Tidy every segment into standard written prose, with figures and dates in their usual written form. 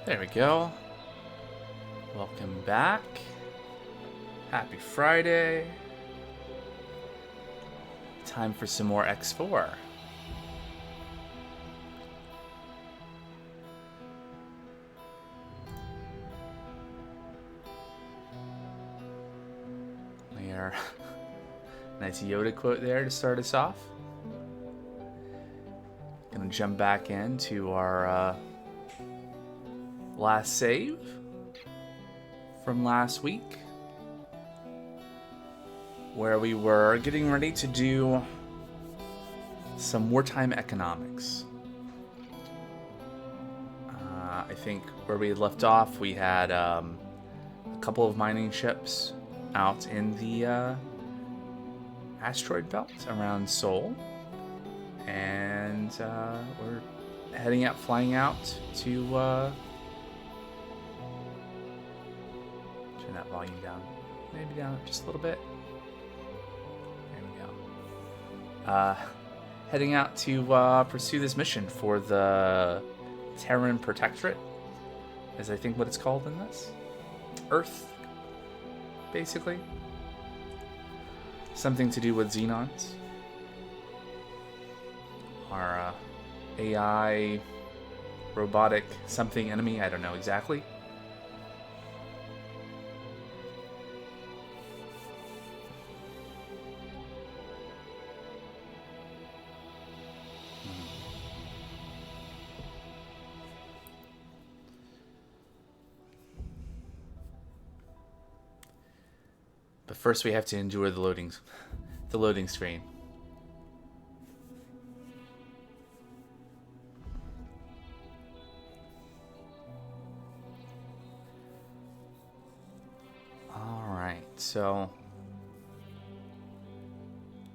There we go. Welcome back. Happy Friday. Time for some more X4. We are nice Yoda quote there to start us off. Gonna jump back into our last save from last week, where we were getting ready to do some wartime economics. I think where we had left off, we had a couple of mining ships out in the asteroid belt around Sol, and we're flying out to turn that volume down, maybe down just a little bit. There we go. Heading out to pursue this mission for the Terran Protectorate, is I think what it's called in this. Earth, basically. Something to do with Xenons. Our AI, robotic something enemy, I don't know exactly. But first we have to endure the loading screen. Alright, so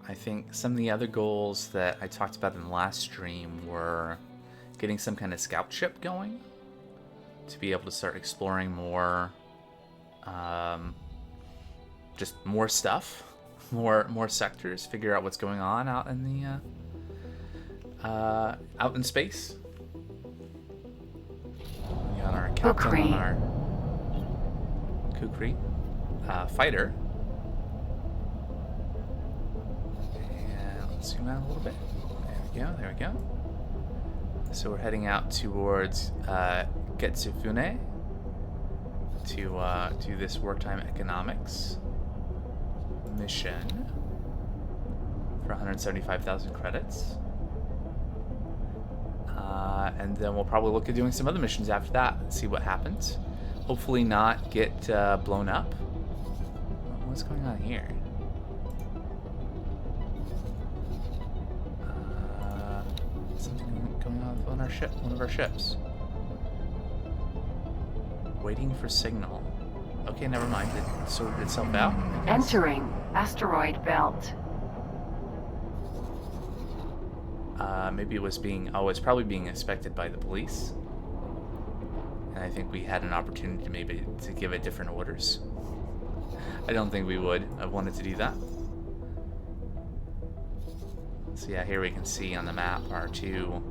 I think some of the other goals that I talked about in the last stream were getting some kind of scout ship going to be able to start exploring more, just more stuff, more sectors, figure out what's going on out in the out in space. We got our captain on our Kukri fighter. And let's zoom out a little bit. There we go. So we're heading out towards Getsufune to do this wartime economics mission for 175,000 credits. And then we'll probably look at doing some other missions after that and see what happens. Hopefully not get blown up. What's going on here? Something going on on our ship, one of our ships. Waiting for signal. Okay, never mind. It sorted itself out. Entering asteroid belt. Maybe it was it's probably being inspected by the police. And I think we had an opportunity maybe to give it different orders. I don't think we would have wanted to do that. So yeah, here we can see on the map our two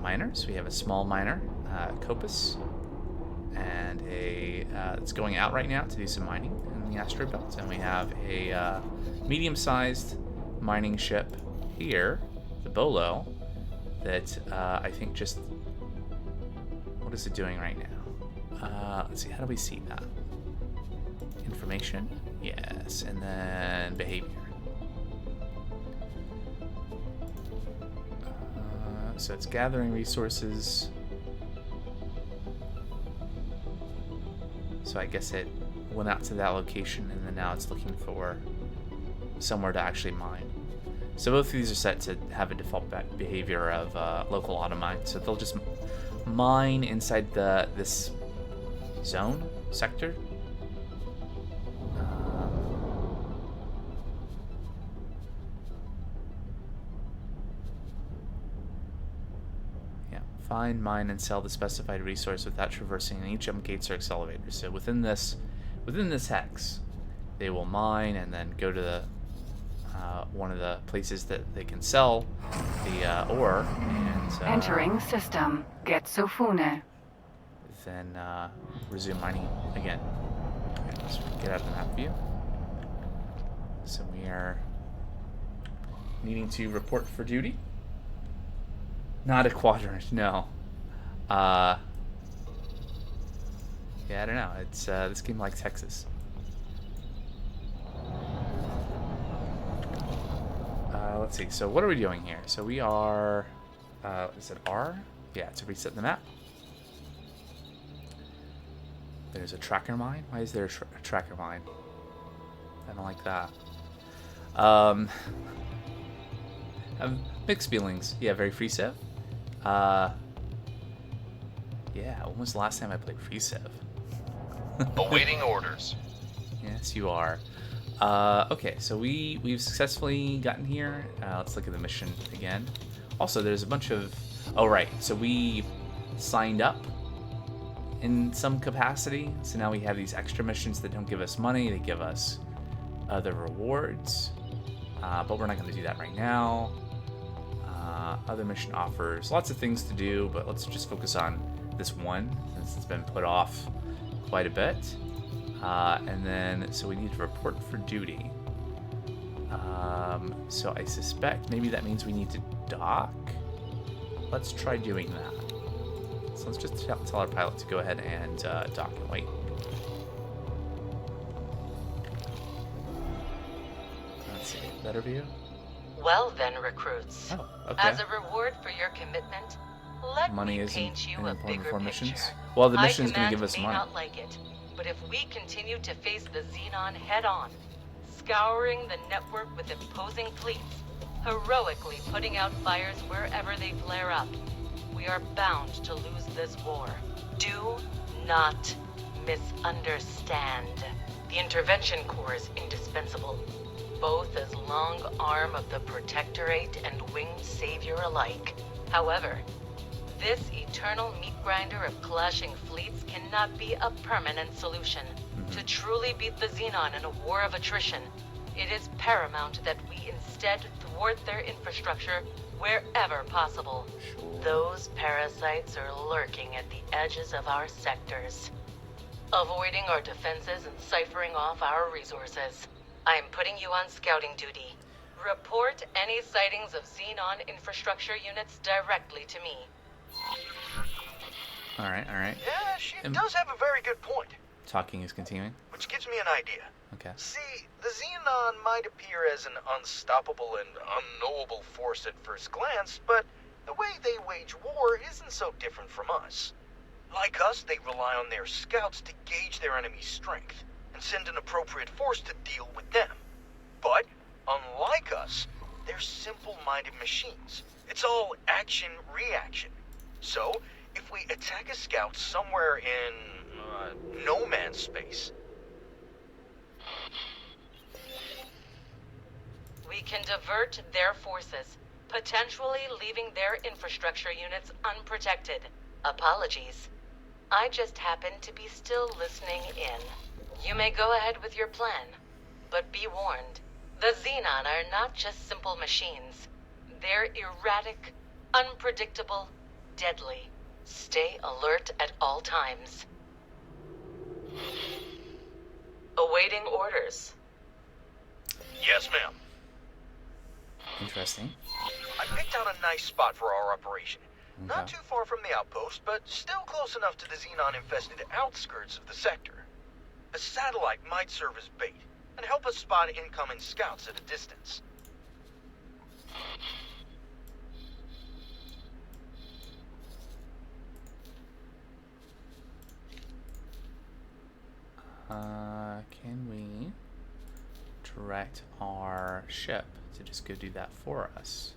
miners. We have a small miner, Copus, and it's going out right now to do some mining in the asteroid belt. And we have a medium-sized mining ship here, the Bolo, that I think just... What is it doing right now? Let's see, how do we see that? Information? Yes, and then behavior. So it's gathering resources. So I guess it went out to that location and then now it's looking for somewhere to actually mine. So both of these are set to have a default behavior of local auto mine. So they'll just mine inside this zone, sector. Find, mine, and sell the specified resource without traversing any jump gates or accelerators. So within this hex, they will mine and then go to the one of the places that they can sell the ore. And Entering system. Getsufune. then resume mining again. Okay, let's get out of the map view. So we are needing to report for duty. Not a quadrant, no. Yeah, I don't know. It's this game like Texas. Let's see. So what are we doing here? So we are. Is it R? Yeah, to reset the map. There's a tracker mine. Why is there a tracker mine? I don't like that. I have mixed feelings. Yeah, very free Civ. Yeah, when was the last time I played free Civ? Awaiting orders. Yes, you are. Okay, so we've successfully gotten here. Let's look at the mission again. Also, there's a bunch of... Oh, right. So we signed up in some capacity. So now we have these extra missions that don't give us money. They give us other rewards. But we're not going to do that right now. Other mission offers lots of things to do, but let's just focus on this one since it's been put off quite a bit. And then, so we need to report for duty. So I suspect maybe that means we need to dock. Let's try doing that. So let's just tell our pilot to go ahead and dock and wait. Let's see, better view? Well then, recruits. Oh, okay. As a reward for your commitment, let Money me isn't paint you an a important bigger for picture. missions? Well, the High mission's going to Command give us may money. not like it, but if we continue to face the Xenon head-on, scouring the network with imposing fleets, heroically putting out fires wherever they flare up, we are bound to lose this war. Do not misunderstand. The Intervention Corps is indispensable, both as long arm of the Protectorate and winged savior alike. However, this eternal meat grinder of clashing fleets cannot be a permanent solution. To truly beat the Xenon in a war of attrition, it is paramount that we instead thwart their infrastructure wherever possible. Those parasites are lurking at the edges of our sectors, avoiding our defenses and ciphering off our resources. I am putting you on scouting duty. Report any sightings of Xenon infrastructure units directly to me. Alright, alright. Yeah, she does have a very good point. Talking is continuing. Which gives me an idea. Okay. See, the Xenon might appear as an unstoppable and unknowable force at first glance, but the way they wage war isn't so different from us. Like us, they rely on their scouts to gauge their enemy's strength and send an appropriate force to deal with them. But, unlike us, they're simple-minded machines. It's all action-reaction. So, if we attack a scout somewhere in no man's space, We can divert their forces, potentially leaving their infrastructure units unprotected. Apologies. I just happen to be still listening in. You may go ahead with your plan, but be warned. The Xenon are not just simple machines. They're erratic, unpredictable, deadly. Stay alert at all times. Awaiting orders. yes, ma'am. Interesting. I picked out a nice spot for our operation. Not Okay. too far from the outpost, but still close enough to the Xenon-infested outskirts of the sector. A satellite might serve as bait, and help us spot incoming scouts at a distance. Can we direct our ship to just go do that for us?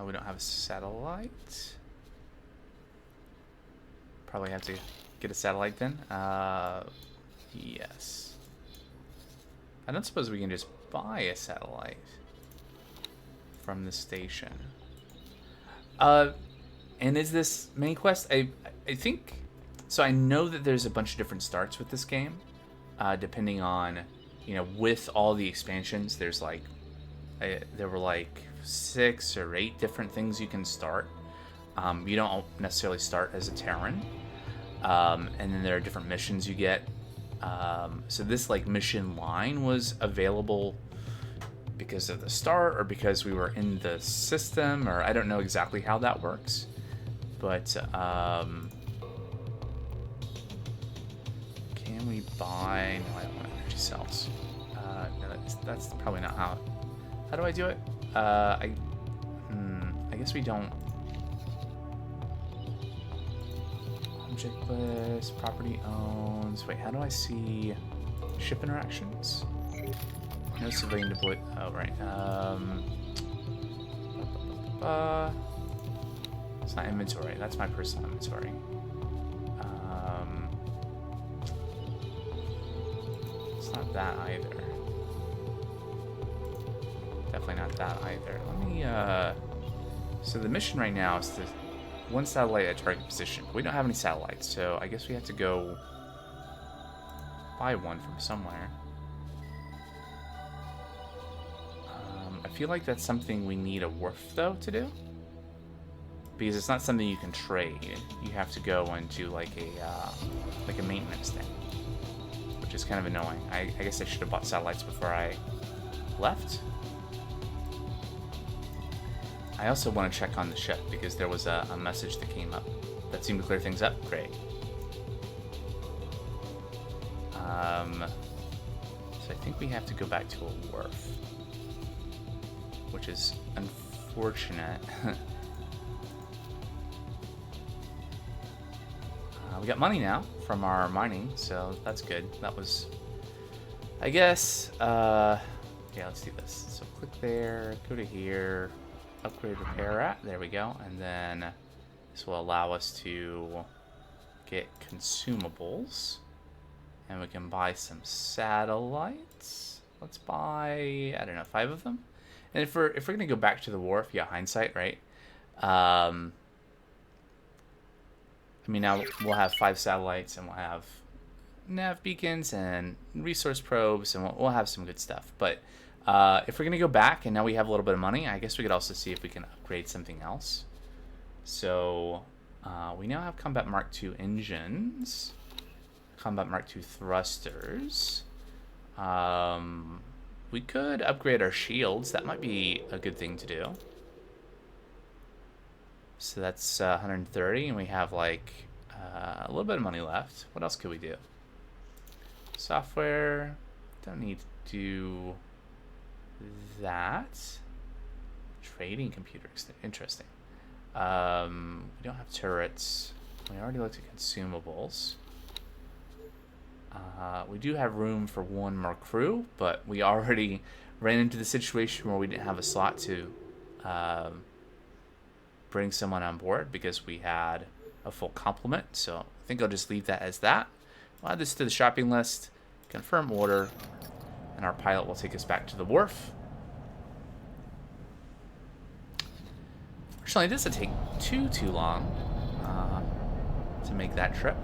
We don't have a satellite. Probably have to get a satellite then. Yes. I don't suppose we can just buy a satellite from the station. And is this main quest? I think so. I know that there's a bunch of different starts with this game, depending on, you know, with all the expansions. There's like, there were like 6 or 8 different things you can start. You don't necessarily start as a Terran. And then there are different missions you get. So this like mission line was available because of the start or because we were in the system, or I don't know exactly how that works. But can we buy? No, I don't want energy cells. No, that's probably not how. How do I do it? I guess we don't. Object list, property owns. Wait, how do I see ship interactions? No civilian deployed. Oh, right. It's not inventory. That's my personal inventory. It's not that either. Definitely not that either. Let me, so the mission right now is to one satellite at target position. We don't have any satellites, so I guess we have to go buy one from somewhere. I feel like that's something we need a wharf, though, to do. Because it's not something you can trade. You have to go and do like a maintenance thing. Which is kind of annoying. I guess I should have bought satellites before I left. I also want to check on the ship because there was a message that came up that seemed to clear things up. Great. So I think we have to go back to a wharf, which is unfortunate. We got money now from our mining, so that's good. That was, I guess, yeah, let's do this. So click there, go to here. Upgrade repair at, there we go, and then this will allow us to get consumables, and we can buy some satellites. Let's buy, I don't know, 5 of them. And if we're gonna go back to the wharf, yeah, hindsight, right? I mean, now we'll have 5 satellites, and we'll have nav beacons and resource probes, and we'll have some good stuff. But if we're going to go back and now we have a little bit of money, I guess we could also see if we can upgrade something else. So we now have Combat Mark II engines, Combat Mark II thrusters. We could upgrade our shields. That might be a good thing to do. So that's 130, and we have like a little bit of money left. What else could we do? Software. Don't need to do that. Trading computer. Interesting. We don't have turrets. We already looked at consumables. We do have room for 1 more crew, but we already ran into the situation where we didn't have a slot to bring someone on board because we had a full complement. So I think I'll just leave that as that. We'll add this to the shopping list, confirm order, and our pilot will take us back to the wharf. Fortunately, it doesn't take too long to make that trip.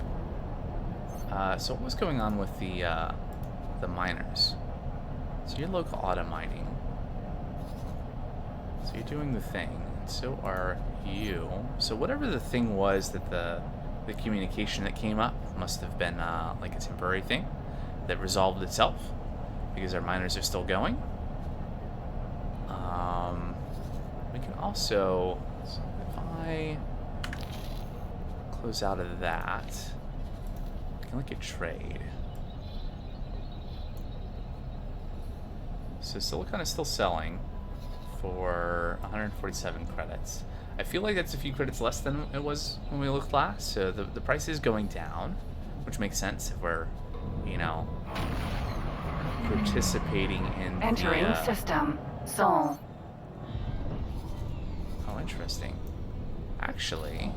So what was going on with the miners? So you're local auto mining. So you're doing the thing, and so are you. So whatever the thing was that the communication that came up must have been like a temporary thing that resolved itself because our miners are still going. We can also, so if I close out of that, I can look at trade. So Silicon is still selling for 147 credits. I feel like that's a few credits less than it was when we looked last, so the price is going down, which makes sense if we're, you know, participating in Entering system. Sol. Oh, interesting. Actually,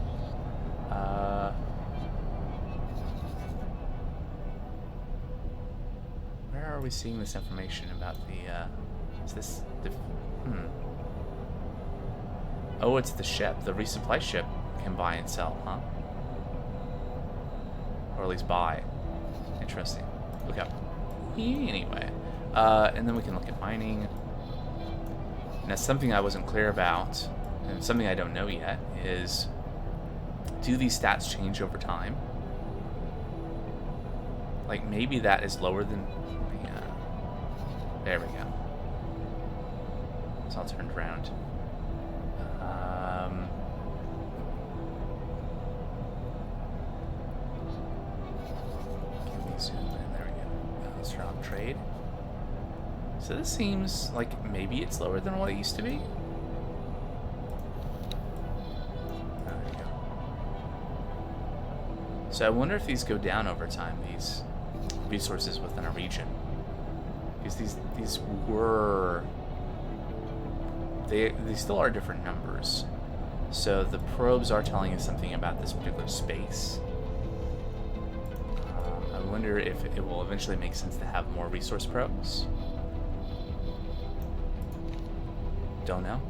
where are we seeing this information about the, is this the, Oh, it's the ship. The resupply ship can buy and sell, huh? Or at least buy. Interesting. Look up. Anyway. And then we can look at mining. And that's something I wasn't clear about, and something I don't know yet, is do these stats change over time? Like, maybe that is lower than... Yeah. There we go. It's all turned around. Can we zoom in? There we go. Let's drop trade. So this seems like maybe it's lower than what it used to be. There we go. So I wonder if these go down over time, these resources within a region. Because these were... They still are different numbers. So the probes are telling us something about this particular space. I wonder if it will eventually make sense to have more resource probes. Don't know.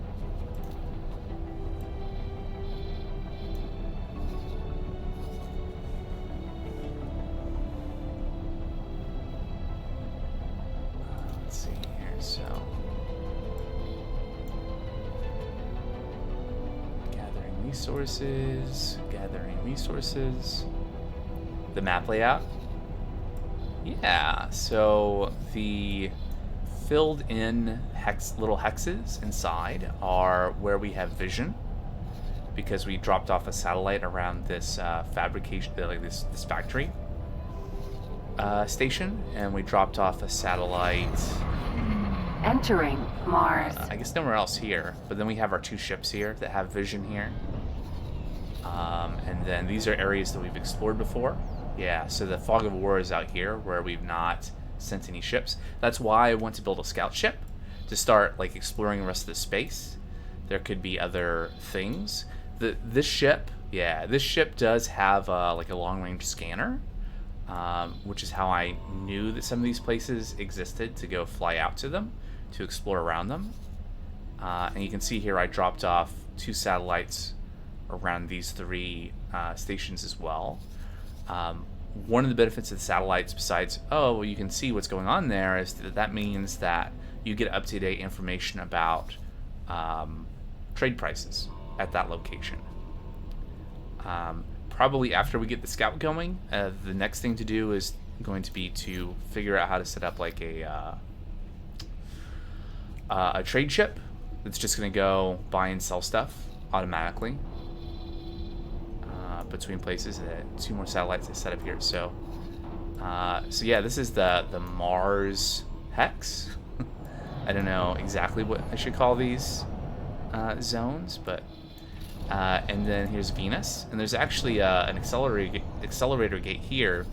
Let's see here, so... Gathering resources. The map layout. Yeah, so the filled in little hexes inside are where we have vision, because we dropped off a satellite around this fabrication, like this factory station, and we dropped off a satellite. Entering Mars. I guess nowhere else here, but then we have our 2 ships here that have vision here. And then these are areas that we've explored before. Yeah, so the Fog of War is out here where we've not sent any ships. That's why I want to build a scout ship to start like exploring the rest of the space. There could be other things. This ship does have like a long-range scanner, which is how I knew that some of these places existed to go fly out to them, to explore around them. And you can see here I dropped off 2 satellites around these 3 stations as well. One of the benefits of the satellites, besides, you can see what's going on there, is that means that you get up-to-date information about trade prices at that location. Probably after we get the scout going, the next thing to do is going to be to figure out how to set up like a trade ship that's just going to go buy and sell stuff automatically between places. 2 more satellites I set up here. So yeah, this is the Mars hex. I don't know exactly what I should call these zones, but and then here's Venus, and there's actually an accelerator gate here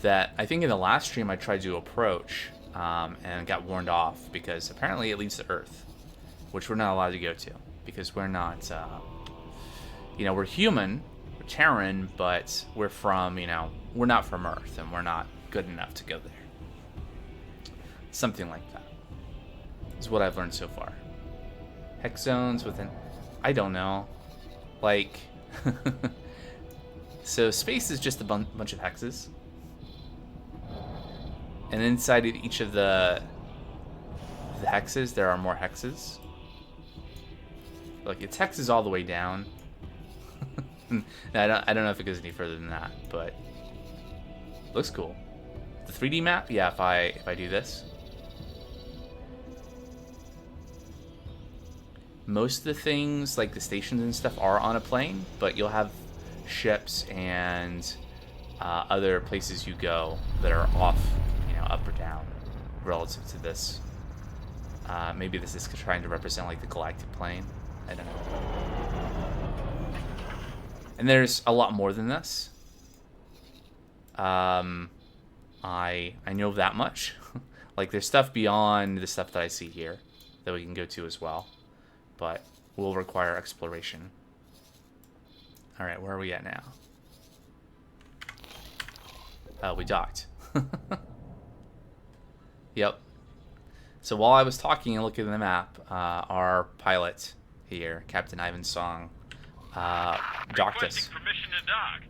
that I think in the last stream I tried to approach and got warned off because apparently it leads to Earth, which we're not allowed to go to because we're not, we're human, we're Terran, but we're from, we're not from Earth, and we're not good enough to go there. Something like that is what I've learned so far. Hex zones within, I don't know, like, so space is just a bunch of hexes, and inside of each of the hexes there are more hexes. Like, it's hexes all the way down. I don't know if it goes any further than that, but looks cool. The 3D map, yeah, if I do this. Most of the things, like the stations and stuff, are on a plane, but you'll have ships and other places you go that are off, up or down relative to this. Maybe this is trying to represent like the galactic plane. I don't know. And there's a lot more than this. I know that much. Like, there's stuff beyond the stuff that I see here that we can go to as well, but will require exploration. All right, where are we at now? Oh, we docked. Yep. So while I was talking and looking at the map, our pilot here, Captain Ivan Song, docked us. Permission to dock.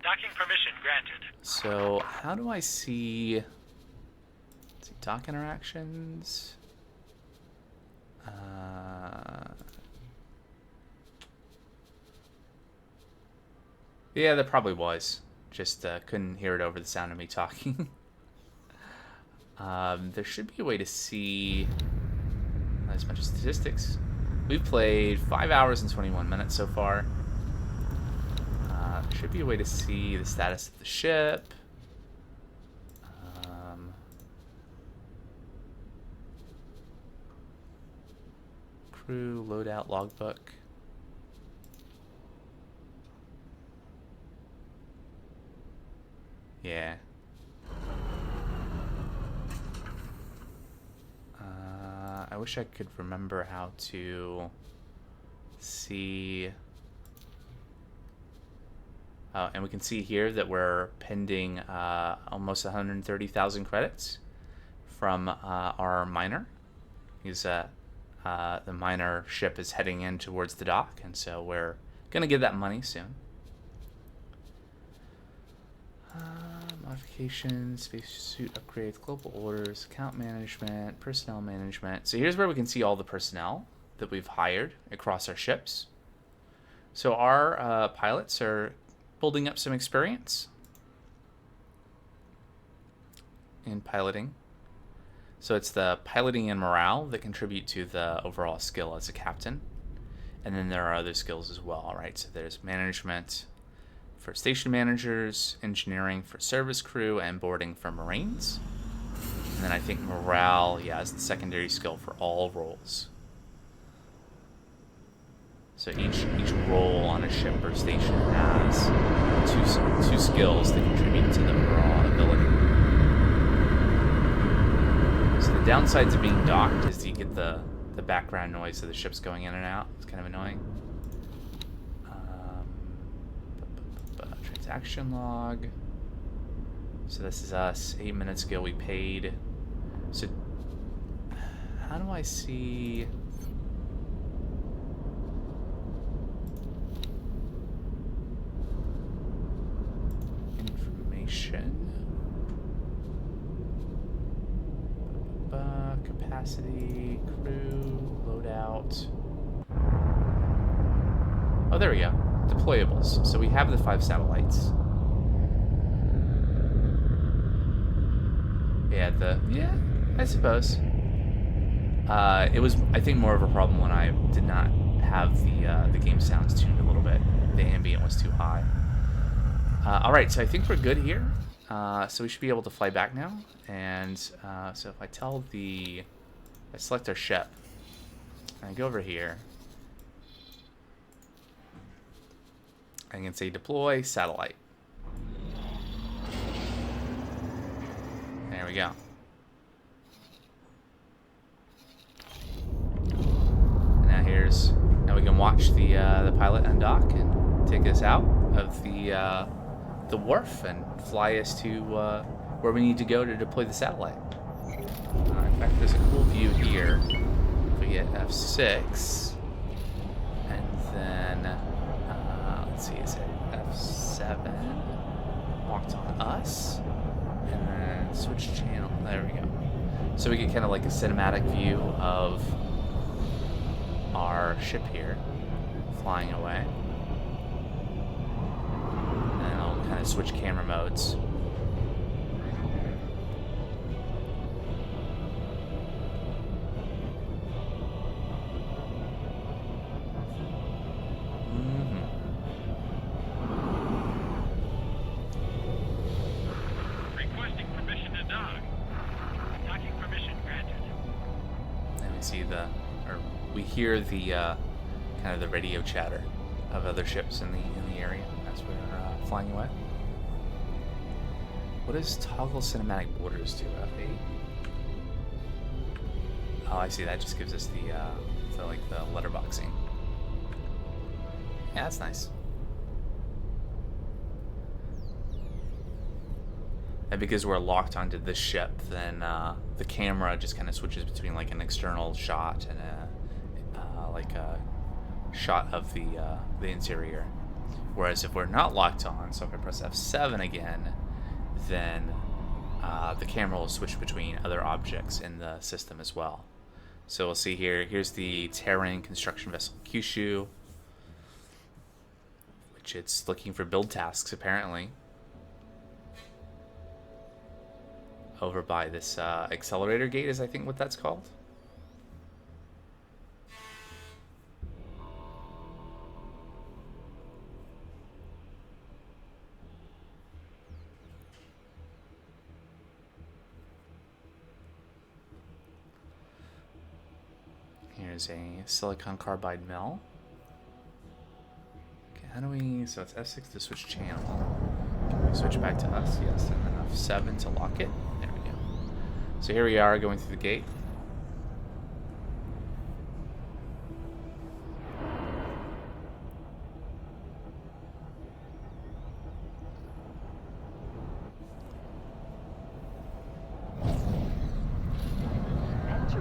Docking permission granted. So how do I see? Let's see, dock interactions. Yeah, there probably was. Just couldn't hear it over the sound of me talking. There should be a way to see as much statistics. We've played 5 hours and 21 minutes so far. There should be a way to see the status of the ship. Crew, loadout, logbook. Yeah. I wish I could remember how to see. And we can see here that we're pending almost 130,000 credits from our miner. The miner ship is heading in towards the dock, and so we're gonna get that money soon. Modifications, spacesuit upgrades, global orders, account management, personnel management. So here's where we can see all the personnel that we've hired across our ships. So our pilots are building up some experience in piloting. So it's the piloting and morale that contribute to the overall skill as a captain. And then there are other skills as well, right? So there's management for station managers, engineering for service crew, and boarding for Marines. And then I think morale, yeah, is the secondary skill for all roles. So each role on a ship or station has two skills that contribute to the overall ability. So the downsides of being docked is you get the background noise of the ships going in and out. It's kind of annoying. Transaction log. So this is us. 8 minutes ago we paid. So how do I see? Information. Capacity, crew, loadout. Oh, there we go. Deployables. So we have the 5 satellites. Yeah, I suppose. It was, I think, more of a problem when I did not have the game sounds tuned a little bit. The ambient was too high. All right, so I think we're good here. So we should be able to fly back now. And so if I I select our ship, and I go over here, I can say deploy satellite. There we go. And now we can watch the pilot undock and take us out of the wharf and fly us to where we need to go to deploy the satellite. In fact, there's a cool view here. If we get F6, and then let's see, is it F7? Locked on us, and then switch channel. There we go. So we get kind of like a cinematic view of our ship here flying away. And then I'll kind of switch camera modes. Hear the kind of the radio chatter of other ships in the area as we're flying away. What does toggle cinematic borders do? F8. Oh, I see. That just gives us the letterboxing. Yeah, that's nice. And because we're locked onto this ship, then the camera just kind of switches between like an external shot and a shot of the interior. Whereas if we're not locked on, so if I press F7 again, then the camera will switch between other objects in the system as well. So we'll see here. Here's the Terran construction vessel Kyushu, which it's looking for build tasks apparently. Over by this accelerator gate is I think what that's called. Here's a silicon carbide mill. Okay, how do we... So it's F6 to switch channel. Can we switch back to us? Yes, and then F7 to lock it. There we go. So here we are going through the gate.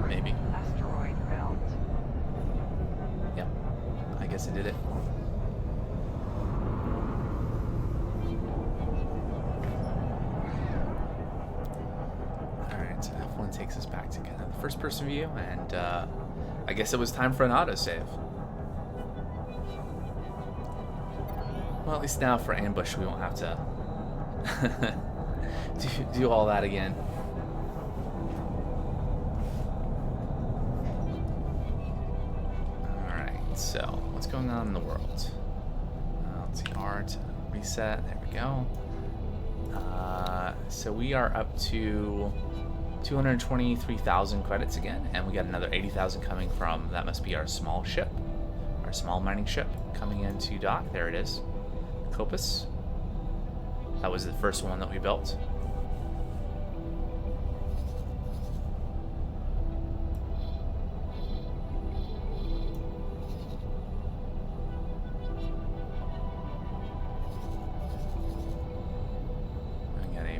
Maybe. Asteroid belt. Yep. I guess I did it. Alright, so F1 takes us back to kind of the first person view, and I guess it was time for an autosave. Well, at least now for ambush we won't have to do all that again. So, what's going on in the world? Let's see, R to reset. There we go. So we are up to 223,000 credits again, and we got another 80,000 coming from, that must be our small ship, our small mining ship coming into dock. There it is. Copus. That was the first one that we built.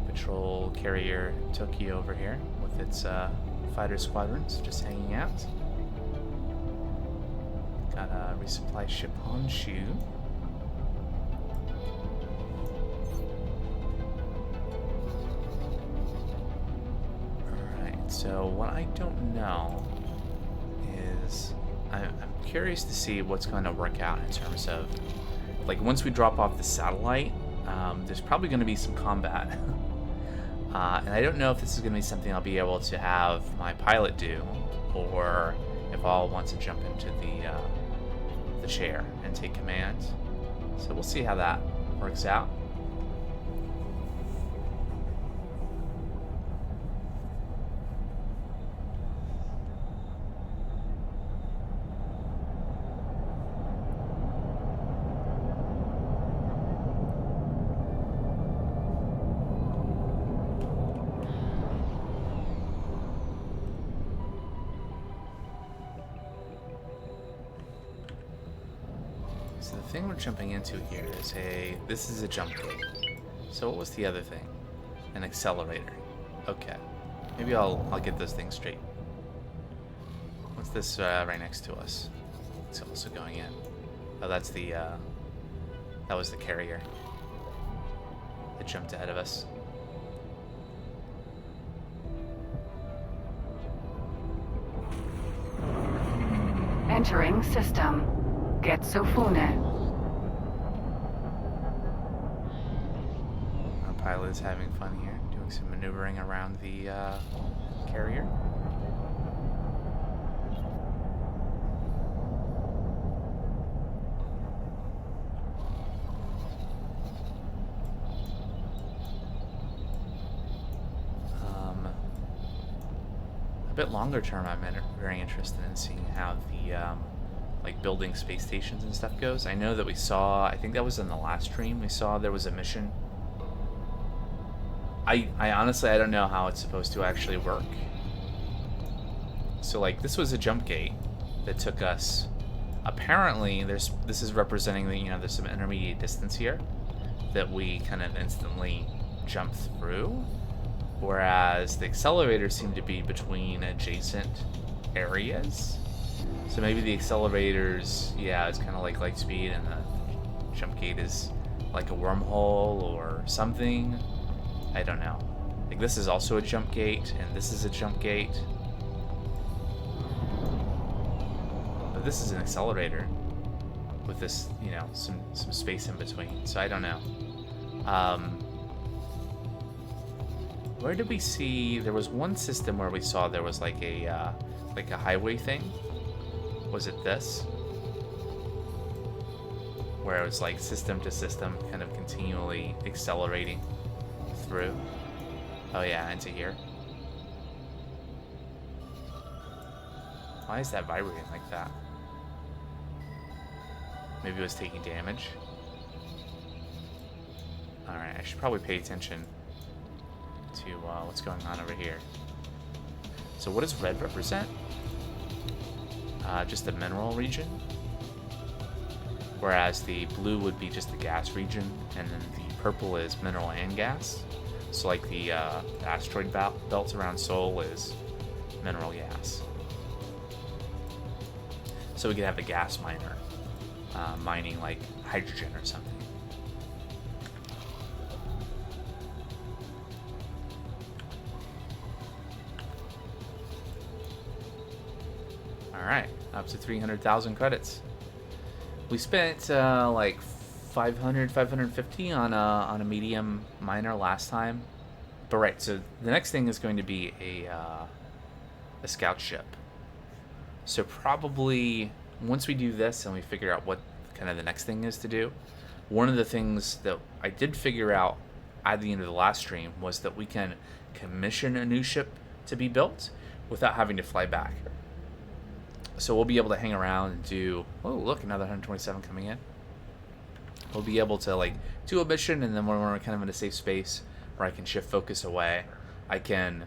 Patrol carrier Tokyo over here with its fighter squadrons just hanging out. Got a resupply ship Honshu. Alright, so what I don't know is I'm curious to see what's going to work out in terms of, like, once we drop off the satellite, there's probably going to be some combat. And I don't know if this is going to be something I'll be able to have my pilot do, or if I'll want to jump into the chair and take command. So we'll see how that works out. So the thing we're jumping into here is this is a jump gate. So what was the other thing? An accelerator. Okay. Maybe I'll get those things straight. What's this right next to us? It's also going in. Oh, that's the, that was the carrier that jumped ahead of us. Entering system. Getsufune. Our pilot is having fun here, doing some maneuvering around the carrier. A bit longer term, I'm very interested in seeing how the like building space stations and stuff goes. I know that we saw, I think that was in the last stream, we saw there was a mission. I honestly, I don't know how it's supposed to actually work. So like, this was a jump gate that took us, apparently this is representing that, you know, there's some intermediate distance here that we kind of instantly jumped through, whereas the accelerators seem to be between adjacent areas. So maybe the accelerators, yeah, it's kind of like Lightspeed, and the jump gate is like a wormhole or something. I don't know. Like, this is also a jump gate, and this is a jump gate. But this is an accelerator with this, you know, some space in between. So I don't know. Where did we see? There was one system where we saw there was like a highway thing. Was it this? Where it was like system to system, kind of continually accelerating through. Oh yeah, into here. Why is that vibrating like that? Maybe it was taking damage. Alright, I should probably pay attention to what's going on over here. So what does red represent? Just the mineral region. Whereas the blue would be just the gas region, and then the purple is mineral and gas. So like the asteroid belt around Sol is mineral gas. So we could have a gas miner mining like hydrogen or something. Alright, up to 300,000 credits. We spent like 500, 550 on a medium miner last time. But right, so the next thing is going to be a scout ship. So probably once we do this and we figure out what kind of the next thing is to do, one of the things that I did figure out at the end of the last stream was that we can commission a new ship to be built without having to fly back. So we'll be able to hang around and do, oh look, another 127 coming in. We'll be able to like do a mission, and then when we're kind of in a safe space where I can shift focus away, I can,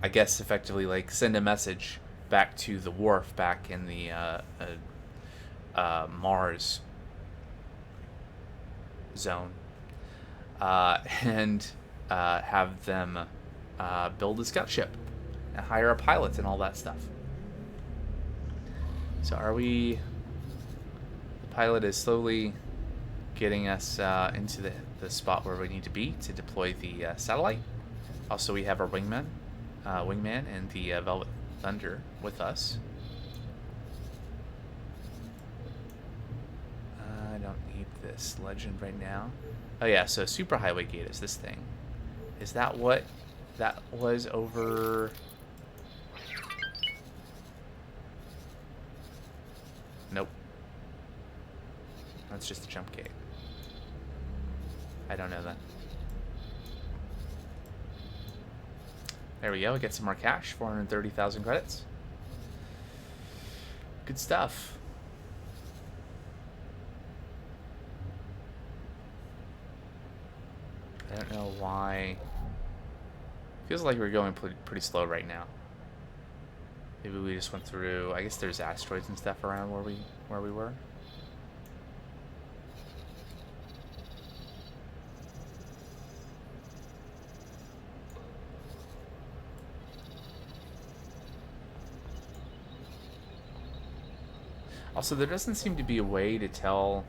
I guess, effectively like send a message back to the wharf back in the Mars zone, and have them build a scout ship and hire a pilot and all that stuff. So are we... The pilot is slowly getting us into the spot where we need to be to deploy the satellite. Also, we have our wingman and the Velvet Thunder with us. I don't need this legend right now. Oh yeah, so Superhighway Gate is this thing. Is that what that was over... Nope. That's just a jump gate. I don't know that. There we go. We get some more cash. 430,000 credits. Good stuff. I don't know why. Feels like we're going pretty slow right now. Maybe we just went through. I guess there's asteroids and stuff around where we were. Also, there doesn't seem to be a way to tell.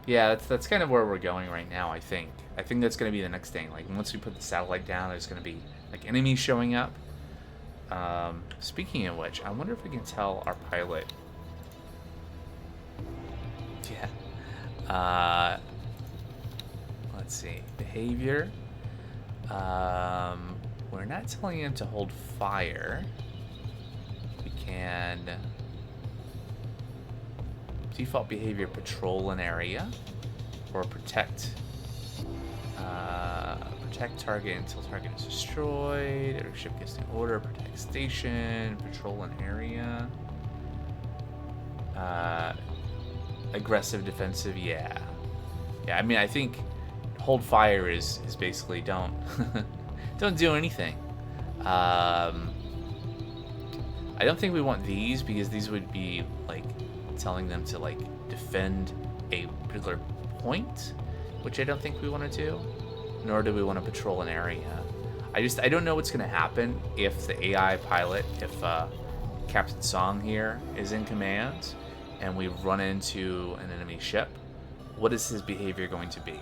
Yeah, that's kind of where we're going right now, I think. I think that's going to be the next thing. Like, once we put the satellite down, there's going to be, like, enemies showing up. Speaking of which, I wonder if we can tell our pilot. Yeah. Let's see. Behavior. We're not telling him to hold fire. We can... Default behavior, patrol an area, or protect. Protect target until target is destroyed. Or ship gets new order. Protect station. Patrol an area. Aggressive, defensive. Yeah. I mean, I think hold fire is basically don't do anything. I don't think we want these because these would be like telling them to like defend a particular point, which I don't think we want to do, nor do we want to patrol an area. I don't know what's going to happen if the AI pilot, if Captain Song here is in command and we run into an enemy ship. What is his behavior going to be?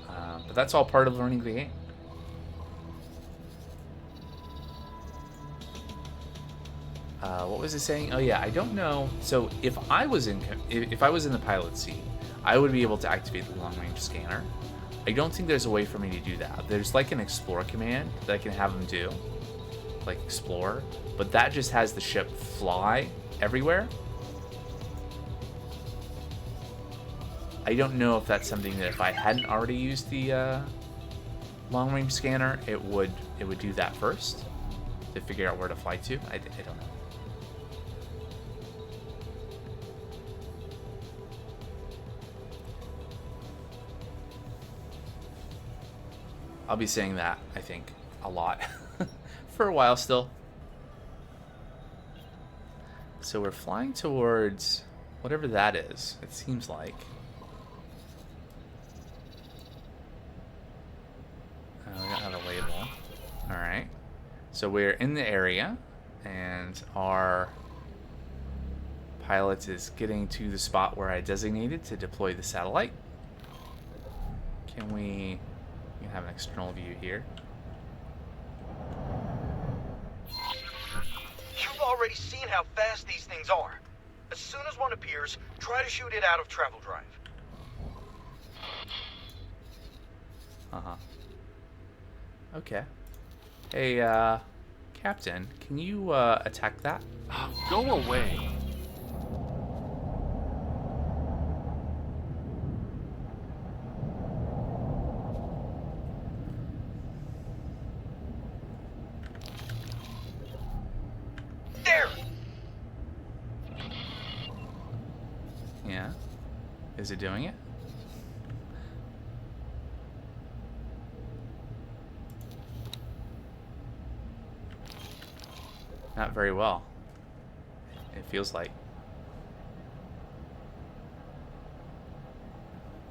But that's all part of learning the game. What was it saying? Oh yeah, I don't know. So if I was in the pilot seat, I would be able to activate the long range scanner. I don't think there's a way for me to do that. There's like an explore command that I can have them do, like explore, but that just has the ship fly everywhere. I don't know if that's something that if I hadn't already used the long range scanner, it would do that first to figure out where to fly to. I don't know. I'll be saying that, I think, a lot for a while still. So we're flying towards whatever that is, it seems like. We don't have a label. Alright. So we're in the area, and our pilot is getting to the spot where I designated to deploy the satellite. Can we have an external view here? You've already seen how fast these things are. As soon as one appears, try to shoot it out of travel drive. Uh-huh. Okay. Hey, Captain, can you, attack that? Oh, go away. There! Yeah. Is it doing it? Not very well. It feels like.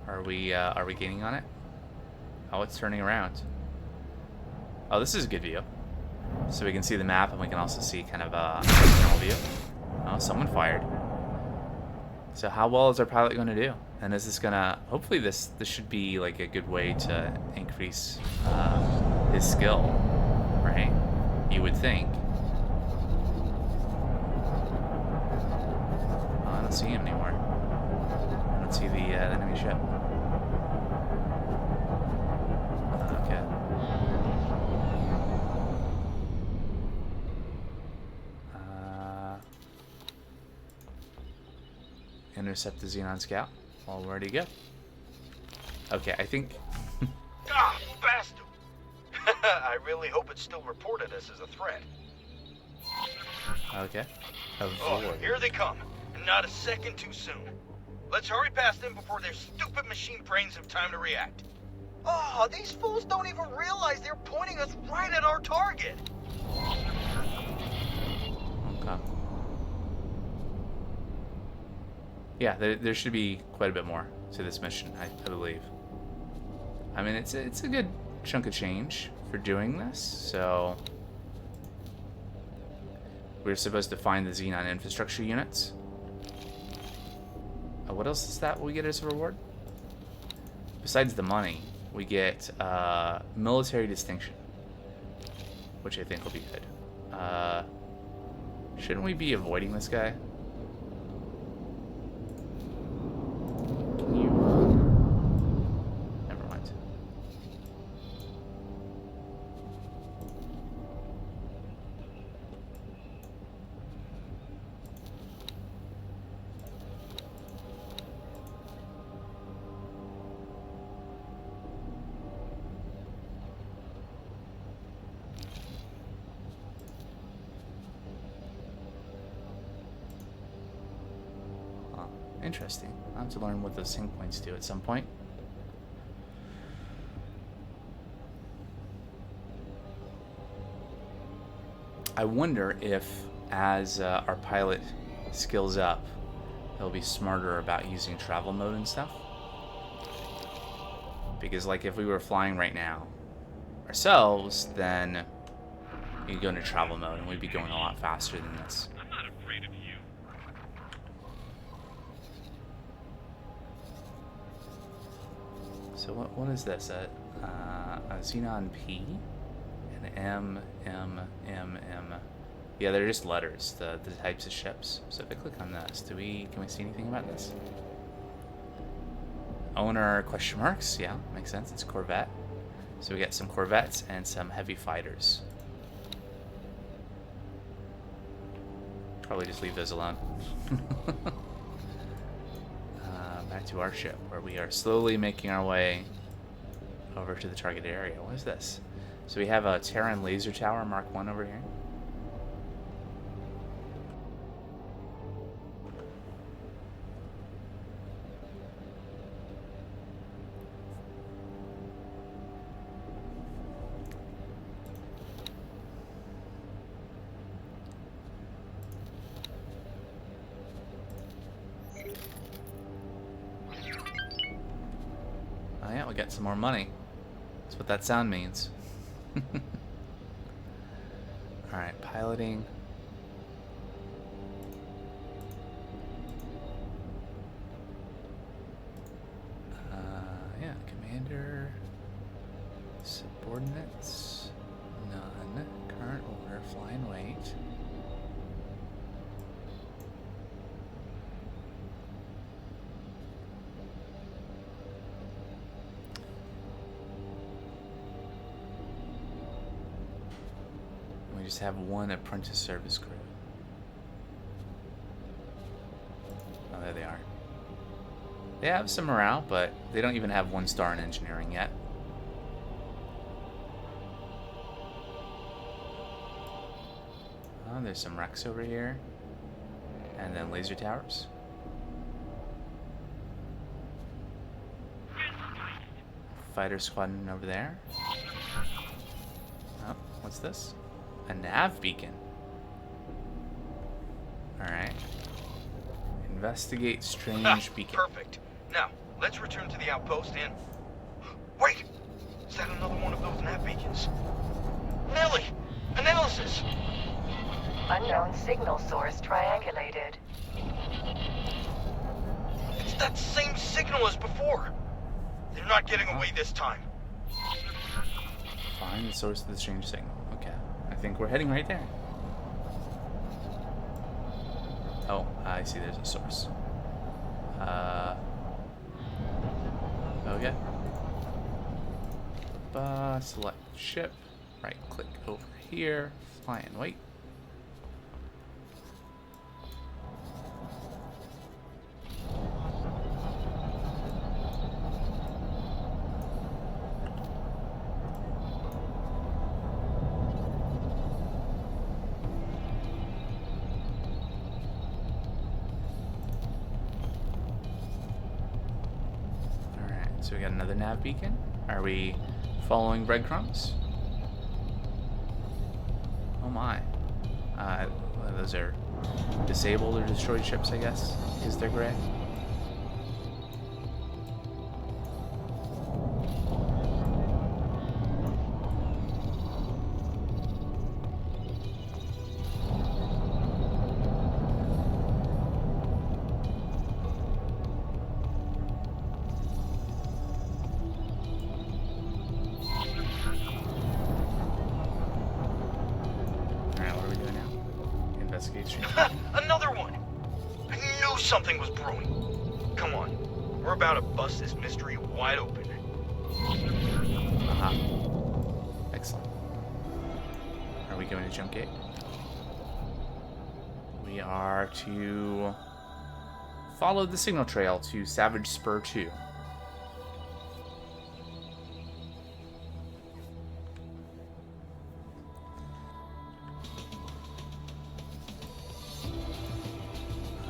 Are we gaining on it? Oh, it's turning around. Oh, this is a good view. So we can see the map, and we can also see kind of a general view. Oh, someone fired. So how well is our pilot going to do? And is this gonna? Hopefully, this should be like a good way to increase his skill, right? You would think. Oh, I don't see him anymore. I don't see the enemy ship. Okay. Intercept the Xenon scout. Well, where'd he go? Okay, I think. Ah, bastard! I really hope it's still reported as a threat. Okay. Oh, Avoid. here they come. Not a second too soon. Let's hurry past them before their stupid machine brains have time to react. Oh, these fools don't even realize they're pointing us right at our target. Okay. Yeah, there should be quite a bit more to this mission, I believe. I mean, it's a good chunk of change for doing this, so we're supposed to find the Xenon infrastructure units. What else is that we get as a reward? Besides the money, we get military distinction, which I think will be good. Shouldn't we be avoiding this guy? Can you? Never mind. Interesting. I'll have to learn what those sync points do at some point. I wonder if, as our pilot skills up, he'll be smarter about using travel mode and stuff. Because, like, if we were flying right now ourselves, then you'd go into travel mode and we'd be going a lot faster than this. I'm not afraid of you. So what is this? A Xenon P, an M. Yeah, they're just letters, the types of ships. So if I click on this, can we see anything about this? Owner question marks, yeah, makes sense. It's Corvette. So we got some Corvettes and some heavy fighters. Probably just leave those alone. Back to our ship, where we are slowly making our way over to the targeted area. What is this? So we have a Terran laser tower Mark 1 over here. Oh yeah, we got some more money. That's what that sound means. Alright, piloting. Yeah, commander. Subordinates. None. Current order, flying weight. We just have one apprentice service crew. Oh, there they are. They have some morale, but they don't even have 1 star in engineering yet. Oh, there's some wrecks over here. And then laser towers. Fighter squadron over there. Oh, what's this? A nav beacon. Alright. Investigate strange beacon. Perfect. Now, let's return to the outpost and... Wait! Is that another one of those nav beacons? Nelly! Analysis! Unknown signal source triangulated. It's that same signal as before! They're not getting away this time. Find the source of the strange signal. Okay. I think we're heading right there. Oh, I see there's a source. Okay. Select ship. Right click over here. Fly and wait. So we got another nav beacon. Are we following breadcrumbs? Oh my. Those are disabled or destroyed ships, I guess, because they're gray. Another one! I knew something was brewing. Come on. We're about to bust this mystery wide open. Uh-huh. Excellent. Are we going to jump gate? We are to follow the signal trail to Savage Spur 2.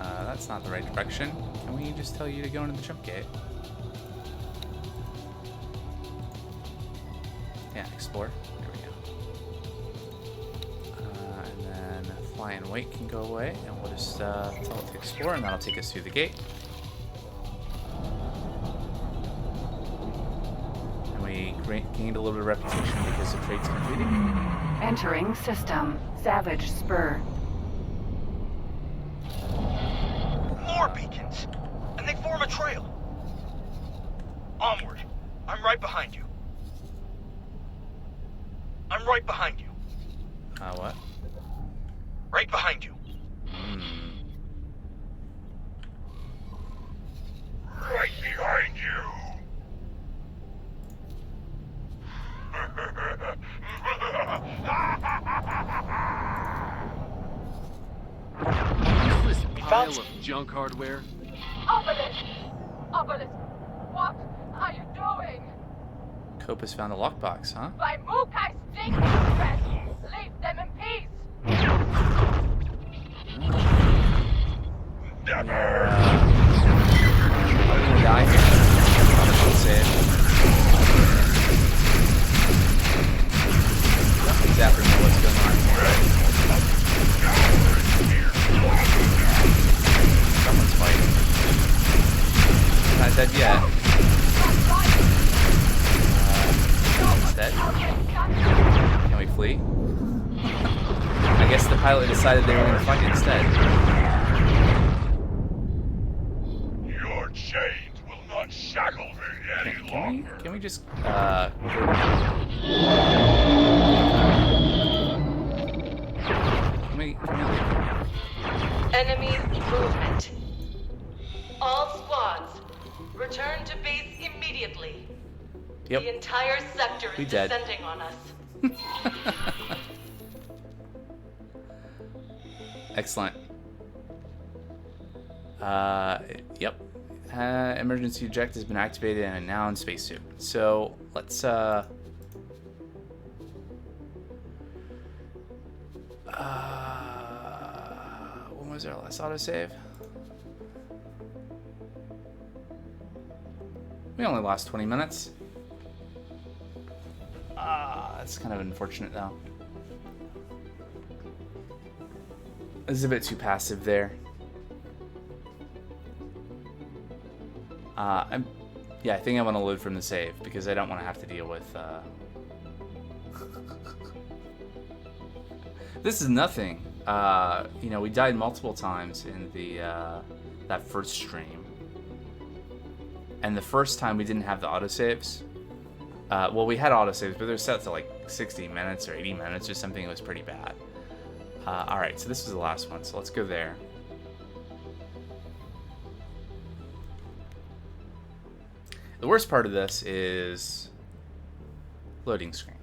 That's not the right direction. Can we just tell you to go into the jump gate? Yeah, explore. There we go. And then fly and wait can go away, and we'll just tell it to explore, and that'll take us through the gate. And we gained a little bit of reputation because of traits completed. Entering system. Savage Spur. More beacons! And they form a trail! Onward. I'm right behind you. I'm right behind you. What? behind you. Right behind you. Useless pile found- of junk hardware. Obelisk! Obelisk, what are you doing? Copus found a lockbox, huh? By Mukai stinking breath! Leave them in peace! I'm gonna die here. I'll save. Don't exactly know what's going on here. Someone's fighting. Not dead yet. He's dead. Can we flee? I guess the pilot decided they were going to fight instead. Your chains will not shackle me any longer. Can we just can we leave? Enemy movement. All squads, return to base immediately. Yep. The entire sector We is dead. descending on us. Excellent. Yep. Emergency eject has been activated and now in spacesuit. So let's when was our last autosave? We only lost 20 minutes. That's kind of unfortunate though. This is a bit too passive there. I think I want to load from the save because I don't want to have to deal with. This is nothing. We died multiple times in the that first stream, and the first time we didn't have the autosaves. Well, we had autosaves, but they're set to like 60 minutes or 80 minutes or something. It was pretty bad. All right, so this is the last one. So let's go there. The worst part of this is loading screen.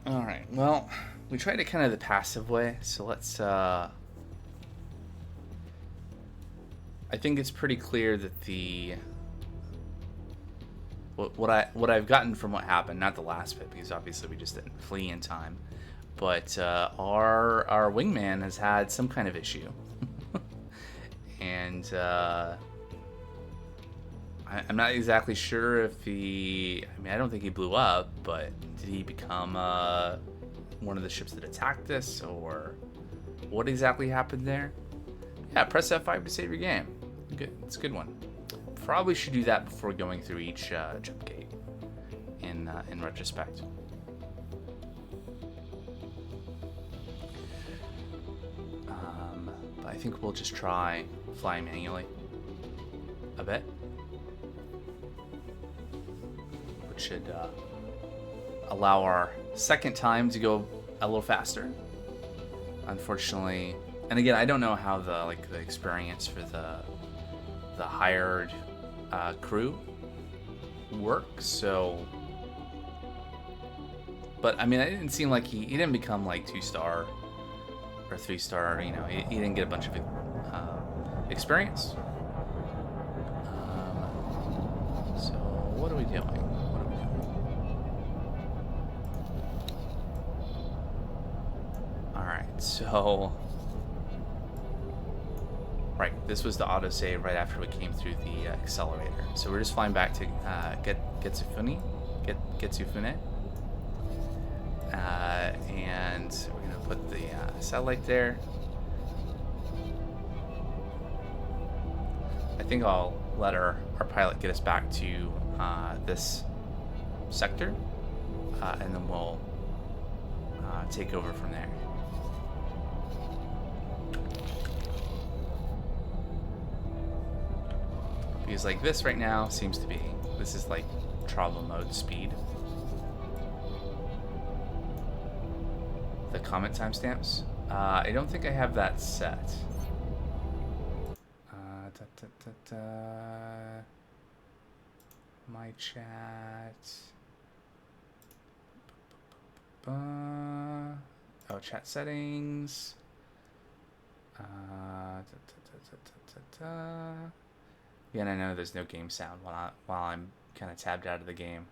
All right, well, we tried it kind of the passive way, so let's I think it's pretty clear that what I've gotten from what happened, not the last bit because obviously we just didn't flee in time, but our wingman has had some kind of issue. And I'm not exactly sure if I don't think he blew up, but did he become one of the ships that attacked us, or what exactly happened there? Yeah, press F5 to save your game. Good, it's a good one. Probably should do that before going through each jump gate in retrospect. But I think we'll just try flying manually a bit, which should allow our second time to go a little faster. Unfortunately, and again, I don't know how the experience for the hired crew works. So, but I mean, it didn't seem like he didn't become like 2-star or 3-star. He didn't get a bunch of experience. So what are we doing? So, right, this was the autosave right after we came through the accelerator. So we're just flying back to Getsufune, and we're gonna put the satellite there. I think I'll let our pilot get us back to this sector, and then we'll take over from there. Because like this right now seems to be, this is like travel mode speed. The comment timestamps. I don't think I have that set. My chat. Oh, chat settings. Yeah, and I know there's no game sound while I'm kind of tabbed out of the game.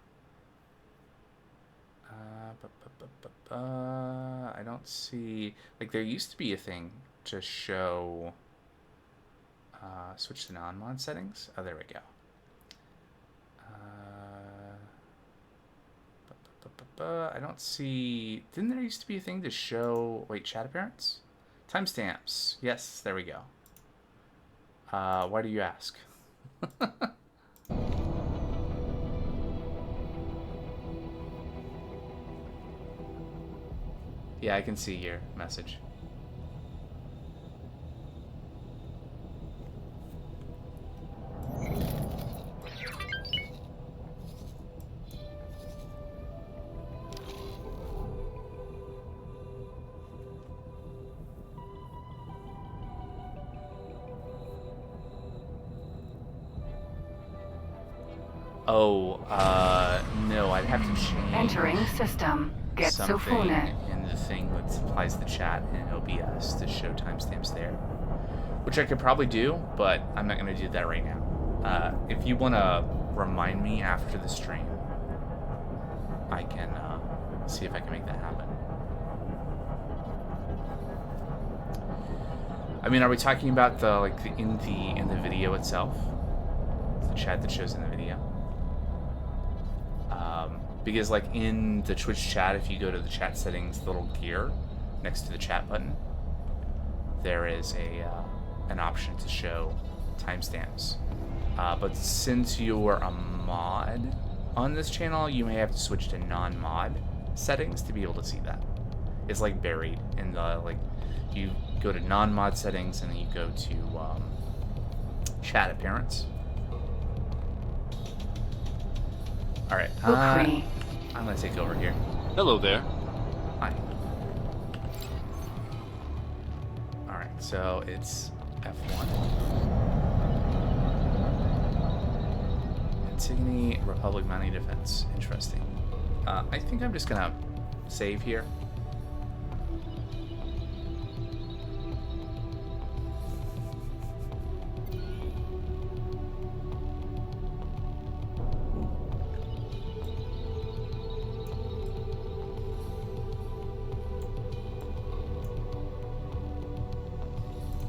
I don't see, like, there used to be a thing to show switch to non-mod settings. Oh, there we go. I don't see, didn't there used to be a thing to show, wait, chat appearance? Timestamps. Yes, there we go. Why do you ask? Yeah, I can see your message. Oh, no, I'd have to change Entering system. something Getsufune. in the thing that supplies the chat in OBS to show timestamps there. Which I could probably do, but I'm not going to do that right now. If you want to remind me after the stream, I can see if I can make that happen. I mean, are we talking about the in the video itself? The chat that shows in the video? Because like in the Twitch chat, if you go to the chat settings, the little gear next to the chat button, there is an option to show timestamps. But since you're a mod on this channel, you may have to switch to non-mod settings to be able to see that. It's like buried in the, like, you go to non-mod settings and then you go to chat appearance. All right, I'm gonna take over here. Hello there. Hi. All right, so it's F1. Antigone, Republic Mounting Defense. Interesting. I think I'm just gonna save here.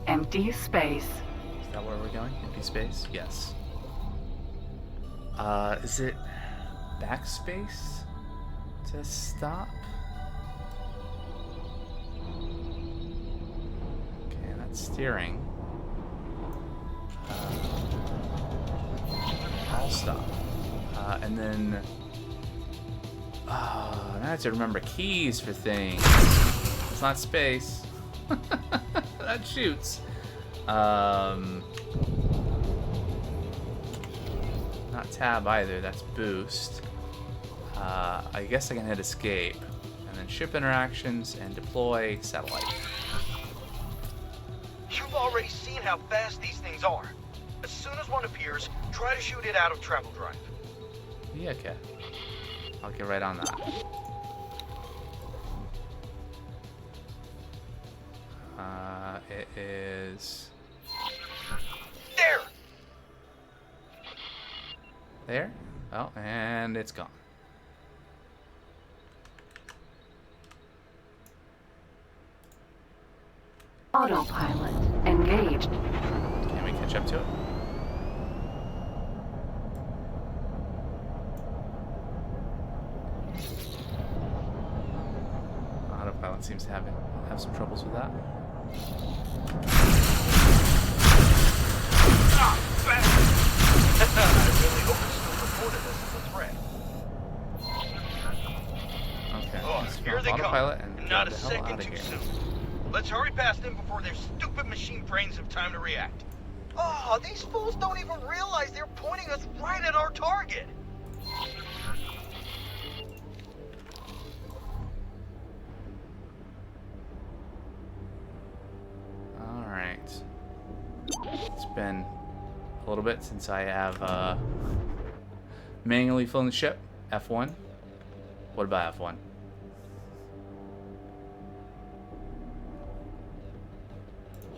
Empty space. Is that where we're going? Empty space? Yes. Is it backspace to stop? Okay, that's steering. I'll stop. And then... now I have to remember keys for things. It's not space. That shoots. Not tab either, that's boost. I guess I can hit escape. And then ship interactions and deploy satellite. You've already seen how fast these things are. As soon as one appears, try to shoot it out of travel drive. Yeah, okay. I'll get right on that. It is... There! There? Oh, and it's gone. Autopilot engaged. Can we catch up to it? Autopilot seems to have some troubles with that. Ah, bastard! I really hope it's still reported as a threat. they come. autopilot and And get not a the hell second out of too here. soon. Let's hurry past them before their stupid machine brains have time to react. Oh, these fools don't even realize they're pointing us right at our target. Alright. It's been a little bit since I have manually flown the ship. F1. What about F1?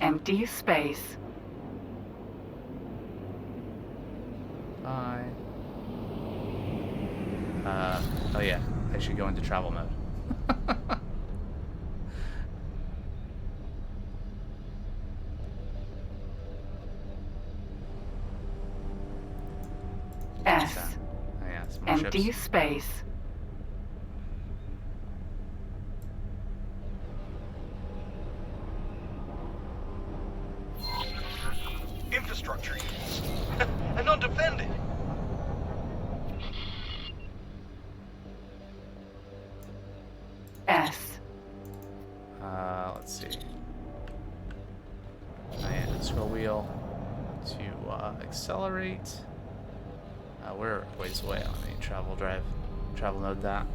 Empty space. Bye. Oh yeah, I should go into travel mode. S. Oh yeah, some more Empty ships. space. Infrastructure units. And undefended. S. Let's see. Oh yeah, scroll wheel to accelerate. We're a ways away on the travel mode that.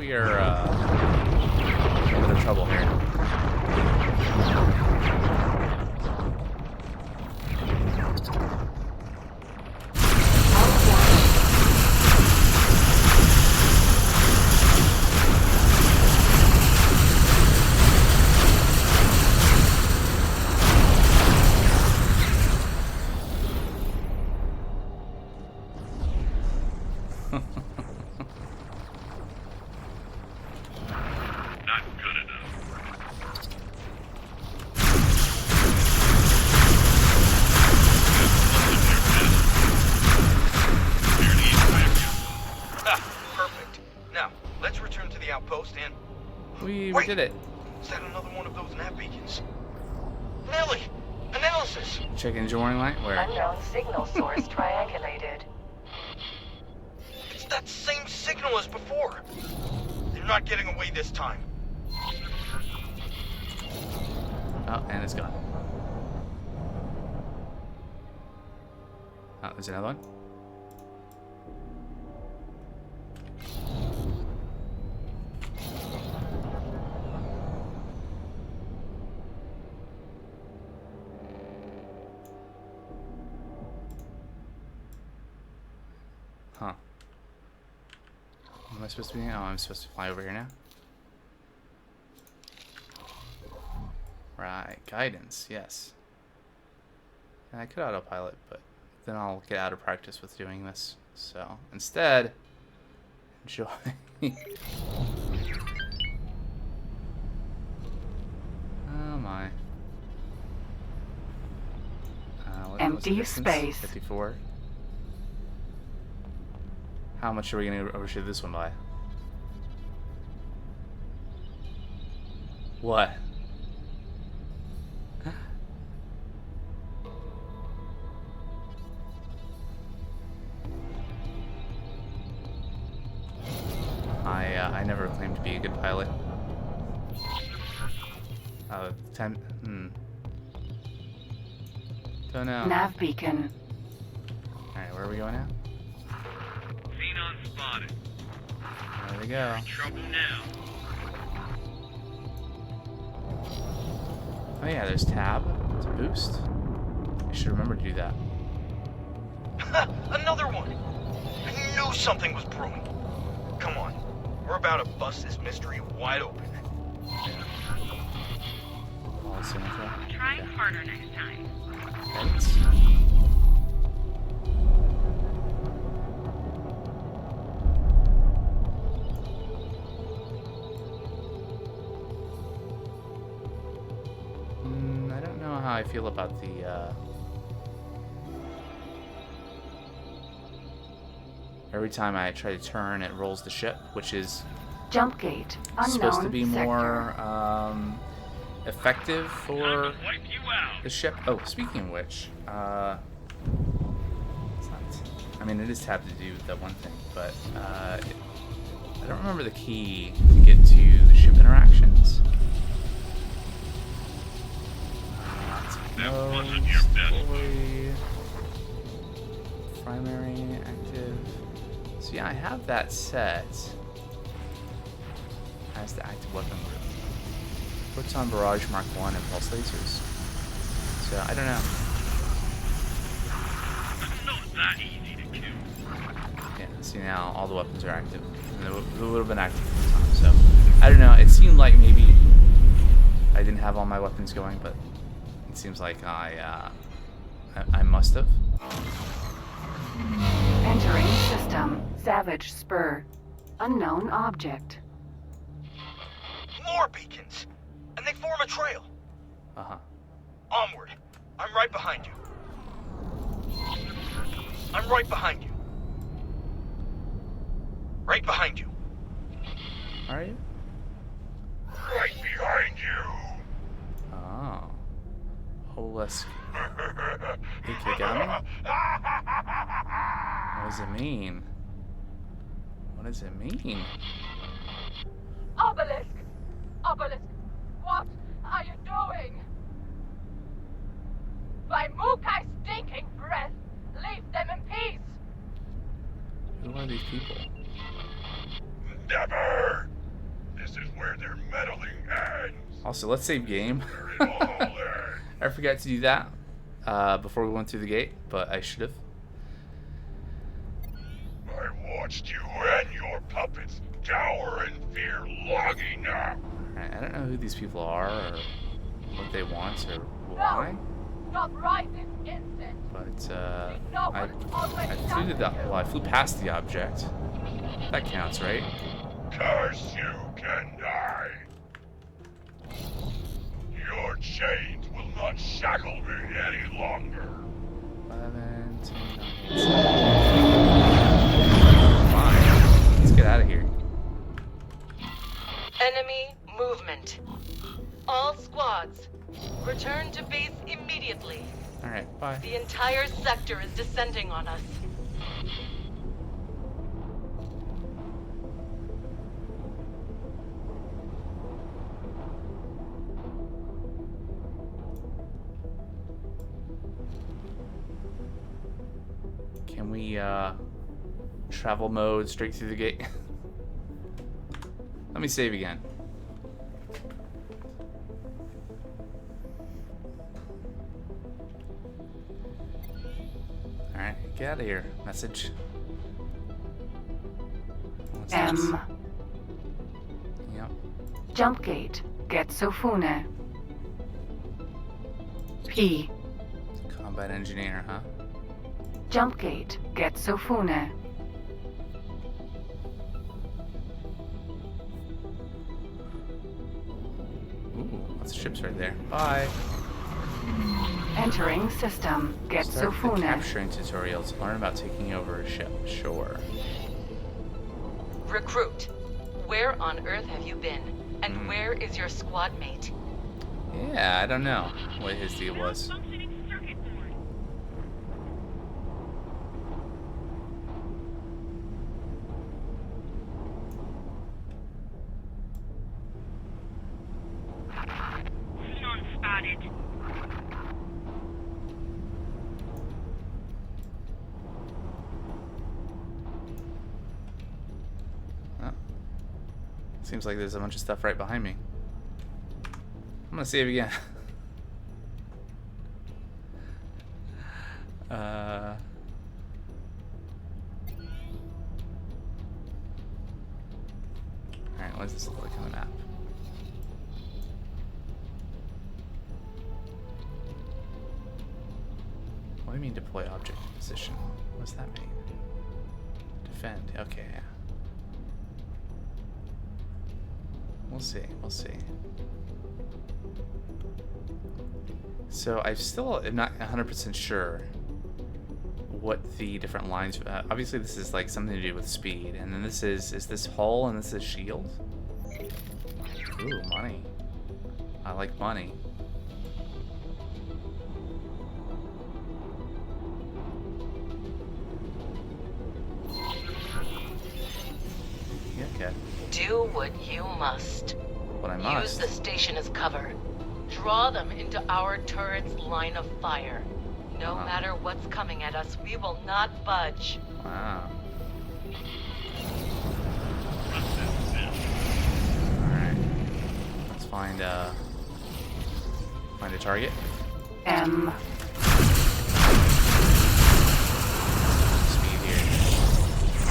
we are in a bit of trouble here. Not good enough. Ha! Perfect. Now, let's return to the outpost and... We Wait. did it. Is that another one of those nav beacons? Nelly! Analysis! Check engine warning light. Where? Unknown signal source triangulated. It's that same signal as before. They're not getting away this time. Oh, and it's gone. Oh, there's another one. Huh. Am I supposed to be? Oh, I'm supposed to fly over here now. Right, guidance, yes. And I could autopilot, but then I'll get out of practice with doing this. So instead, enjoy. Oh my. What's the Empty distance? space. 54. How much are we going to overshoot this one by? What? I never claimed to be a good pilot. Don't know. Nav beacon. Alright, where are we going now? Xenon spotted. There we go. Trouble now. Oh yeah, there's tab to boost. I should remember to do that. Another one! I knew something was brewing. Come on, we're about to bust this mystery wide open. All the same info. Try harder next time. Thanks. I don't know how I feel about the every time I try to turn, it rolls the ship, which is Jump gate. Unknown supposed to be sector. more effective for Wipe you out. the ship. Oh, speaking of which, it's not. I mean, it is tabbed to do that one thing, but I don't remember the key to get to the ship interactions. That wasn't your best Deploy, primary active. So yeah, I have that set as the active weapon group. Proton Barrage Mark 1 and Pulse Lasers. So I don't know. Not that easy to kill. Yeah, see now all the weapons are active. And they would have been active at the time. So I don't know. It seemed like maybe I didn't have all my weapons going, but it seems like I must have. Entering system. Savage Spur. Unknown object. More beacons! And they form a trail. Uh-huh. Onward. I'm right behind you. I'm right behind you. Right behind you. Are you? Right behind you. Oh. Holisk. Ikigami? What does it mean? What does it mean? Obelisk! Obelisk, what are you doing? By Mukai's stinking breath, leave them in peace! Who are these people? Never! This is where their meddling ends. Also, let's save game. It all ends. I forgot to do that before we went through the gate, but I should have. I watched you and your puppets cower in fear long enough. Alright, I don't know who these people are or what they want or why, Stop right this instant! but No I one already flew to the, shot you. well, I flew past the object. That counts, right? Curse you, Kendai. Your chains will not shackle me any longer. 11, 10, 9, 7. Fine. Let's get out of here. Enemy movement. All squads, return to base immediately. Alright, bye. The entire sector is descending on us. Can we travel mode straight through the gate? Let me save again. Alright, get out of here. Message. What's this? M. Yep. Jump gate. Getsofune. P. Combat engineer, huh? Jump gate. Getsofune. Ooh, lots of ships right there. Bye. Entering system. Start the Getsofune. capturing tutorial to learn about taking over a ship. Sure. Recruit, where on Earth have you been? And Hmm. where is your squad mate? Yeah, I don't know what his deal was. Seems like there's a bunch of stuff right behind me. I'm gonna save again. Alright, what does this look like on the map? What do you mean deploy object in position? What does that mean? Defend. Okay. We'll see. We'll see. So I still am not 100% sure what the different lines. Obviously, this is like something to do with speed, and then this is this hull and this is shield. Ooh, money. I like money. Yeah, okay. Do what you must. What I Use must. the station as cover. Draw them into our turret's line of fire. No Wow. matter what's coming at us, we will not budge. Wow. Alright. Let's find a target. M. Speed here.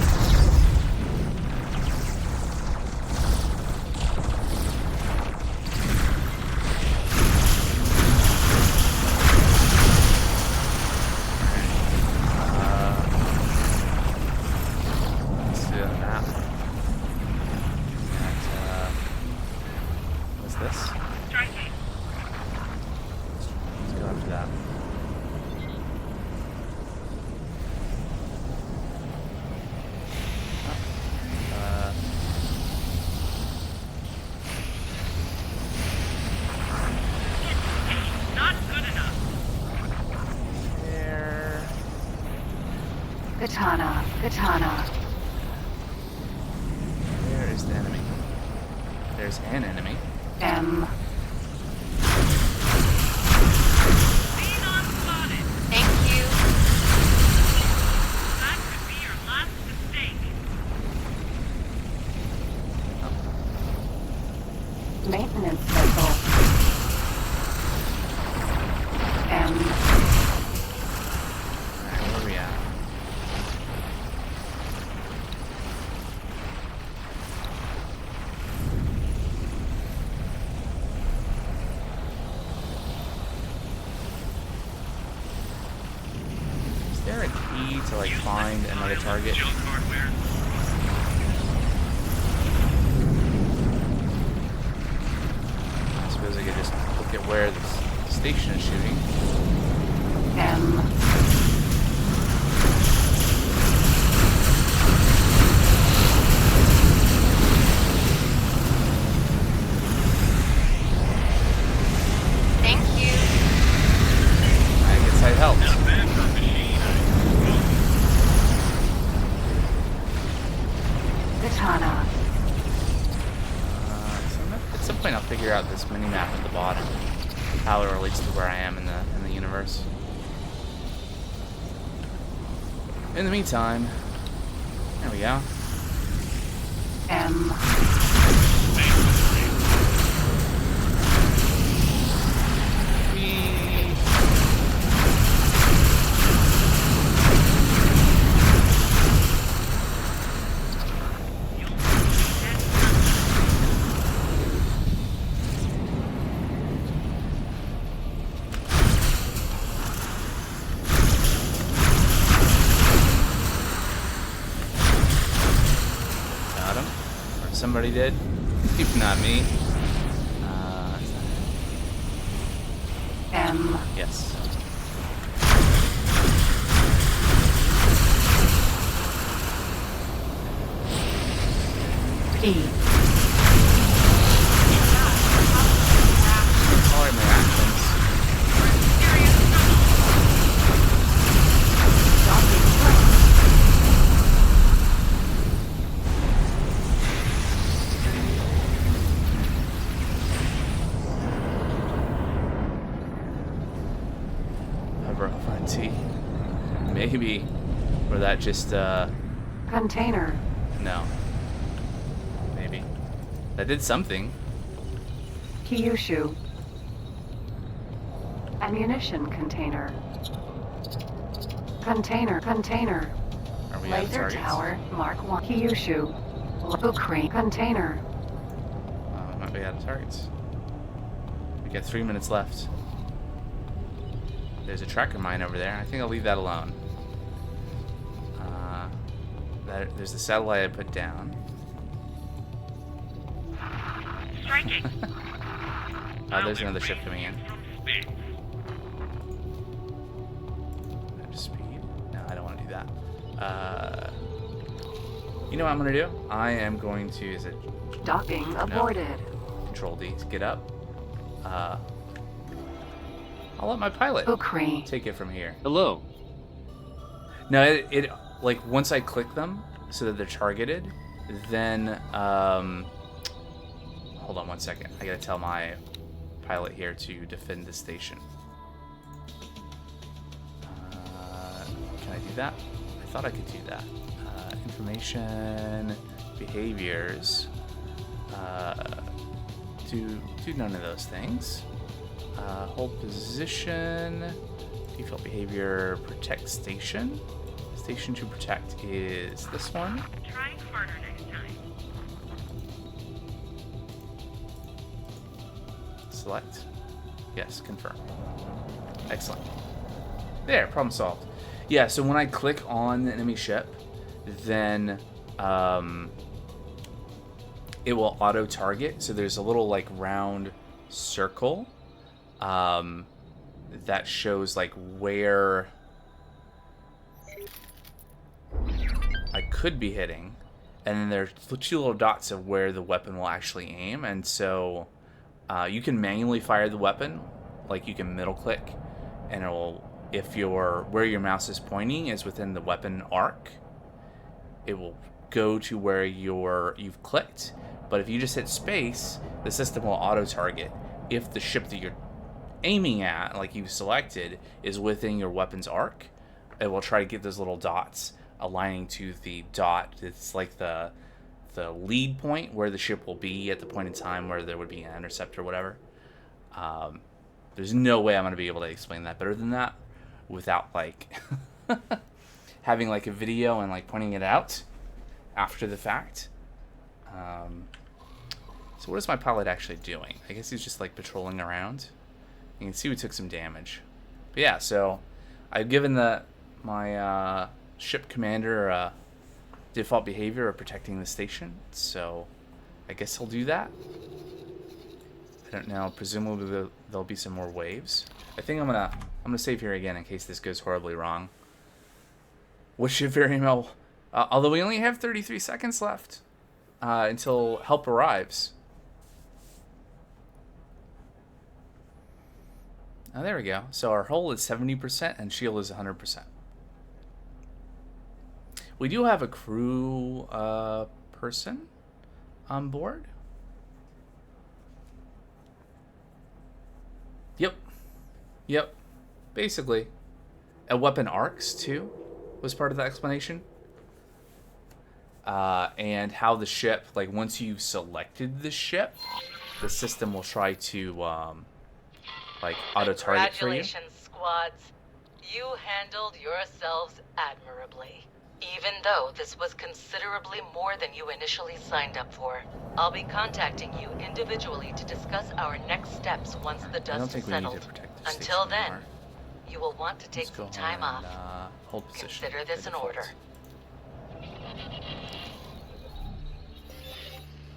Let's do the map. And, what's this? Striking. Let's go after that. Uh, Not good enough. there. Katana. Katana. Where is the enemy? There's an enemy. M. Xenon spotted. Thank you. That could be your last mistake. Maintenance vessel. M. Alright, where are we at? Is there a key to like find another target? Junk hardware. I suppose I could just look at where the station is shooting. M. Thank you. I guess I helped. Not bad for a machine. Katana. At some point I'll figure out this mini-map at the bottom. How it relates to where I am in the universe. In the meantime, there we go. M. Whee! Got him. Or somebody did. If not me. M. Yes. P. Alright, my actions. Over FNT. Maybe. Or that just, Container. no. Maybe. That did something. Kyushu. Ammunition container. Container. Are we out of Laser targets? tower, Mark 1. Kyushu. Ukri. Container. We might be out of targets. We got 3 minutes left. There's a tracker mine over there. I think I'll leave that alone. There's the satellite I put down. Striking. There's another ship coming in. From space. Speed? No, I don't want to do that. You know what I'm going to do? I am going to... Is it Docking aborted. Control D to get up? I'll let my pilot Ukri. take it from here. Hello. No, it like once I click them so that they're targeted, then hold on 1 second. I gotta tell my pilot here to defend the station. Can I do that? I thought I could do that. Information, behaviors. Do none of those things. Hold position. Default behavior. Protect station. Station to protect is this one. Try harder next time. Select. Yes, confirm. Excellent. There, problem solved. Yeah, so when I click on the enemy ship, then it will auto target. So there's a little like round circle that shows like where I could be hitting, and then there's 2 little dots of where the weapon will actually aim. And so you can manually fire the weapon, like you can middle click, and it'll, if where your mouse is pointing is within the weapon arc, it will go to where you've clicked. But if you just hit space, the system will auto target if the ship that you're aiming at, like you've selected, is within your weapon's arc. It will try to get those little dots aligning to the dot. It's like the lead point where the ship will be at the point in time where there would be an intercept or whatever. There's no way I'm going to be able to explain that better than that without like having like a video and like pointing it out after the fact. So what is my pilot actually doing? I guess he's just like patrolling around. You can see we took some damage. But yeah, so I've given my ship commander default behavior of protecting the station, so I guess he'll do that. I don't know. Presumably there'll be some more waves. I think I'm gonna save here again in case this goes horribly wrong. Which should very well. Although we only have 33 seconds left until help arrives. Oh, there we go. So our hull is 70% and shield is 100%. We do have a crew person on board. Yep. Basically. Weapon arcs, too, was part of the explanation. And how the ship, like, once you've selected the ship, the system will try to, like, auto-target for you. Congratulations, squads. You handled yourselves admirably. Even though this was considerably more than you initially signed up for. I'll be contacting you individually to discuss our next steps once the I don't dust think is we need settled. to protect the Until station then, anymore. you will want to take Let's go some time ahead off. and, hold position. Consider this by an default. order.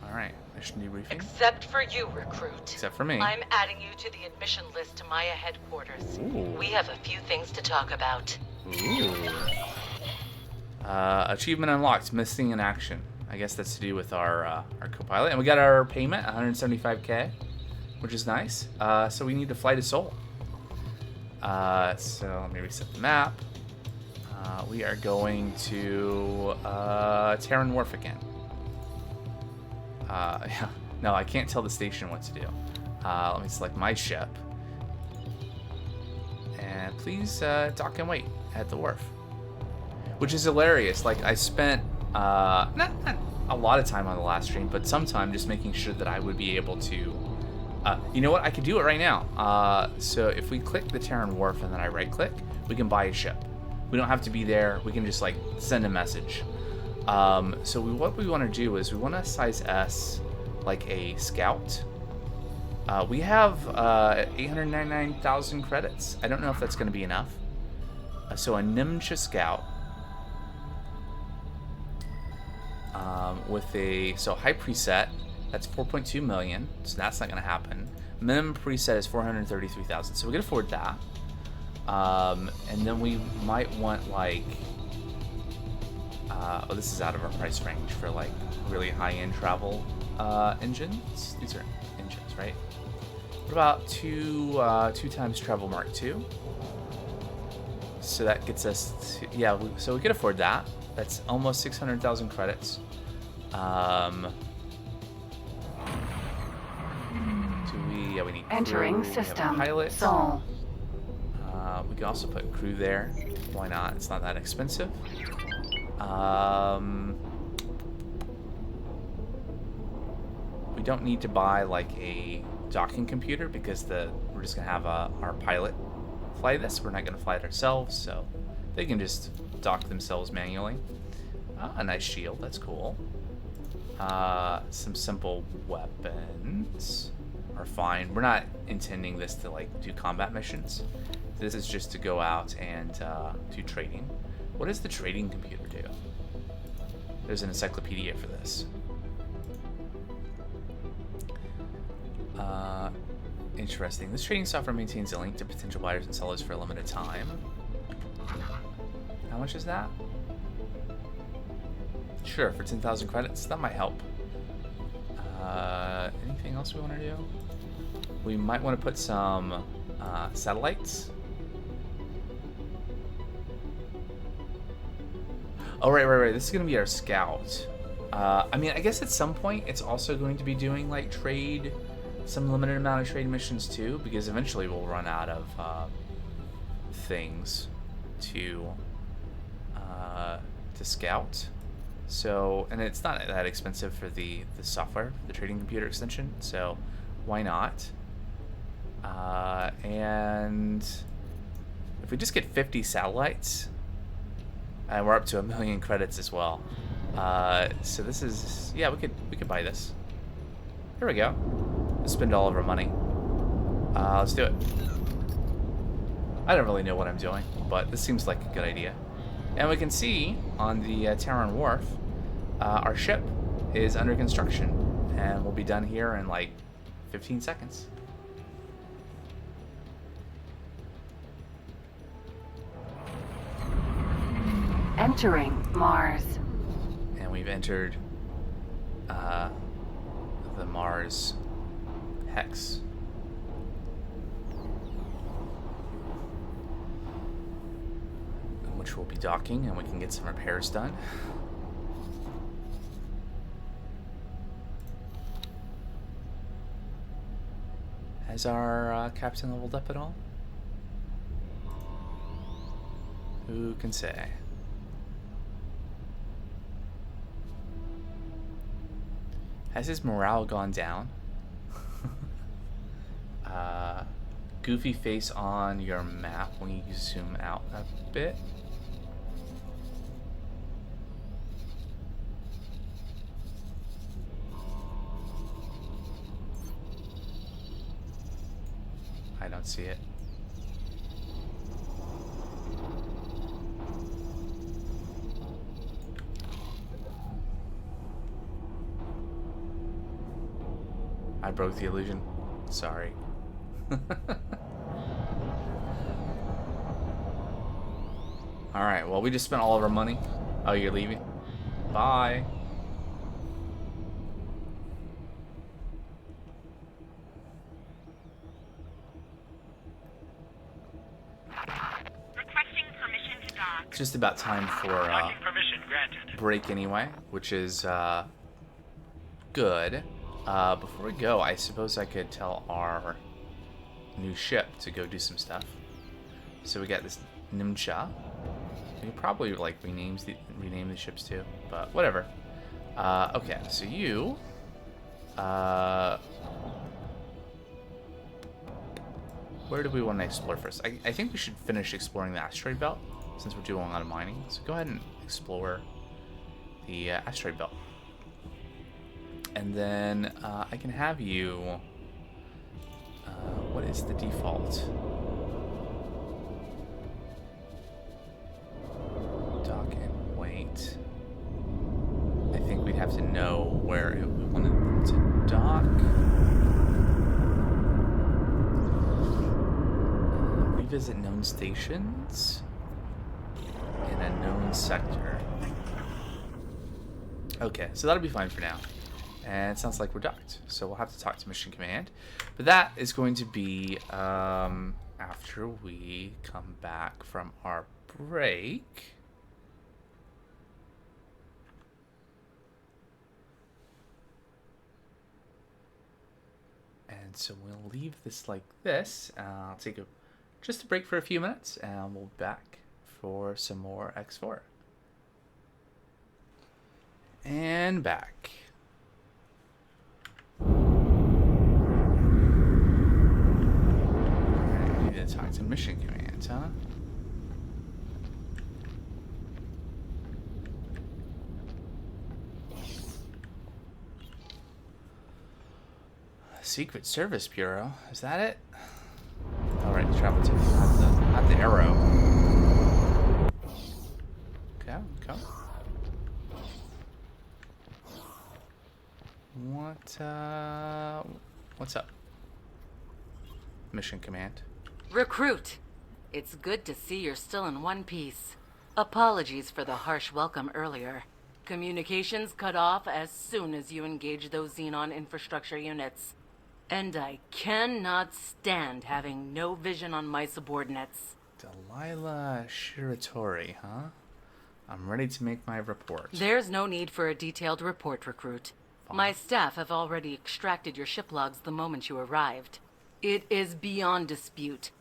Alright, mission debriefing. Except for you, recruit. Except for me. I'm adding you to the admission list to Maya headquarters. Ooh. We have a few things to talk about. Ooh. Achievement unlocked, missing in action. I guess that's to do with our co-pilot. And we got our payment, 175k, which is nice. So we need to fly to Seoul. So let me reset the map. We are going to Terran Wharf again. Yeah. No, I can't tell the station what to do. Let me select my ship. And please dock and wait at the wharf. Which is hilarious. Like, I spent... I'll a lot of time on the last stream, but sometime just making sure that I would be able to. You know what? I could do it right now. So if we click the Terran Wharf and then I right-click, we can buy a ship. We don't have to be there. We can just like send a message. So what we want to do is we want to size S like a scout. We have 899,000 credits. I don't know if that's going to be enough. So a Nimcha scout with a high preset, that's 4.2 million. So that's not going to happen. Minimum preset is 433,000. So we can afford that. And then we might want like, oh, this is out of our price range for like really high-end travel engines. These are engines, right? What about two times travel Mark II? So that gets us to, yeah. So we could afford that. That's almost 600,000 credits. Yeah, we need Entering crew. We have a system. pilot. Sol. We can also put crew there. Why not? It's not that expensive. We don't need to buy like a docking computer because we're just gonna have our pilot fly this. We're not gonna fly it ourselves, so they can just dock themselves manually. A nice shield. That's cool. Some simple weapons are fine. We're not intending this to like do combat missions. This is just to go out and do trading. What does the trading computer do? There's an encyclopedia for this. Interesting. This trading software maintains a link to potential buyers and sellers for a limited time. How much is that? Sure, for 10,000 credits. That might help. Anything else we want to do? We might want to put some satellites. Oh, right. This is going to be our scout. I mean, I guess at some point it's also going to be doing like some limited amount of trade missions too, because eventually we'll run out of things to scout. So, and it's not that expensive for the software, the trading computer extension. So, why not? And if we just get 50 satellites, and we're up to 1 million credits as well. So this is, yeah, we could buy this. Here we go. Let's spend all of our money. Let's do it. I don't really know what I'm doing, but this seems like a good idea. And we can see on the Terran Wharf, our ship is under construction, and we'll be done here in like 15 seconds. Entering Mars. And we've entered the Mars Hex. Which we'll be docking, and we can get some repairs done. Has our captain leveled up at all? Who can say? Has his morale gone down? Goofy face on your map when you zoom out a bit. I don't see it. I broke the illusion. Sorry. Alright, well, we just spent all of our money. Oh, you're leaving? Bye. Requesting permission to dock. It's just about time for Docking permission granted. break anyway, which is good. Before we go, I suppose I could tell our new ship to go do some stuff. So we got this Nimcha. We could probably like rename the ships too, but whatever. Okay, so you... where do we want to explore first? I think we should finish exploring the asteroid belt, since we're doing a lot of mining. So go ahead and explore the asteroid belt. And then I can have you... what is the default? Dock and wait. I think we'd have to know where we wanted to dock. Revisit known stations in a known sector. Okay, so that'll be fine for now. And it sounds like we're docked, so we'll have to talk to Mission Command. But that is going to be after we come back from our break. And so we'll leave this like this. I'll take just a break for a few minutes, and we'll be back for some more X4. And back. I need to talk to Mission Command, huh? Secret Service Bureau, is that it? Alright, travel to at the arrow. Okay, okay. What's up? Mission Command. Recruit! It's good to see you're still in one piece. Apologies for the harsh welcome earlier. Communications cut off as soon as you engage those Xenon infrastructure units. And I cannot stand having no vision on my subordinates. Delilah Shiratori, huh? I'm ready to make my report. There's no need for a detailed report, Recruit. My staff have already extracted your ship logs the moment you arrived. It is beyond dispute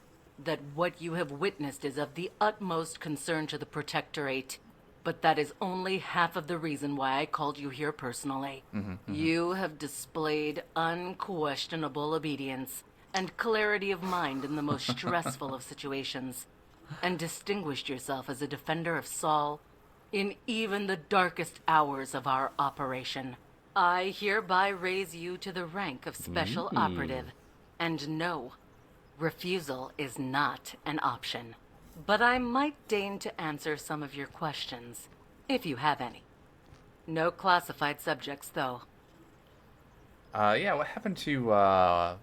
that what you have witnessed is of the utmost concern to the Protectorate. But that is only half of the reason why I called you here personally. You have displayed unquestionable obedience and clarity of mind in the most stressful of situations, and distinguished yourself as a defender of Saul in even the darkest hours of our operation. I hereby raise you to the rank of Special Operative, and no, refusal is not an option. But I might deign to answer some of your questions, if you have any. No classified subjects, though. Yeah, what happened to, I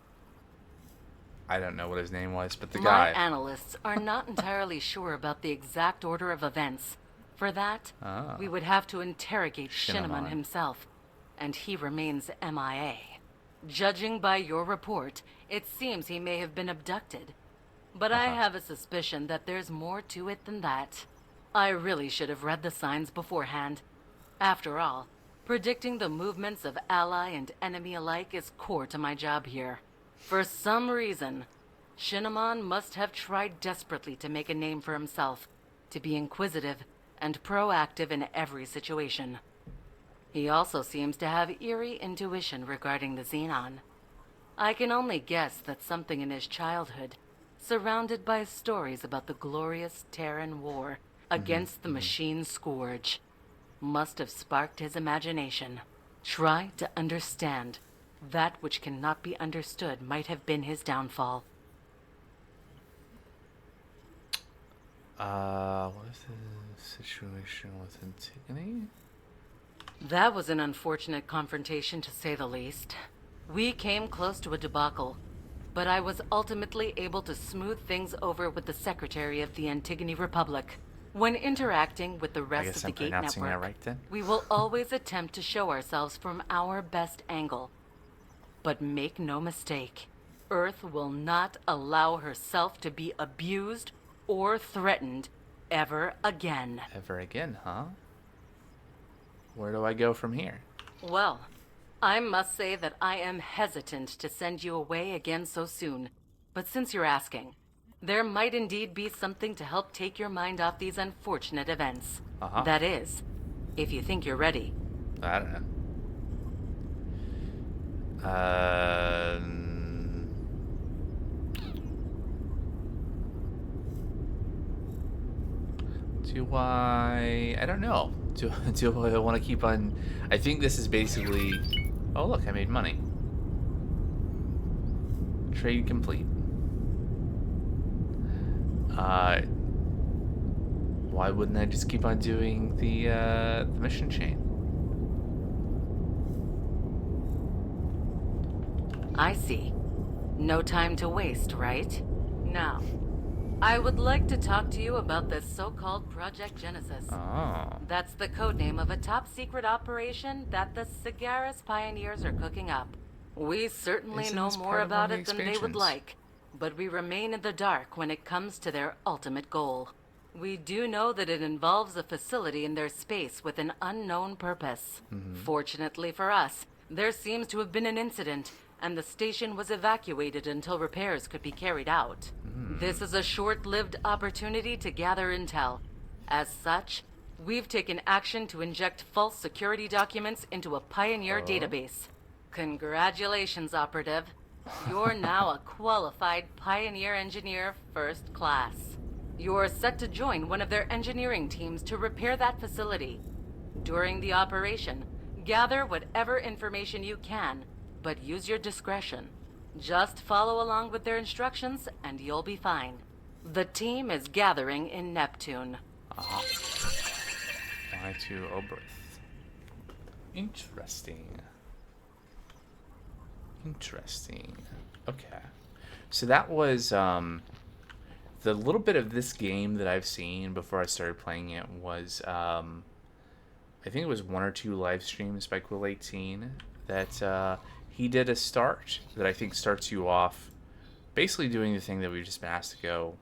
don't know what his name was, but the guy. My analysts are not entirely sure about the exact order of events. For that, we would have to interrogate Shinneman himself, and he remains MIA. Judging by your report, it seems he may have been abducted. But I have a suspicion that there's more to it than that. I really should have read the signs beforehand. After all, predicting the movements of ally and enemy alike is core to my job here. For some reason, Shinneman must have tried desperately to make a name for himself, to be inquisitive and proactive in every situation. He also seems to have eerie intuition regarding the Xenon. I can only guess that something in his childhood, surrounded by stories about the glorious Terran war against the machine scourge, must have sparked his imagination. Try to understand. That which cannot be understood might have been his downfall. What is the situation with Antigone? That was an unfortunate confrontation, to say the least. We came close to a debacle, but I was ultimately able to smooth things over with the Secretary of the Antigone Republic. When interacting with the rest of the Gate Network, right, then? we will always attempt to show ourselves from our best angle. But make no mistake, Earth will not allow herself to be abused or threatened ever again. Ever again, huh? Where do I go from here? Well, I must say that I am hesitant to send you away again so soon. But since you're asking, there might indeed be something to help take your mind off these unfortunate events. That is, if you think you're ready. I don't know. Do I don't know. Do I want to keep on? I think this is basically. Oh look, I made money. Trade complete. Why wouldn't I just keep on doing the mission chain? I see. No time to waste, right? Now, I would like to talk to you about this so-called Project Genesis. Oh. That's the codename of a top-secret operation that the Sagaris pioneers are cooking up. We certainly Isn't know this more part of one about of the it than they would expansions? like, but we remain in the dark when it comes to their ultimate goal. We do know that it involves a facility in their space with an unknown purpose. Fortunately for us, there seems to have been an incident, and the station was evacuated until repairs could be carried out. This is a short-lived opportunity to gather intel. As such, we've taken action to inject false security documents into a Pioneer database. Congratulations, Operative. You're now a qualified Pioneer engineer first class. You're set to join one of their engineering teams to repair that facility. During the operation, gather whatever information you can, but use your discretion. Just follow along with their instructions and you'll be fine. The team is gathering in Neptune. Fly to Oberth. Interesting. Interesting. Okay. So that was the little bit of this game that I've seen before I started playing it was I think it was 1 or 2 live streams by Quill18 that he did a start that I think starts you off basically doing the thing that we've just been asked to go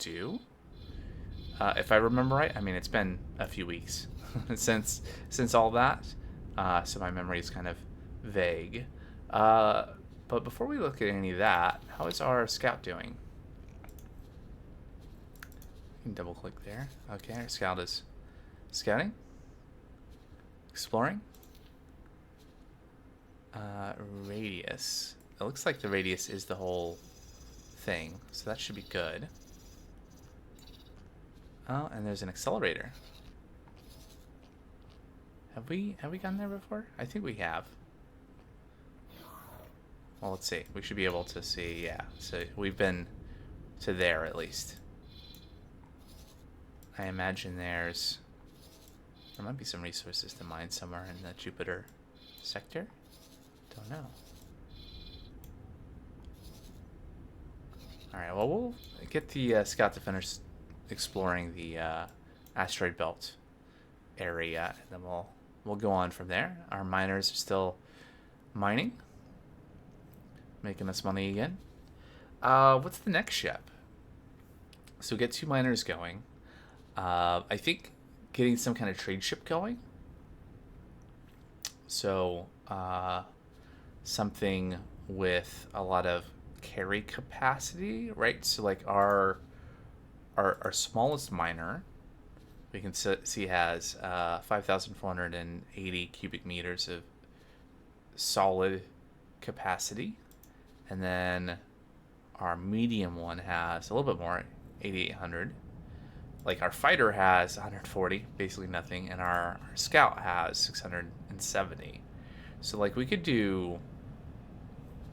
do. If I remember right, I mean it's been a few weeks since all that, so my memory is kind of vague. But before we look at any of that, how is our scout doing? You can double click there. Okay, our scout is scouting, exploring. Radius. It looks like the radius is the whole thing, so that should be good. Oh, and there's an accelerator. Have we gone there before? I think we have. Well, let's see. We should be able to see, yeah. So we've been to there at least. I imagine there might be some resources to mine somewhere in the Jupiter sector. Don't know. Alright, well, we'll get the scout to finish exploring the asteroid belt area, and then we'll go on from there. Our miners are still mining, making us money again. What's the next ship? So get 2 miners going. I think getting some kind of trade ship going. So something with a lot of carry capacity, right? So like our smallest miner, we can see has 5,480 cubic meters of solid capacity, and then our medium one has a little bit more, 8,800. Like our fighter has 140, basically nothing, and our scout has 670. So like we could do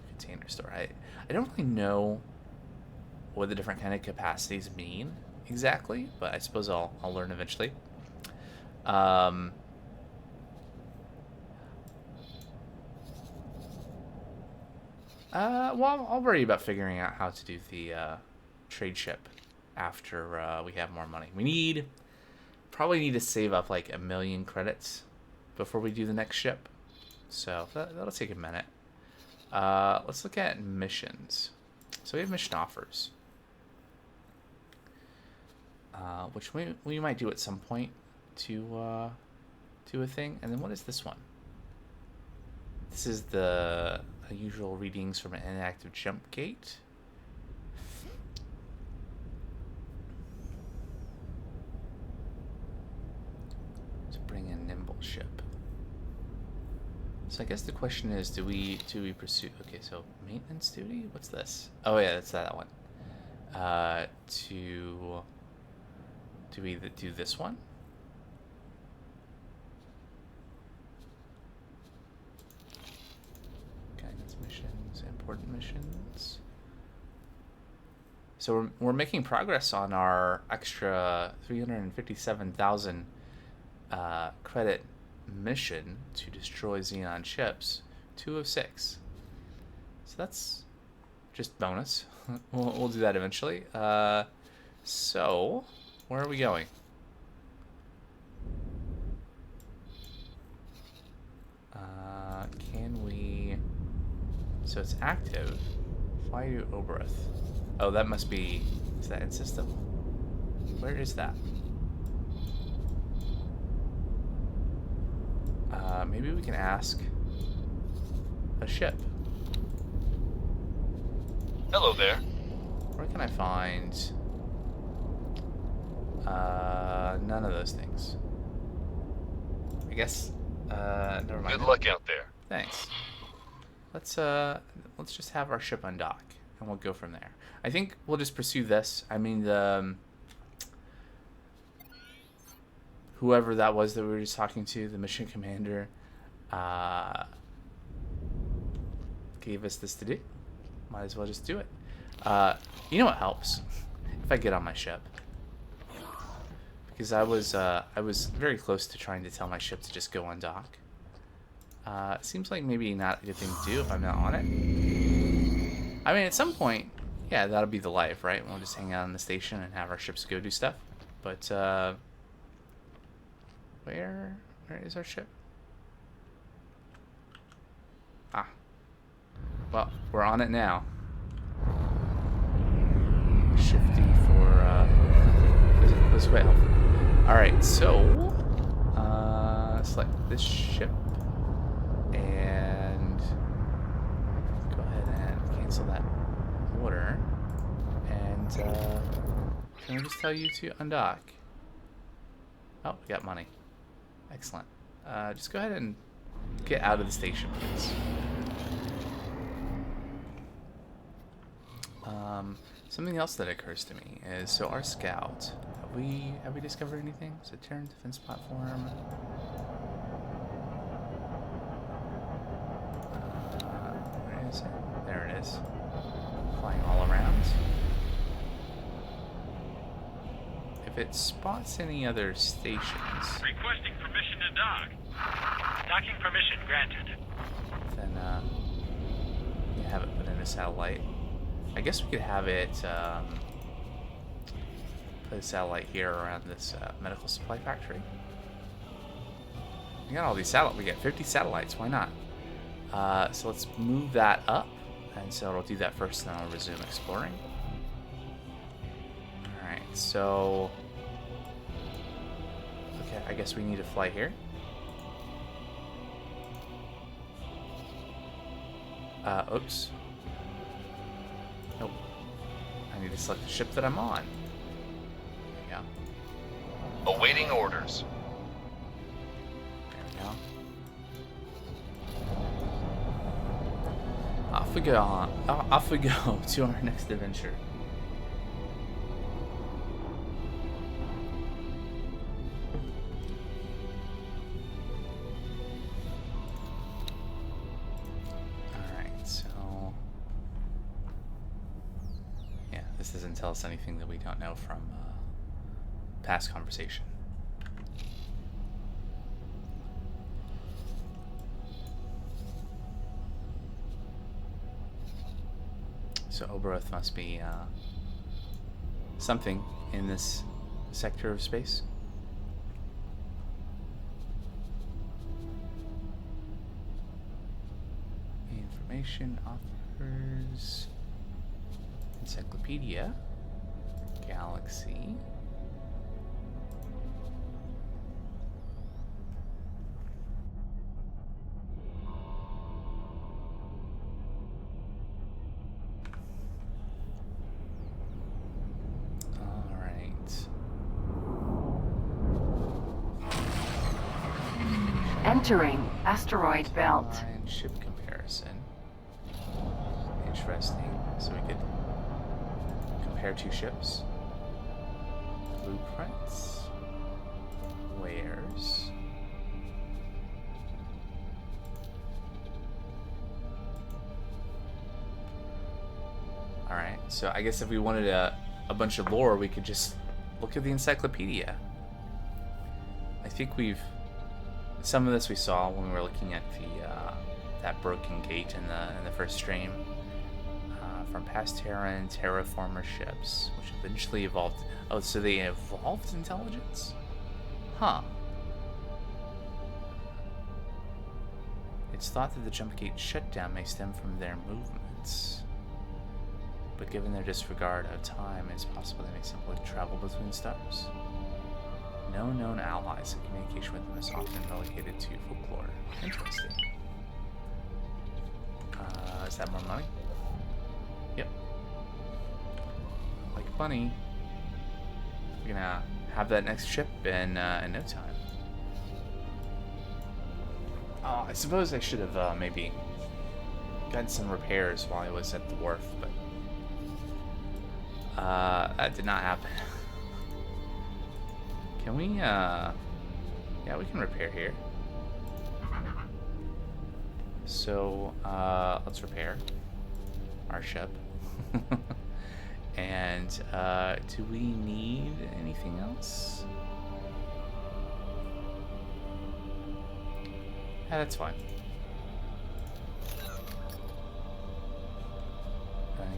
container store. I don't really know what the different kind of capacities mean exactly, but I suppose I'll learn eventually. Well, I'll worry about figuring out how to do the trade ship after we have more money. Probably need to save up like 1 million credits before we do the next ship, so that'll take a minute. Let's look at missions. So we have mission offers, which we might do at some point to do a thing. And then what is this one? This is the usual readings from an inactive jump gate. To bring in nimble ship. So I guess the question is, do we pursue? Okay, so maintenance duty. What's this? Oh yeah, that's that one. Do we do this one? Guidance missions, important missions. So we're making progress on our extra 357,000 credit mission to destroy Xenon ships. 2 of 6. So that's just bonus. We'll do that eventually. So where are we going? Can we? So it's active. Fly to Oberth. Oh, that must be. Is that in system? Where is that? Maybe we can ask a ship. Hello there. Where can I find? None of those things. I guess. Never mind. Good luck out there. Thanks. Let's just have our ship undock, and we'll go from there. I think we'll just pursue this. I mean, the whoever that was that we were just talking to, the mission commander, gave us this to do. Might as well just do it. You know what helps? If I get on my ship. Because I was very close to trying to tell my ship to just go undock. It seems like maybe not a good thing to do if I'm not on it. I mean, at some point, yeah, that'll be the life, right? We'll just hang out on the station and have our ships go do stuff. But, where is our ship? Ah. Well, we're on it now. Shifty for, this way. Alright, so, select this ship. And go ahead and cancel that order. And can I just tell you to undock? Oh, we got money. Excellent. Just go ahead and get out of the station, please. Something else that occurs to me is, so our scout, have we discovered anything? Is it Terran defense platform? Where is it? There it is. Flying all around. If it spots any other stations, Requesting permission to dock. Docking permission granted. then you have it put in a satellite. I guess we could have it put a satellite here around this medical supply factory. We got all these satellites. We got 50 satellites. Why not? So let's move that up, and so it'll do that first, and then I'll resume exploring. All right. So, okay, I guess we need to fly here. Oops. Nope. I need to select the ship that I'm on. There we go. Awaiting orders. There we go. Off we go. Off we go to our next adventure. This doesn't tell us anything that we don't know from past conversation. So Oberth must be something in this sector of space. Information offers. Encyclopedia, Galaxy, all right. Entering asteroid belt. Line ship comparison. Interesting. So we could compare two ships. Blueprints. Wares. Alright, so I guess if we wanted a bunch of lore, we could just look at the encyclopedia. I think some of this we saw when we were looking at the that broken gate in the first stream. From past Terran terraformer ships, which eventually evolved. Oh, so they evolved intelligence? Huh. It's thought that the jump gate shutdown may stem from their movements. But given their disregard of time, it's possible they may simply travel between stars. No known allies, and communication with them is often relegated to folklore. Interesting. Is that more money? Yep. Like bunny. We're gonna have that next ship in no time. Oh, I suppose I should have maybe gotten some repairs while I was at the wharf, but that did not happen. Can we, yeah, we can repair here. So, let's repair our ship. And, do we need anything else? Yeah, that's fine.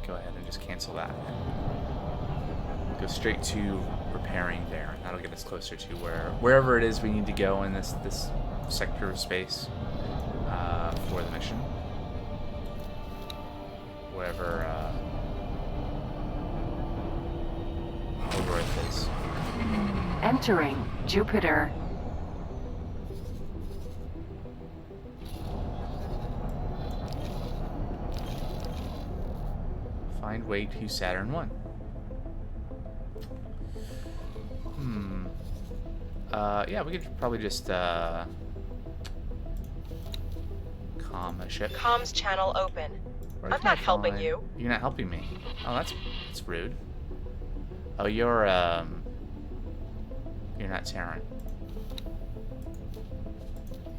Go ahead and just cancel that. Go straight to repairing there, and that'll get us closer to wherever it is we need to go in this sector of space for the mission. Wherever Earth is. Entering Jupiter. Find way to Saturn 1. Yeah, we could probably just comm a ship. Comms channel open. Where's I'm my not helping phone? you. You're not helping me. Oh, that's rude. Oh, you're not Terran.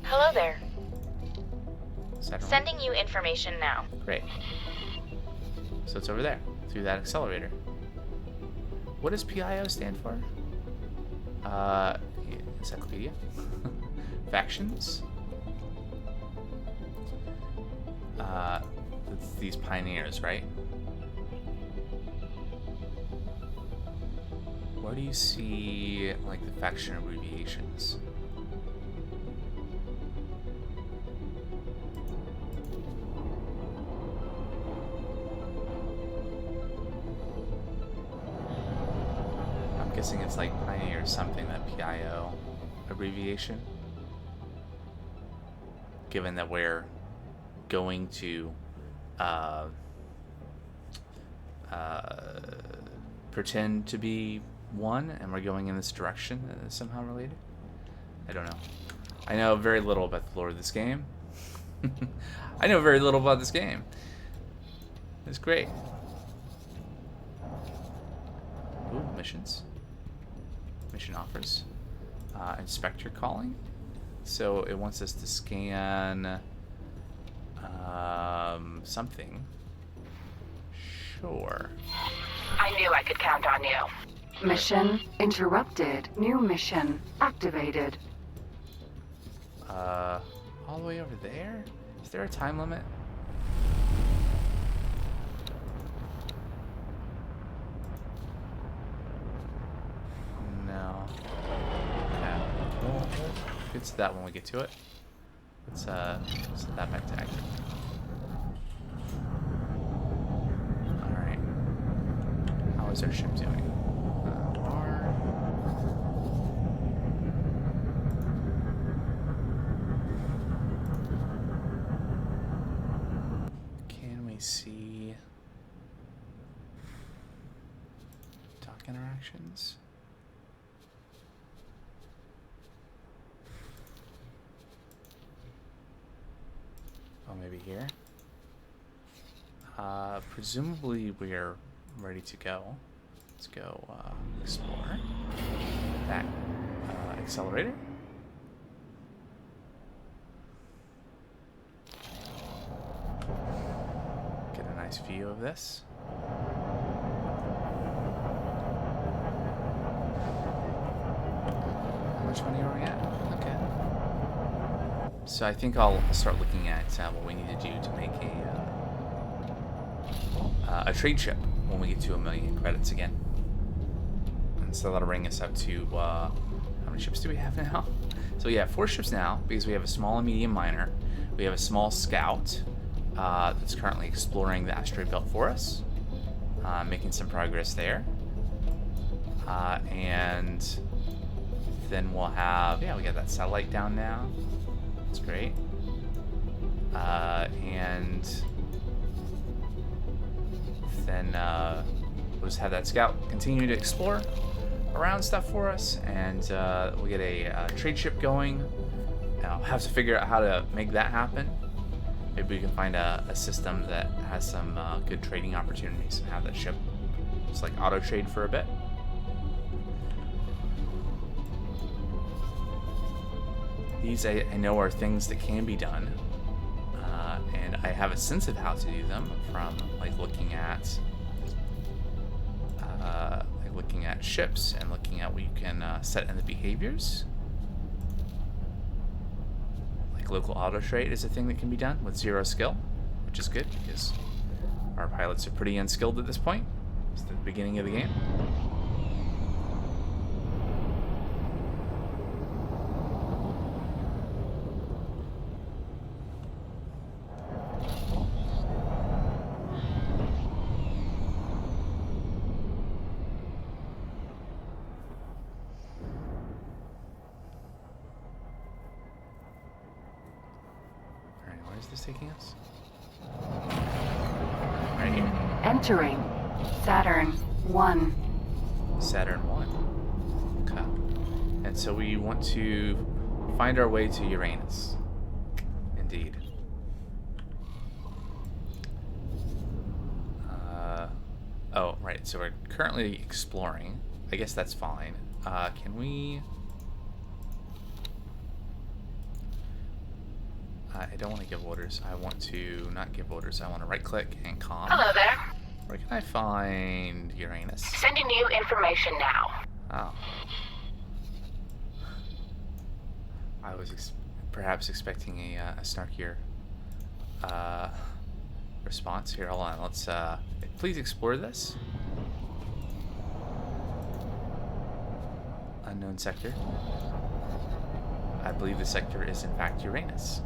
Hello there. Saturn 1? Sending you information now. Great. So it's over there, through that accelerator. What does PIO stand for? Encyclopedia? Factions? It's these pioneers, right? Where do you see, like, the faction abbreviations? I'm guessing it's like Pioneer or something, that PIO abbreviation. Given that we're going to pretend to be one, and we're going in this direction that is somehow related. I don't know. I know very little about the lore of this game. I know very little about this game. It's great. Ooh, missions. Mission offers. Inspector calling. So it wants us to scan something. Sure. I knew I could count on you. Mission interrupted. New mission activated. All the way over there? Is there a time limit? No. Okay. We'll get to that when we get to it. Let's set that back to active. Alright. How is our ship doing? Can we see dock interactions? Oh, maybe here. Presumably we're ready to go. Let's go explore that accelerator. Get a nice view of this. Which one are we at? Okay. So I think I'll start looking at what we need to do to make a trade ship when we get to 1 million credits again. And so that'll bring us up to how many ships do we have now? So we have 4 ships now because we have a small and medium miner. We have a small scout that's currently exploring the asteroid belt for us, making some progress there. And then we'll have, we got that satellite down now. That's great. And then we'll just have that scout continue to explore around stuff for us, and we'll get a trade ship going. I'll have to figure out how to make that happen. Maybe we can find a system that has some good trading opportunities and have that ship just like auto trade for a bit. These I know are things that can be done, and I have a sense of how to do them from looking at ships and looking at what you can set in the behaviors. Like local auto trade is a thing that can be done with 0 skill, which is good because our pilots are pretty unskilled at this point. It's the beginning of the game. Taking us right here. Entering Saturn 1. Saturn 1. Okay. And so we want to find our way to Uranus. Indeed. Oh, right. So we're currently exploring. I guess that's fine. Can we... I don't want to give orders. I want to not give orders. I want to right-click and comm. Hello there. Where can I find Uranus? Sending you information now. Oh. I was perhaps expecting a snarkier response here. Hold on. Let's please explore this. Unknown sector. I believe the sector is in fact Uranus.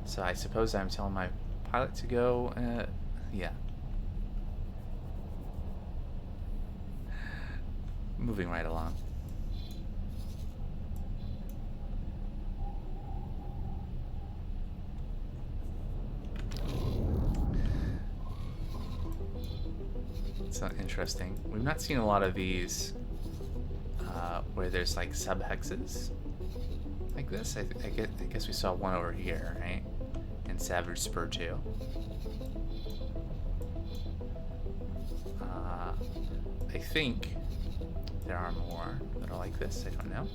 So I suppose I'm telling my pilot to go, yeah. Moving right along. It's not interesting. We've not seen a lot of these where there's like subhexes like this. I guess we saw one over here, right? In Savage Spur 2. I think there are more that are like this. I don't know.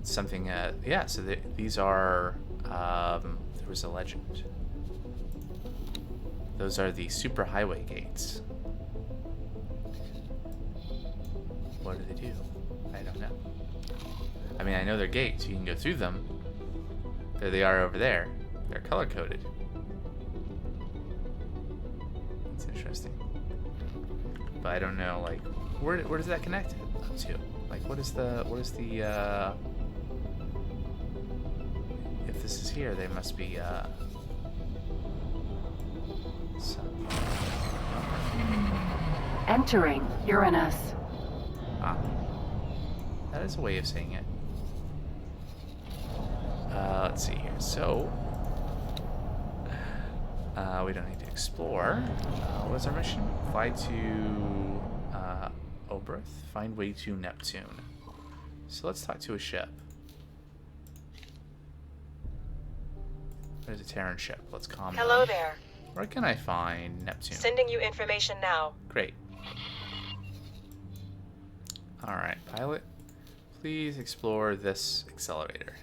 Something, yeah, so these are, there was a legend. Those are the superhighway gates. What do they do? I don't know. I mean, I know they're gates. You can go through them. There they are over there. They're color-coded. That's interesting. But I don't know, like, where does that connect up to? Like, what is the, if this is here, there must be, some... Entering Uranus. Ah. That is a way of saying it. Let's see here. So, we don't need to explore. What's our mission? Fly to Oberth. Find way to Neptune. So let's talk to a ship. There's a Terran ship. Let's calm Hello down. there. Where can I find Neptune? Sending you information now. Great. Alright, pilot. Please explore this accelerator.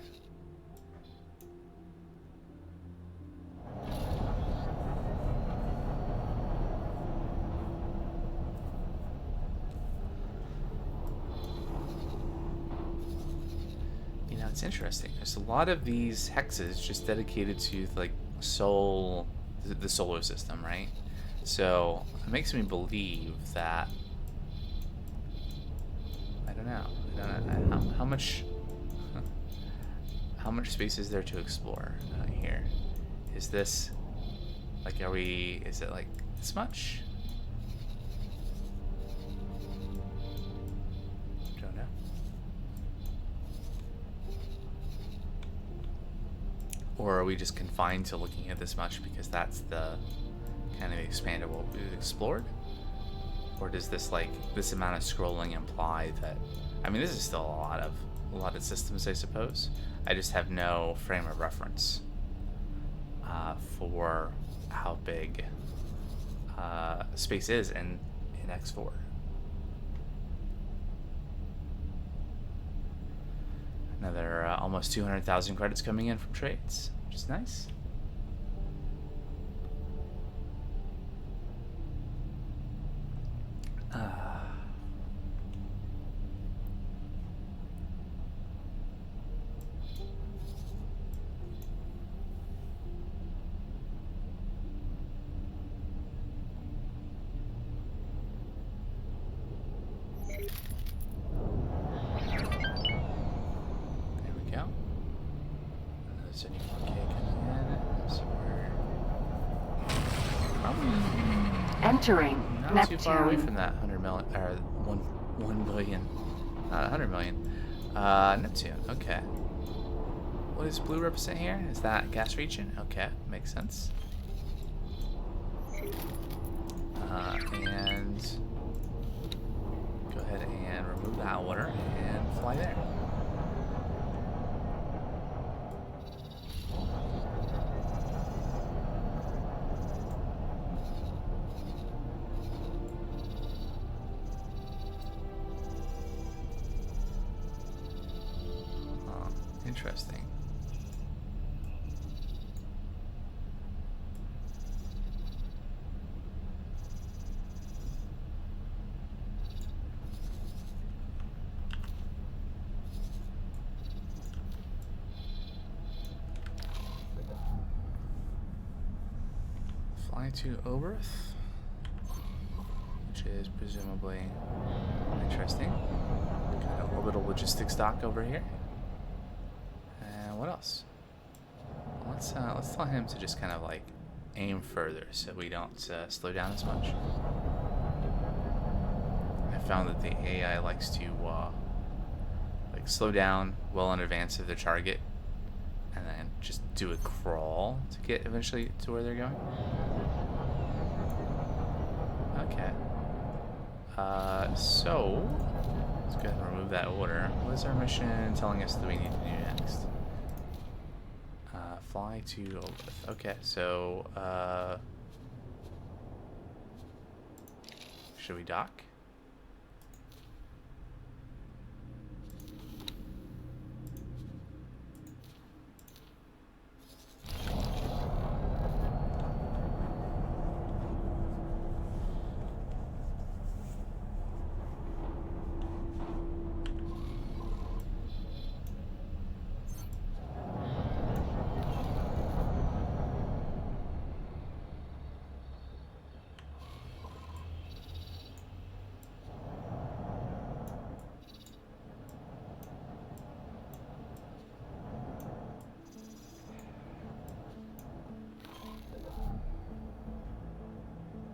You know, it's interesting. There's a lot of these hexes just dedicated to like the solar system, right? So it makes me believe that I don't know how much space is there to explore here? Is this like is it like this much? Don't know. Or are we just confined to looking at this much because that's the kind of expandable we've explored? Or does this this amount of scrolling imply that, I mean, this is still a lot of systems, I suppose. I just have no frame of reference for how big space is in X4. Another almost 200,000 credits coming in from trades, which is nice. There we go. There's a new 1K coming in. So we're probably Entering not Neptune. too far away from that 100 million, or 1 billion, not 100 million. Neptune, okay. What does blue represent here? Is that gas region? Okay, makes sense. And go ahead and remove that water and fly there. Interesting. Fly to Oberth, which is presumably interesting. Kind of orbital logistics dock over here. What else? Let's tell him to just kind of like aim further so we don't slow down as much. I found that the AI likes to like slow down well in advance of their target and then just do a crawl to get eventually to where they're going. Okay. So let's go ahead and remove that order. What is our mission telling us that we need to do next? Fly to Oberth. Okay, so should we dock?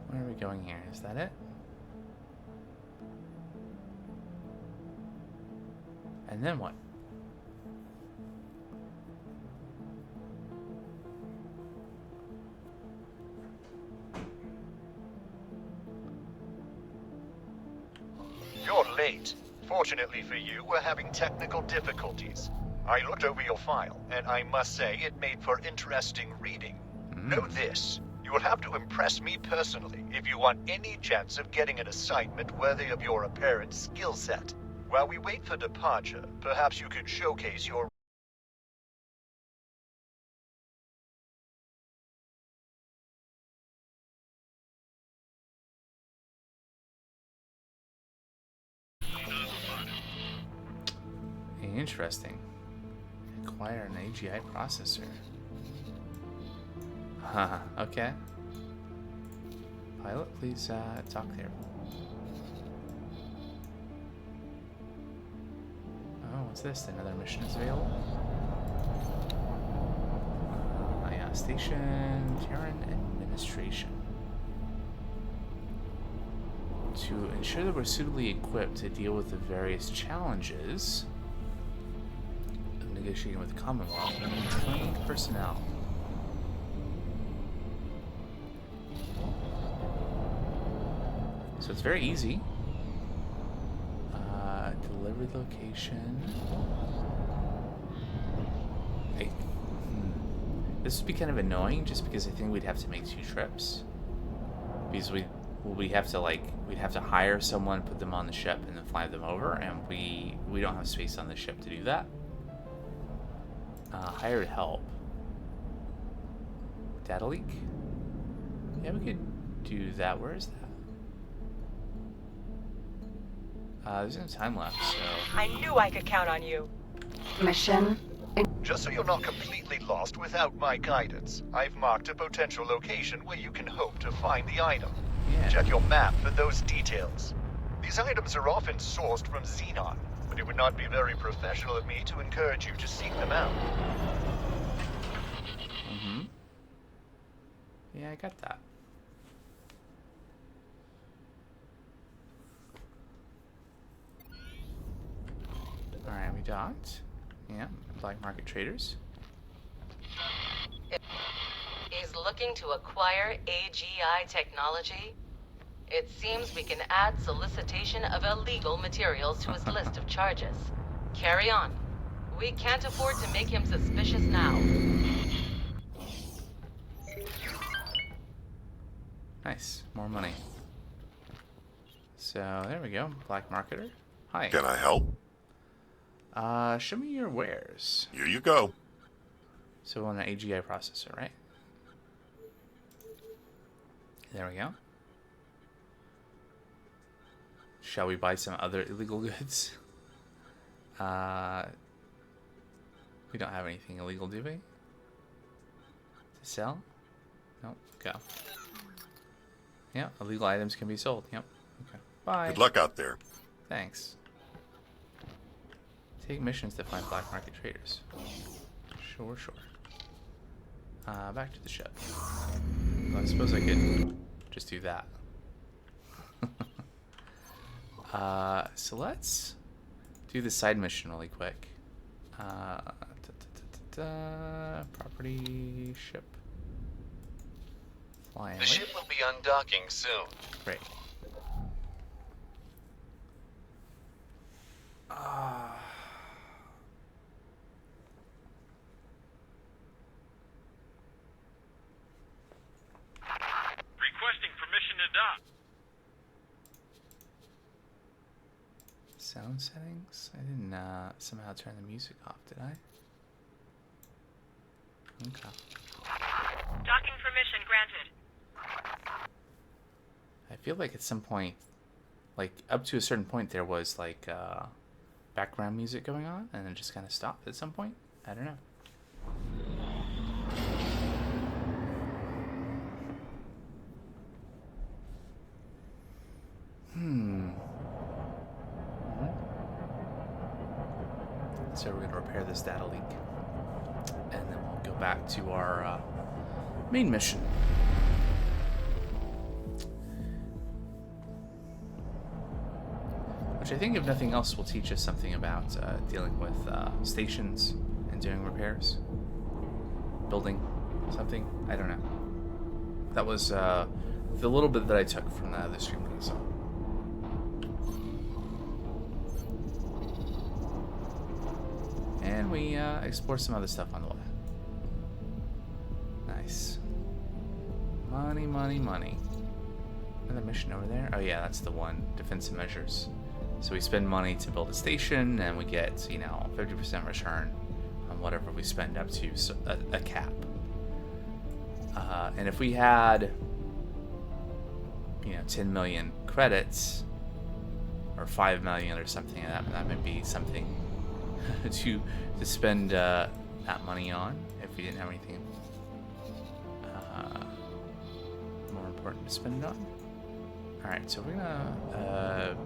Where are we going here? Is that it? And then what? You're late. Fortunately for you, we're having technical difficulties. I looked over your file, and I must say it made for interesting reading. Know this. You will have to impress me personally if you want any chance of getting an assignment worthy of your apparent skill set. While we wait for departure, perhaps you could showcase your... Interesting. Acquire an AGI processor. Huh, okay. Pilot, please talk there. Oh, what's this? Another mission is available. Yeah, Station Terran Administration. To ensure that we're suitably equipped to deal with the various challenges of negotiating with the Commonwealth, we need trained personnel. So it's very easy. Delivery location. This would be kind of annoying just because I think we'd have to make 2 trips. Because we have to we'd have to hire someone, put them on the ship, and then fly them over, and we don't have space on the ship to do that. Hired help. Data leak? Yeah, we could do that. Where is that? There's no time left, so... I knew I could count on you. Mission. Just so you're not completely lost without my guidance, I've marked a potential location where you can hope to find the item. Yeah. Check your map for those details. These items are often sourced from Xenon, but it would not be very professional of me to encourage you to seek them out. Mm-hmm. Yeah, I got that. Alright, we docked. Yeah, black market traders. He's looking to acquire AGI technology. It seems we can add solicitation of illegal materials to his list of charges. Carry on. We can't afford to make him suspicious now. Nice, more money. So, there we go. Black marketer. Hi. Can I help? Show me your wares. Here you go. So on an AGI processor, right? There we go. Shall we buy some other illegal goods? We don't have anything illegal, do we? To sell? Nope. Go. Yeah, illegal items can be sold. Yep. Okay. Bye. Good luck out there. Thanks. Take missions to find black market traders. Sure, sure. Back to the ship. Well, I suppose I could just do that. So let's do the side mission really quick. Property ship. Flying. The ship will be undocking soon. Great. Requesting permission to dock. Sound settings? I didn't somehow turn the music off, did I? Okay. Docking permission granted. I feel like at some point, like up to a certain point, there was like background music going on, and it just kind of stopped at some point. I don't know. So we're going to repair this data leak, and then we'll go back to our main mission. Which I think, if nothing else, will teach us something about dealing with stations and doing repairs. Building something. I don't know. That was the little bit that I took from the stream that I saw. And and we explore some other stuff on the way. Nice. Money, money, money. Another mission over there. Oh yeah, that's the one. Defensive measures. So we spend money to build a station, and we get, you know, 50% return on whatever we spend up to a cap. And if we had, you know, 10 million credits, or 5 million or something, that would be something to spend that money on if we didn't have anything more important to spend it on. Alright, so we're gonna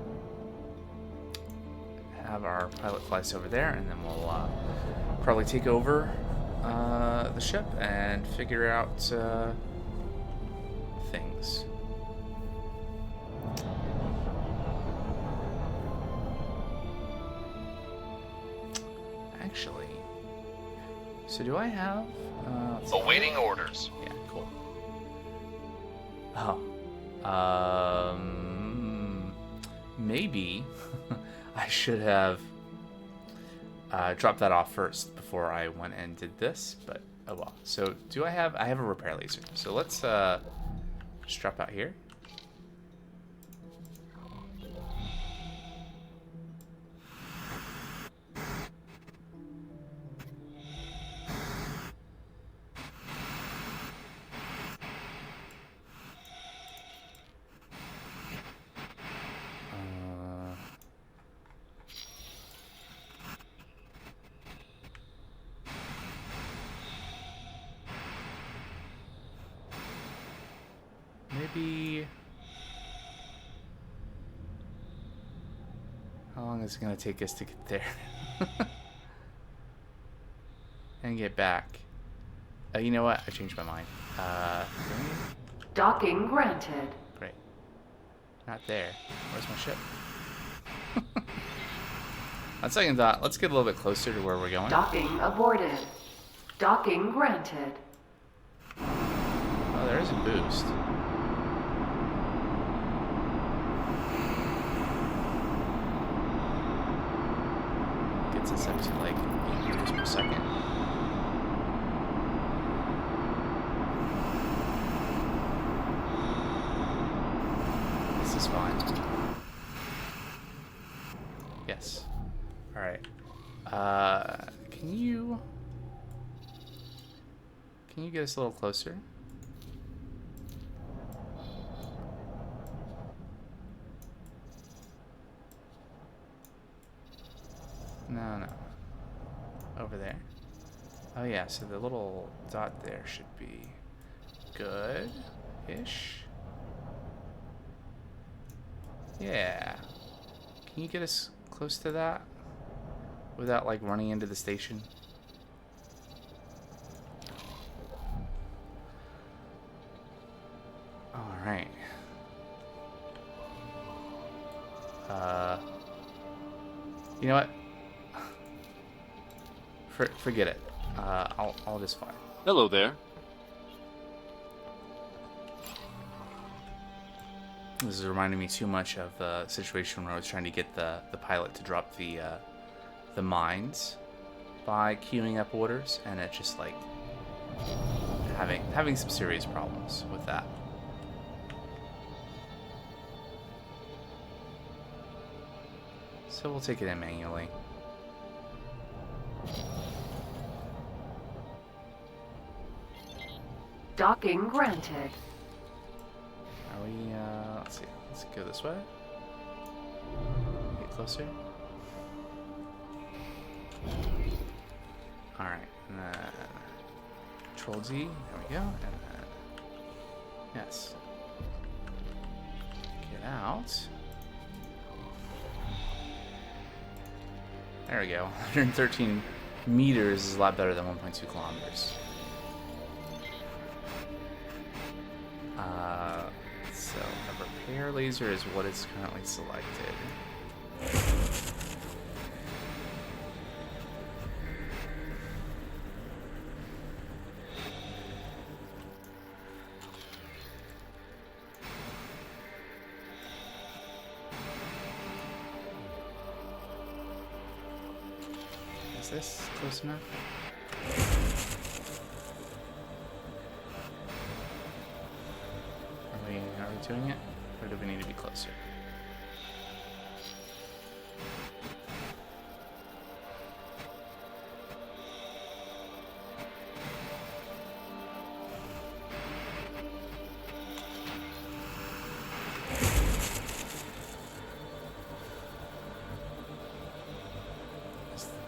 have our pilot fly us over there, and then we'll probably take over the ship and figure out things. Actually, so do I have Awaiting orders. Yeah, cool. Maybe I should have dropped that off first before I went and did this, but oh well. So do I have a repair laser. So let's just drop out here. Maybe... How long is it going to take us to get there? And get back. You know what? I changed my mind. Docking granted. Great. Not there. Where's my ship? On second thought, let's get a little bit closer to where we're going. Docking aborted. Docking granted. Oh, there is a boost. Gets us up to like 8 meters per second. This is fine. Yes. Alright. Can you get us a little closer? No. Over there. Oh yeah, so the little dot there should be good-ish. Yeah. Can you get us close to that without like running into the station? Alright. You know what? Forget it. I'll just fly. Hello there. This is reminding me too much of the situation where I was trying to get the pilot to drop the mines by queuing up orders, and it just like having some serious problems with that. So we'll take it in manually. Docking granted. Are we, let's see. Let's go this way. Get closer. Alright, and then Control Z. There we go. And then, yes. Get out. There we go. 113 meters is a lot better than 1.2 kilometers. So a repair laser is what is currently selected. Is this close enough? Are we doing it? Or do we need to be closer?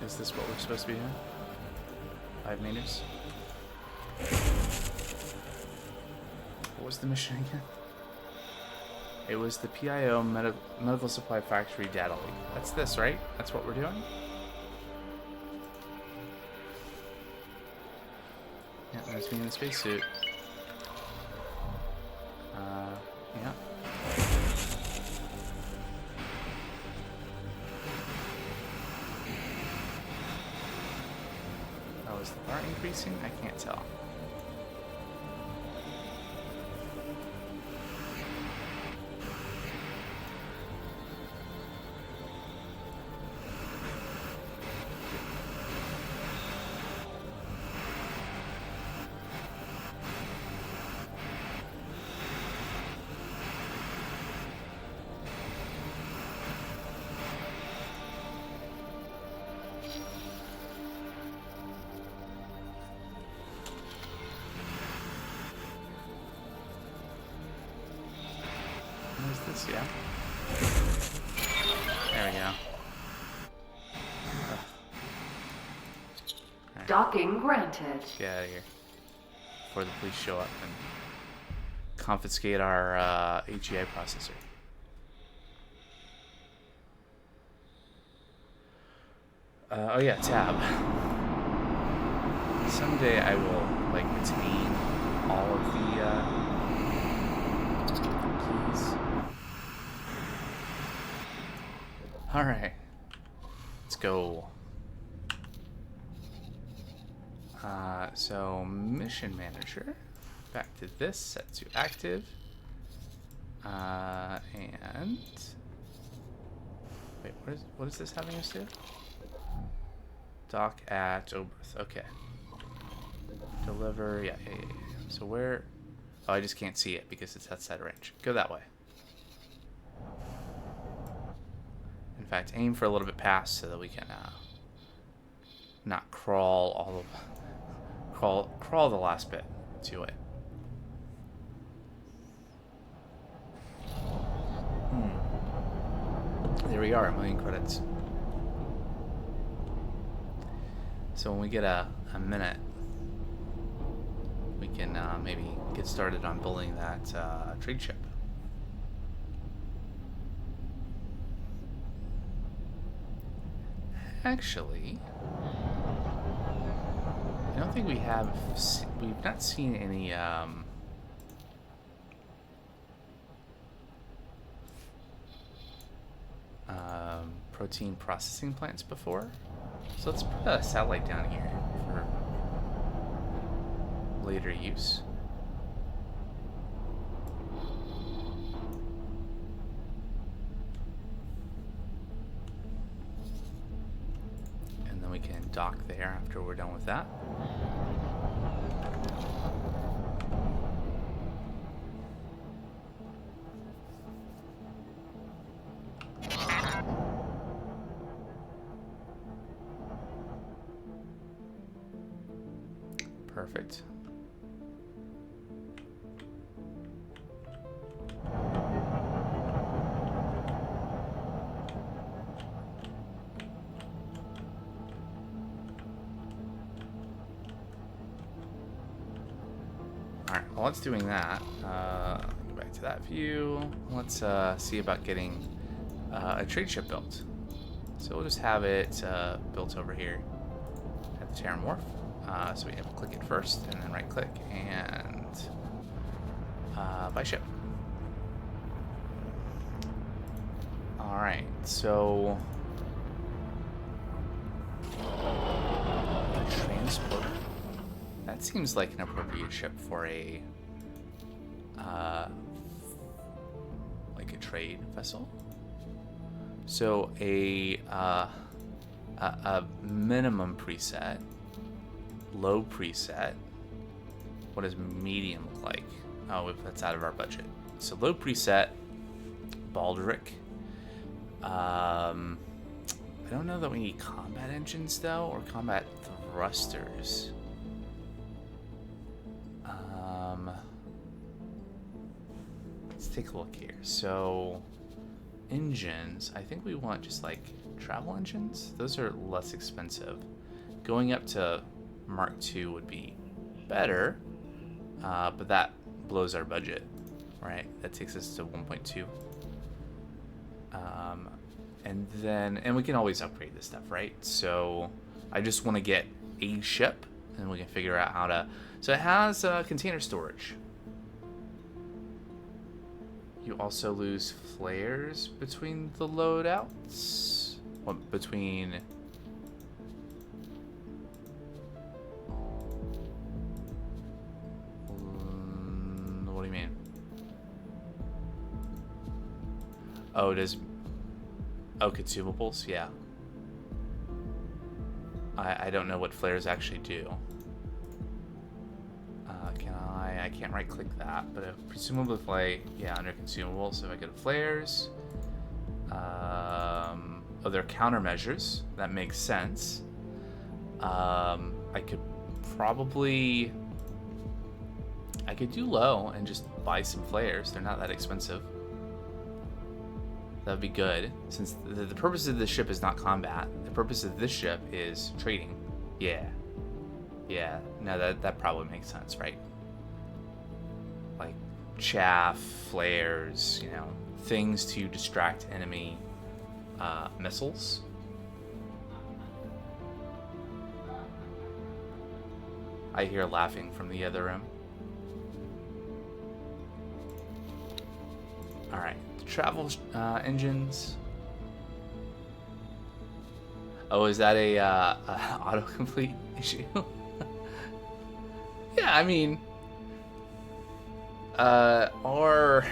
Is this what we're supposed to be doing? 5 meters? What was the mission again? It was the PIO Medical Supply Factory data leak. That's this, right? That's what we're doing? Yeah, there's me in the spacesuit. Yeah. Oh, is the bar increasing? I can't tell. What is this? Yeah. There we go. Right. Docking granted. Get out of here before the police show up and confiscate our AGI processor. Oh yeah, tab. Someday I will like retain all of the keys. All right, let's go. So mission manager, back to this, set to active, and wait, what is this having us do? Dock at Oberth. Okay. Deliver. Yeah. So where? Oh, I just can't see it because it's outside range. Go that way. In fact, aim for a little bit past so that we can not crawl all of crawl the last bit to it. There we are. 1,000,000 credits. So when we get a minute, we can maybe get started on building that trade ship. Actually, I don't think we have. We've not seen any. Protein processing plants before. So let's put a satellite down here for later use. And then we can dock there after we're done with that. Perfect. Alright, while it's doing that, go back to that view. Let's see about getting a trade ship built. So we'll just have it built over here at the Terran Wharf. So we have to click it first, and then right click, and buy ship. Alright, so a transporter. That seems like an appropriate ship for a like a trade vessel. So a a minimum preset, low preset. What does medium look like? Oh, that's out of our budget. So low preset, Baldric. I don't know that we need combat engines though, or combat thrusters. Let's take a look here. So engines, I think we want just like travel engines. Those are less expensive. Going up to Mark II would be better, but that blows our budget, right? That takes us to 1.2. And we can always upgrade this stuff, right? So I just want to get a ship, and we can figure out how to. So it has container storage. You also lose flares between the loadouts. Well, between. What do you mean? Oh, it is. Oh, consumables? Yeah. I don't know what flares actually do. I can't right click that, but presumably play, yeah, under consumables. So if I go to flares, oh, they're countermeasures. That makes sense. I could do low and just buy some flares. They're not that expensive. That would be good, since the purpose of this ship is not combat. The purpose of this ship is trading. Yeah. Yeah, no, that probably makes sense, right? Like chaff, flares, you know, things to distract enemy missiles. I hear laughing from the other room. Alright, travel engines. Oh, is that a autocomplete issue? Yeah, I mean, are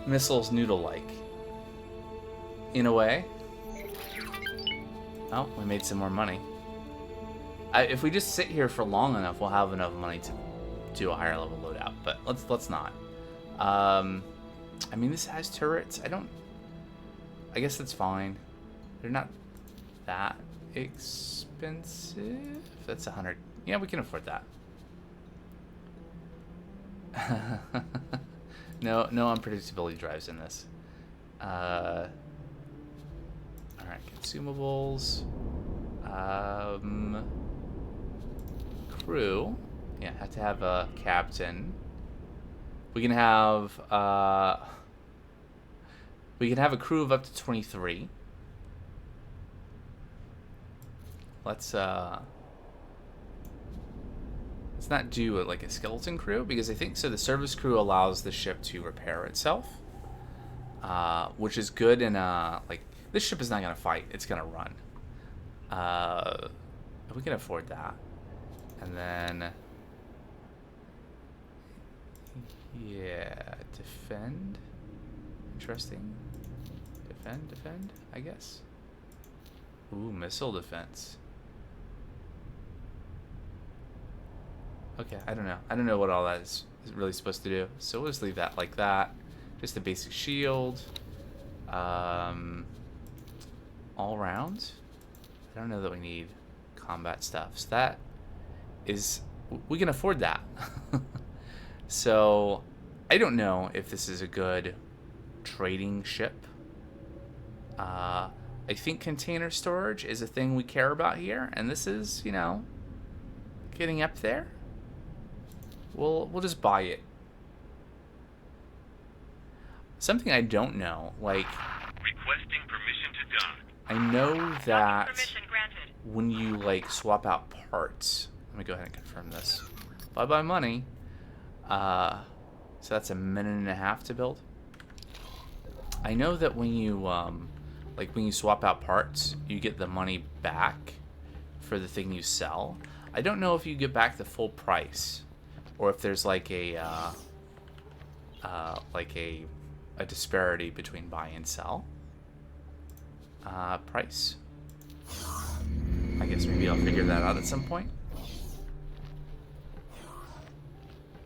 missiles noodle-like? In a way. Oh, we made some more money. If we just sit here for long enough, we'll have enough money to do a higher level loadout. But let's not. I mean, this has turrets. I guess that's fine. They're not that expensive. That's 100. Yeah, we can afford that. No unpredictability drives in this. Alright, consumables. Crew. Yeah, have to have a captain. We can have a crew of up to 23. Let's not do it like a skeleton crew, because I think so the service crew allows the ship to repair itself, which is good in like this ship is not gonna fight, it's gonna run. We can afford that. And then yeah, defend. Interesting. Defend, I guess. Ooh, missile defense. Okay, I don't know. I don't know what all that is really supposed to do. So we'll just leave that like that. Just a basic shield. All round. I don't know that we need combat stuff. So that is... we can afford that. So I don't know if this is a good trading ship. I think container storage is a thing we care about here, and this is, you know, getting up there. We'll just buy it. Something I don't know, like, Requesting permission to dock. I know that Permission granted. when you like swap out parts, let me go ahead and confirm this. If I buy money, so that's a minute and a half to build. I know that when you like when you swap out parts, you get the money back for the thing you sell. I don't know if you get back the full price, or if there's like a disparity between buy and sell. Price. I guess maybe I'll figure that out at some point.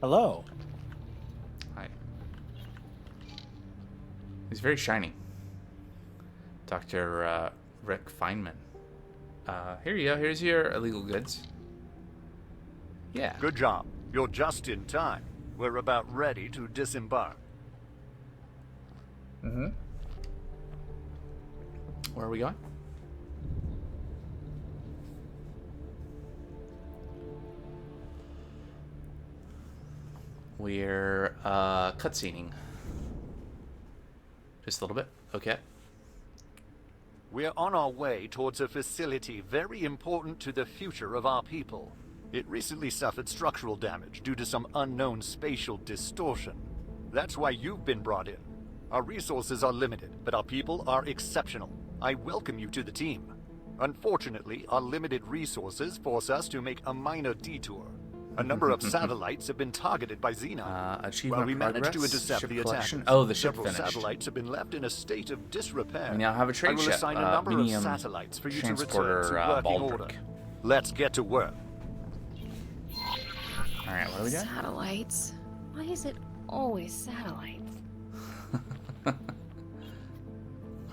Hello. Hi. He's very shiny. Dr. Rick Feynman. Here you go. Here's your illegal goods. Yeah. Good job. You're just in time. We're about ready to disembark. Mm-hmm. Where are we going? We're cutscening. Just a little bit. Okay. We're on our way towards a facility very important to the future of our people. It recently suffered structural damage due to some unknown spatial distortion. That's why you've been brought in. Our resources are limited, but our people are exceptional. I welcome you to the team. Unfortunately, our limited resources force us to make a minor detour. A number of satellites have been targeted by Xenon. Achievement While we managed to progress, intercept ship the collection. attack, Oh, the ship several finished. satellites have been left in a state of disrepair. We now have a trade I will ship, assign a number of medium satellites for you to return transporter, to working Baldric. order. Let's get to work. All right, what are we doing? Satellites? Why is it always satellites?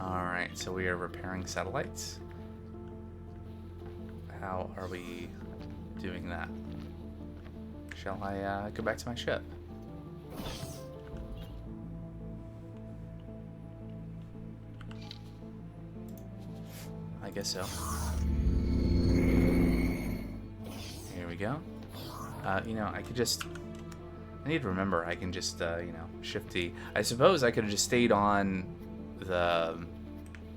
All right, so we are repairing satellites. How are we doing that? Shall I go back to my ship? I guess so. Here we go. You know, I could just... I need to remember, I can just, you know, shift D. I suppose I could have just stayed on the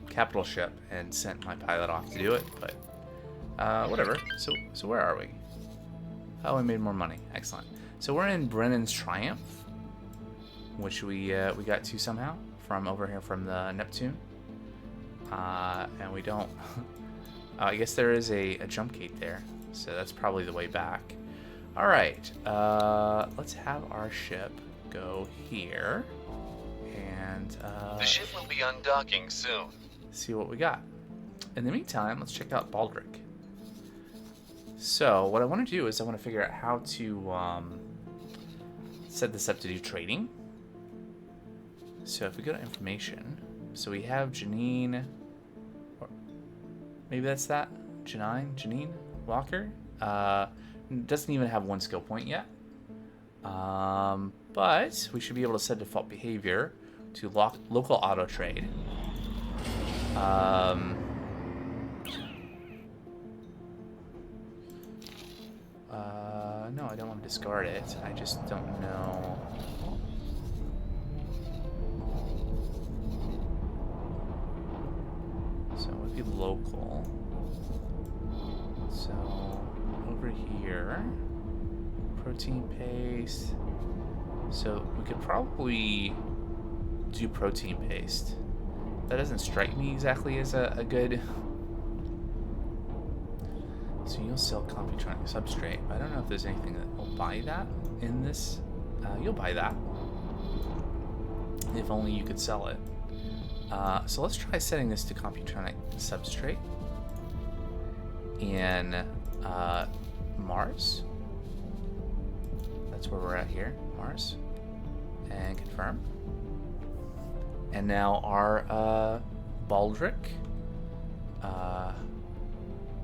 capital ship and sent my pilot off to do it, but whatever. So where are we? Oh, we made more money. Excellent. So we're in Brennan's Triumph, which we got to somehow from over here from the Neptune. And we don't... I guess there is a jump gate there, so that's probably the way back. All right, let's have our ship go here, and the ship will be undocking soon. See what we got. In the meantime, let's check out Baldric. So what I want to do is I want to figure out how to set this up to do trading. So if we go to information, so we have Janine, or maybe that's that, Janine Walker. Doesn't even have one skill point yet. But we should be able to set default behavior to local auto trade. No, I don't want to discard it. I just don't know. So it would be local. So over here, protein paste. So we could probably do protein paste. That doesn't strike me exactly as a good... So you'll sell Computronic substrate, but I don't know if there's anything that will buy that in this. You'll buy that. If only you could sell it. So let's try setting this to Computronic substrate. In Mars. That's where we're at here, Mars. And confirm. And now our Baldric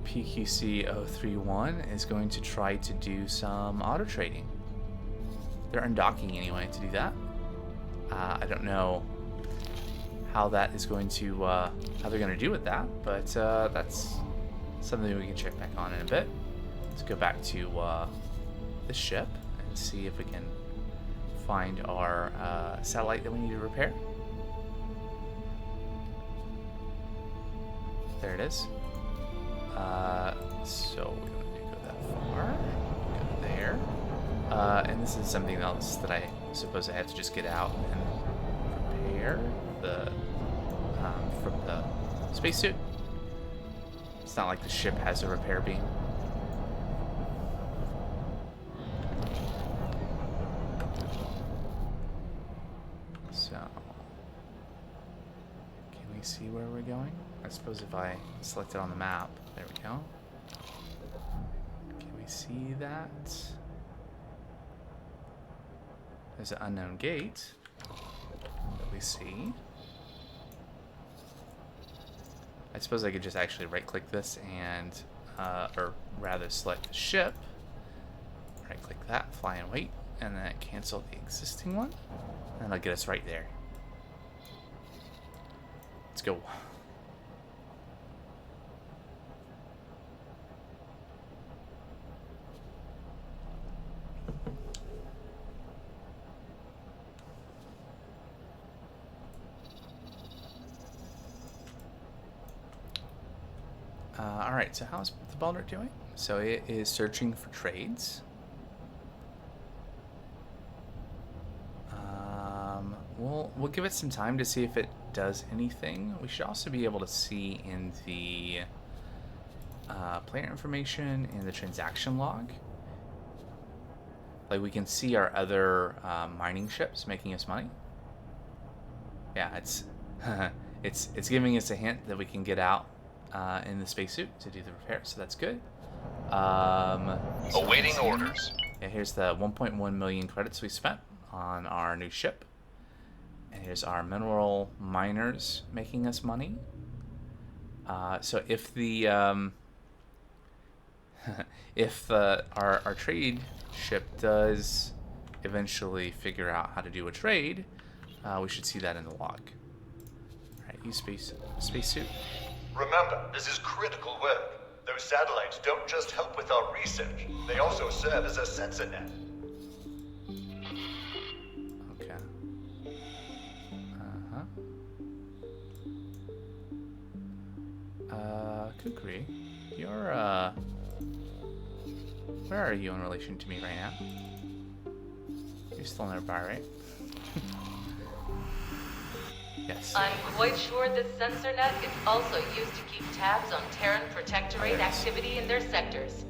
PQC-031 is going to try to do some auto trading. They're undocking anyway to do that. I don't know how that is going to how they're going to do with that, but that's something we can check back on in a bit. Let's go back to this ship and see if we can find our satellite that we need to repair. There it is. So we don't need to go that far. Go there. And this is something else that I suppose I have to just get out and repair the from the spacesuit. It's not like the ship has a repair beam. So, can we see where we're going? I suppose if I select it on the map, there we go. see that. There's an unknown gate that we see. I suppose I could just actually right-click this and, or rather select the ship. Right-click that, fly and wait, and then cancel the existing one. And that'll get us right there. Let's go. Alright, so how's the Baldric doing? So it is searching for trades. We'll give it some time to see if it does anything. We should also be able to see in the player information in the transaction log. Like we can see our other mining ships making us money. Yeah, it's it's giving us a hint that we can get out in the spacesuit to do the repair, so that's good. Awaiting orders. Yeah, here's the 1.1 million credits we spent on our new ship. And here's our mineral miners making us money. So if the our trade ship does eventually figure out how to do a trade, we should see that in the log. All right, use spacesuit. Remember, this is critical work. Those satellites don't just help with our research, they also serve as a sensor net. Okay. Kukri, you're, where are you in relation to me right now? You're still nearby, right? Yes. I'm quite sure this sensor net is also used to keep tabs on Terran Protectorate activity in their sectors.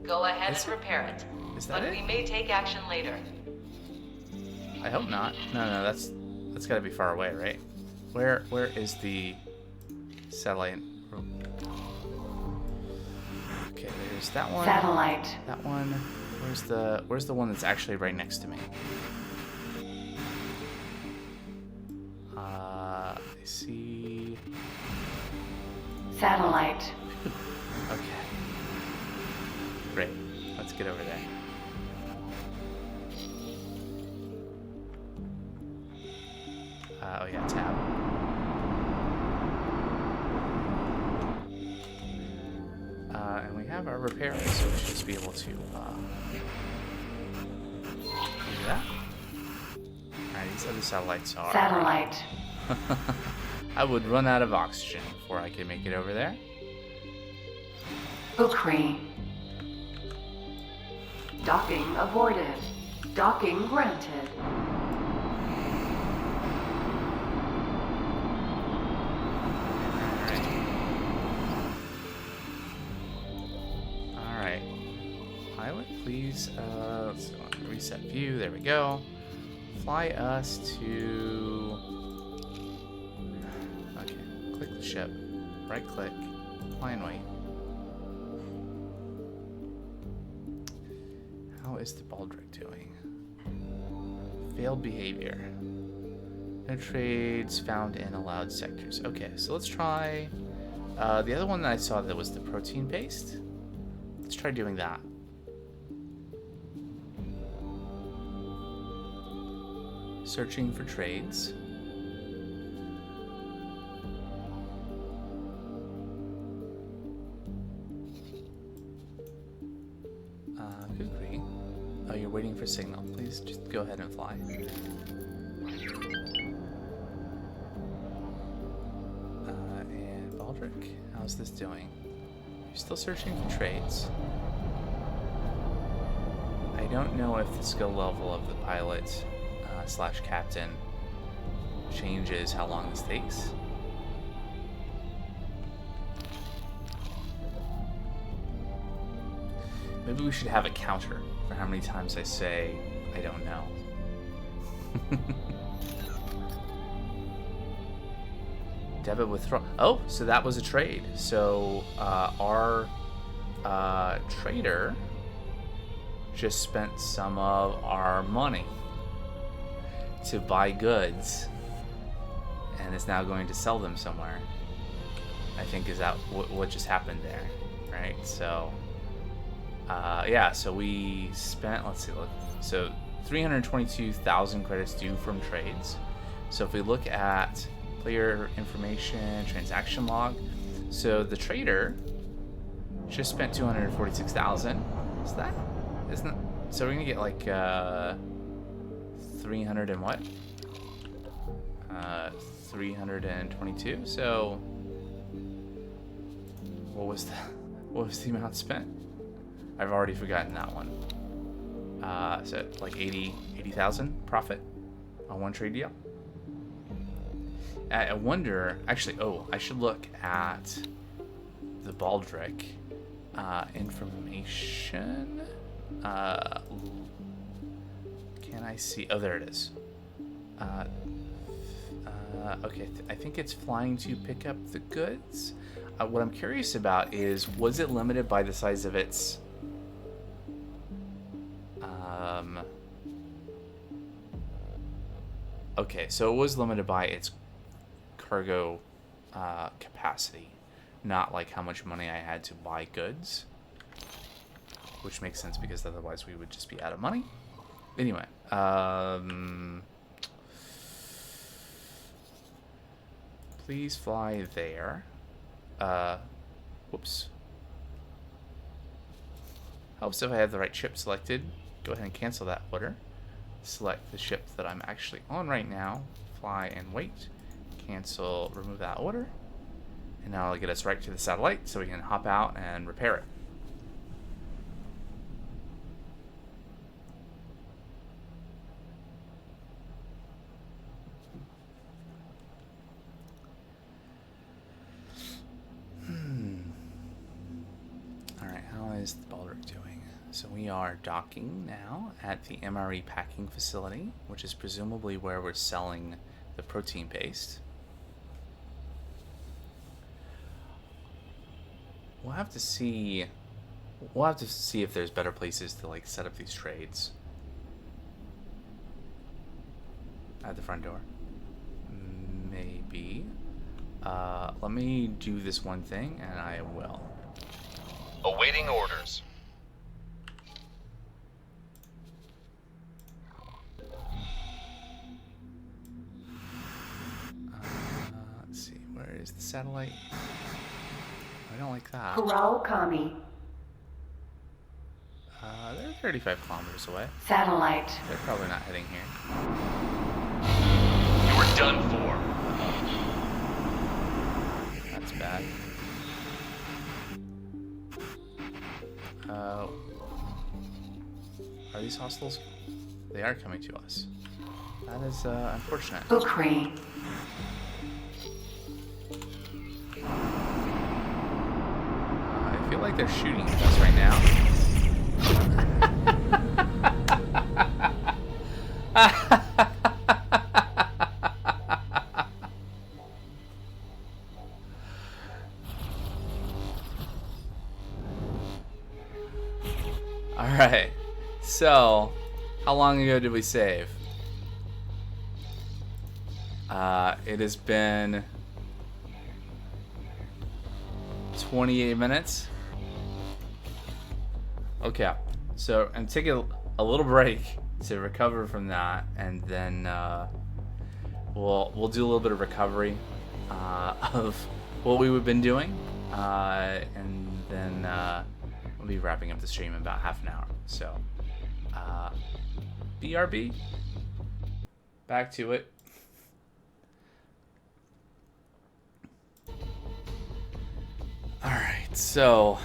Go ahead and repair it. Is that but it? we may take action later. I hope not. No, that's gotta be far away, right? Where is the satellite room? Okay, there's that one. Satellite. That one. Where's the one that's actually right next to me? I see. Satellite. Okay. Great. Let's get over there. Oh yeah, tab. And we have our repair, so we should just be able to do that. Alright, these other satellites are... Satellite. I would run out of oxygen before I could make it over there. Ukri. Docking aborted. Docking granted. Alright. Pilot, please, let's reset view, there we go. Fly us to... Okay, click the ship, right click, fly and wait. How is the Baldric doing? Failed behavior. No trades found in allowed sectors. Okay, so let's try the other one that I saw that was the protein paste. Let's try doing that. Searching for trades. Kukri. Oh, you're waiting for signal. Please just go ahead and fly. And Baldric, how's this doing? You're still searching for trades. I don't know if the skill level of the pilot / captain changes how long this takes. Maybe we should have a counter for how many times I say, I don't know. Debit withdrawal. Oh, so that was a trade. So our trader just spent some of our money to buy goods and is now going to sell them somewhere. I think is that what just happened there, right? So, yeah, so we spent, let's see, so 322,000 credits due from trades. So if we look at player information, transaction log, so the trader just spent 246,000. Is that? Isn't it? So we're gonna get like 300 and what? 322. So what was the amount spent? I've already forgotten that one. So like 80,000 profit on one trade deal. I wonder, actually, I should look at the Baldric information. Can I see? Oh, there it is. Okay, I think it's flying to pick up the goods. What I'm curious about is, was it limited by the size of its... Okay, so it was limited by its cargo capacity, not like how much money I had to buy goods, which makes sense because otherwise we would just be out of money. Anyway, please fly there. Whoops. Helps if I have the right ship selected. Go ahead and cancel that order. Select the ship that I'm actually on right now. Fly and wait. Cancel, remove that order. And now it'll get us right to the satellite so we can hop out and repair it. Alright, how is the Baldric doing? So we are docking now at the MRE packing facility, which is presumably where we're selling the protein paste. We'll have to see if there's better places to like set up these trades. At the front door. Maybe. Let me do this one thing and I will. Awaiting orders. Let's see, where is the satellite? I don't like that. Kural Kami. They're 35 kilometers away. Satellite. They're probably not heading here. You are done for. That's bad. Are these hostiles? They are coming to us. That is unfortunate. Ukraine. I feel like they're shooting at us right now. Alright, so how long ago did we save? It has been 28 minutes. Okay, so I'm taking a little break to recover from that, and then we'll do a little bit of recovery of what we've been doing, and then we'll be wrapping up the stream in about half an hour. So, BRB, back to it. All right, so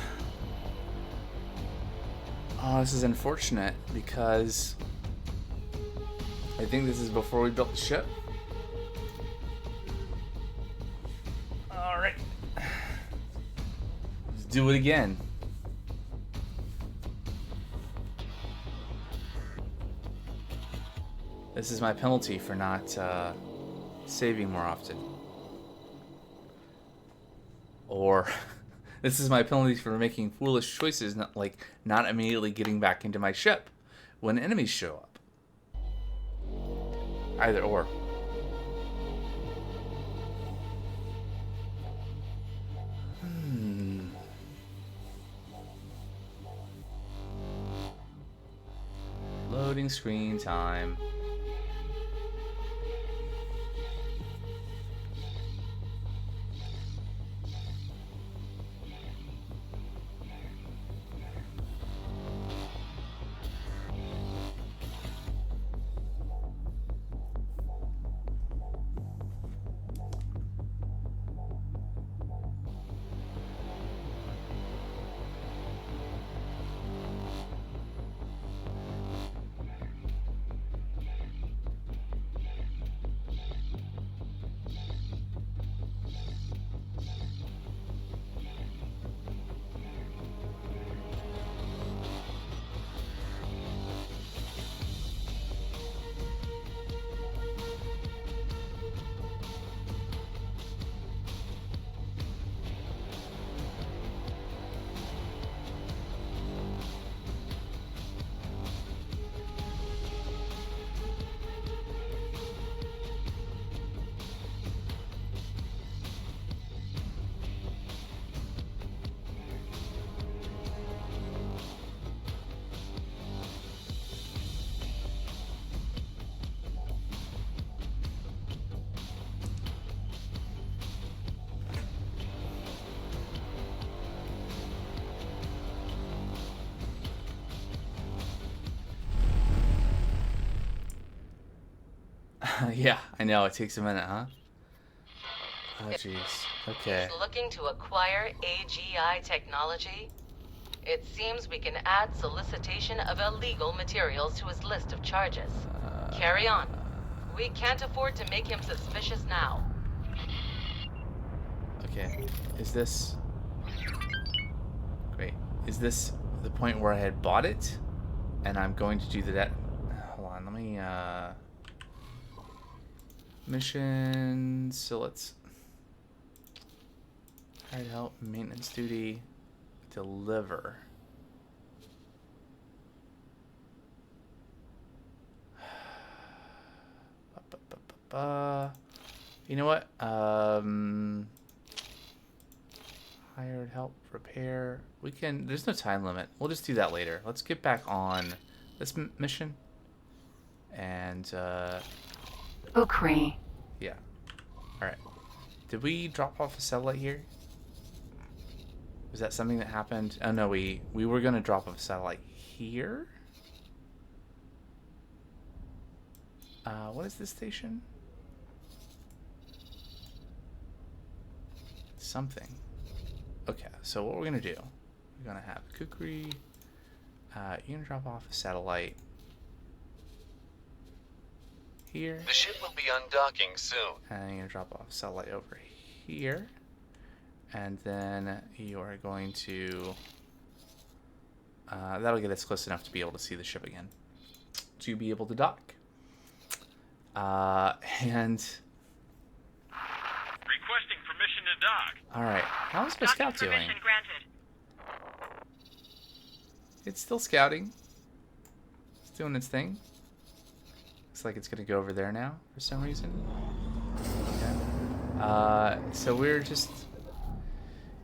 this is unfortunate because I think this is before we built the ship. All right, let's do it again. This is my penalty for not saving more often. Or This is my penalty for making foolish choices, not immediately getting back into my ship when enemies show up. Either or. Loading screen time. Yeah, I know. It takes a minute, huh? Oh, jeez. Okay. He's looking to acquire AGI technology. It seems we can add solicitation of illegal materials to his list of charges. Carry on. We can't afford to make him suspicious now. Okay. Is this... Great. Is this the point where I had bought it? And I'm going to do that... Hold on, let me, mission... So let's... Hired help, maintenance duty, deliver. You know what? Hired help, repair. We can. There's no time limit. We'll just do that later. Let's get back on this mission. And Ukri. yeah. All right. Did we drop off a satellite here? Was that something that happened? Oh no, we were gonna drop off a satellite here. What is this station? Something. Okay, so what we're gonna do? We're gonna have Kukri. You're gonna drop off a satellite here. The ship will be undocking soon. And you're gonna drop off a satellite over here. And then you are going to... that'll get us close enough to be able to see the ship again. To be able to dock. And... Requesting permission to dock. Alright, how's my scout doing? Permission granted. It's still scouting. It's doing its thing. Looks like it's gonna go over there now, for some reason. Okay. So we're just...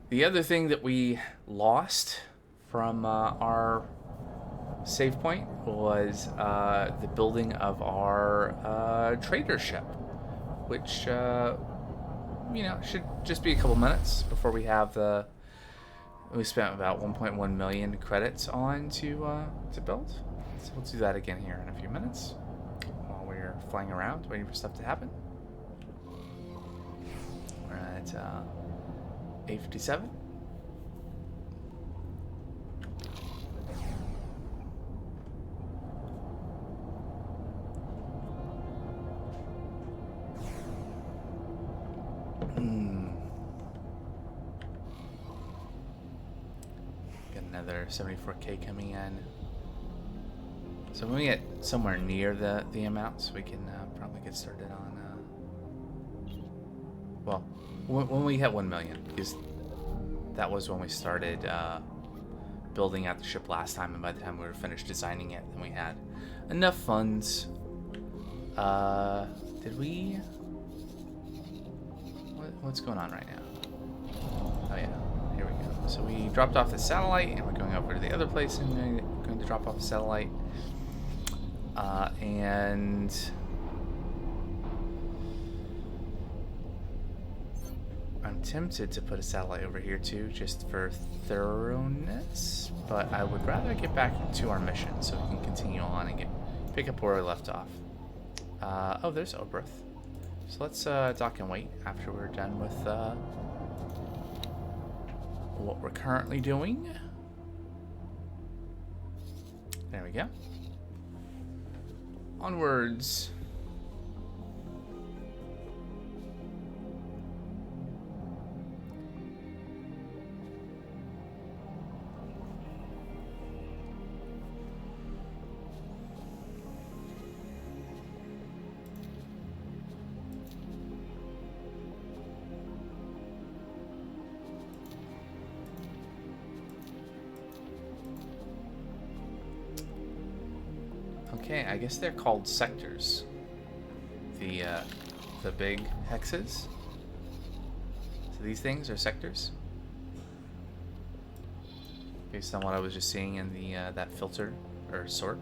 The other thing that we lost from our save point was the building of our trader ship, which you know, should just be a couple minutes before we have the. We spent about 1.1 million credits on to build, so we'll do that again here in a few minutes while we're flying around waiting for stuff to happen. We're at 8:57. Got another 74K coming in. So when we get somewhere near the amounts, we can probably get started on. Well, when we hit 1 million, because that was when we started building out the ship last time, and by the time we were finished designing it, then we had enough funds. Did we... What's going on right now? Oh yeah, here we go. So we dropped off the satellite, and we're going over to the other place and going to drop off the satellite. And... I'm tempted to put a satellite over here too, just for thoroughness, but I would rather get back to our mission so we can continue on and pick up where we left off. Oh, there's Oberth. So let's dock and wait after we're done with what we're currently doing. There we go. Onwards. Okay, I guess they're called sectors. The big hexes. So these things are sectors. Based on what I was just seeing in the that filter or sort.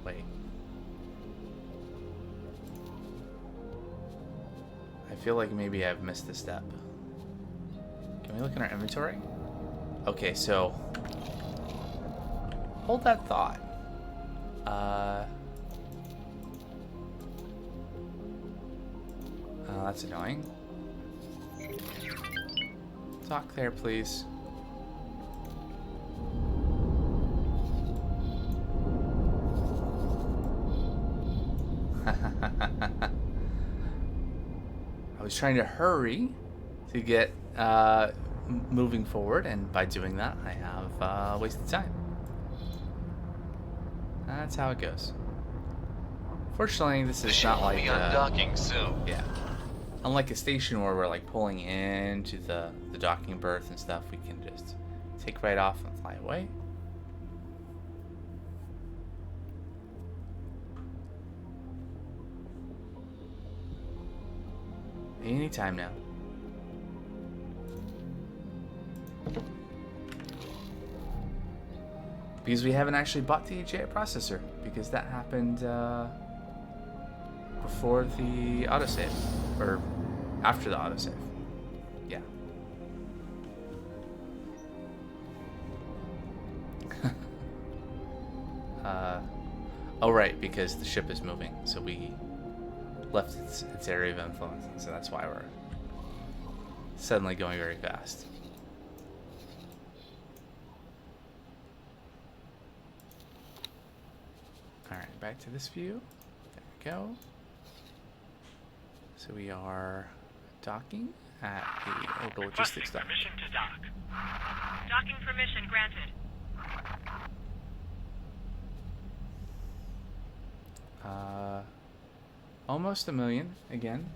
Wait. I feel like maybe I've missed a step. Can we look in our inventory? Okay, so hold that thought. That's annoying. Dock there, please. I was trying to hurry to get moving forward, and by doing that, I have wasted time. That's how it goes. Fortunately, this is not like undocking soon. Yeah, unlike a station where we're like pulling into the docking berth and stuff, we can just take right off and fly away. Anytime now. Because we haven't actually bought the HAI processor, because that happened before the autosave, or after the autosave. Yeah. Oh right, because the ship is moving, so we left its area of influence, so that's why we're suddenly going very fast. Alright, back to this view. There we go. So we are docking at the Orbital Logistics dock. Permission to dock. Docking permission granted. Almost 1 million again.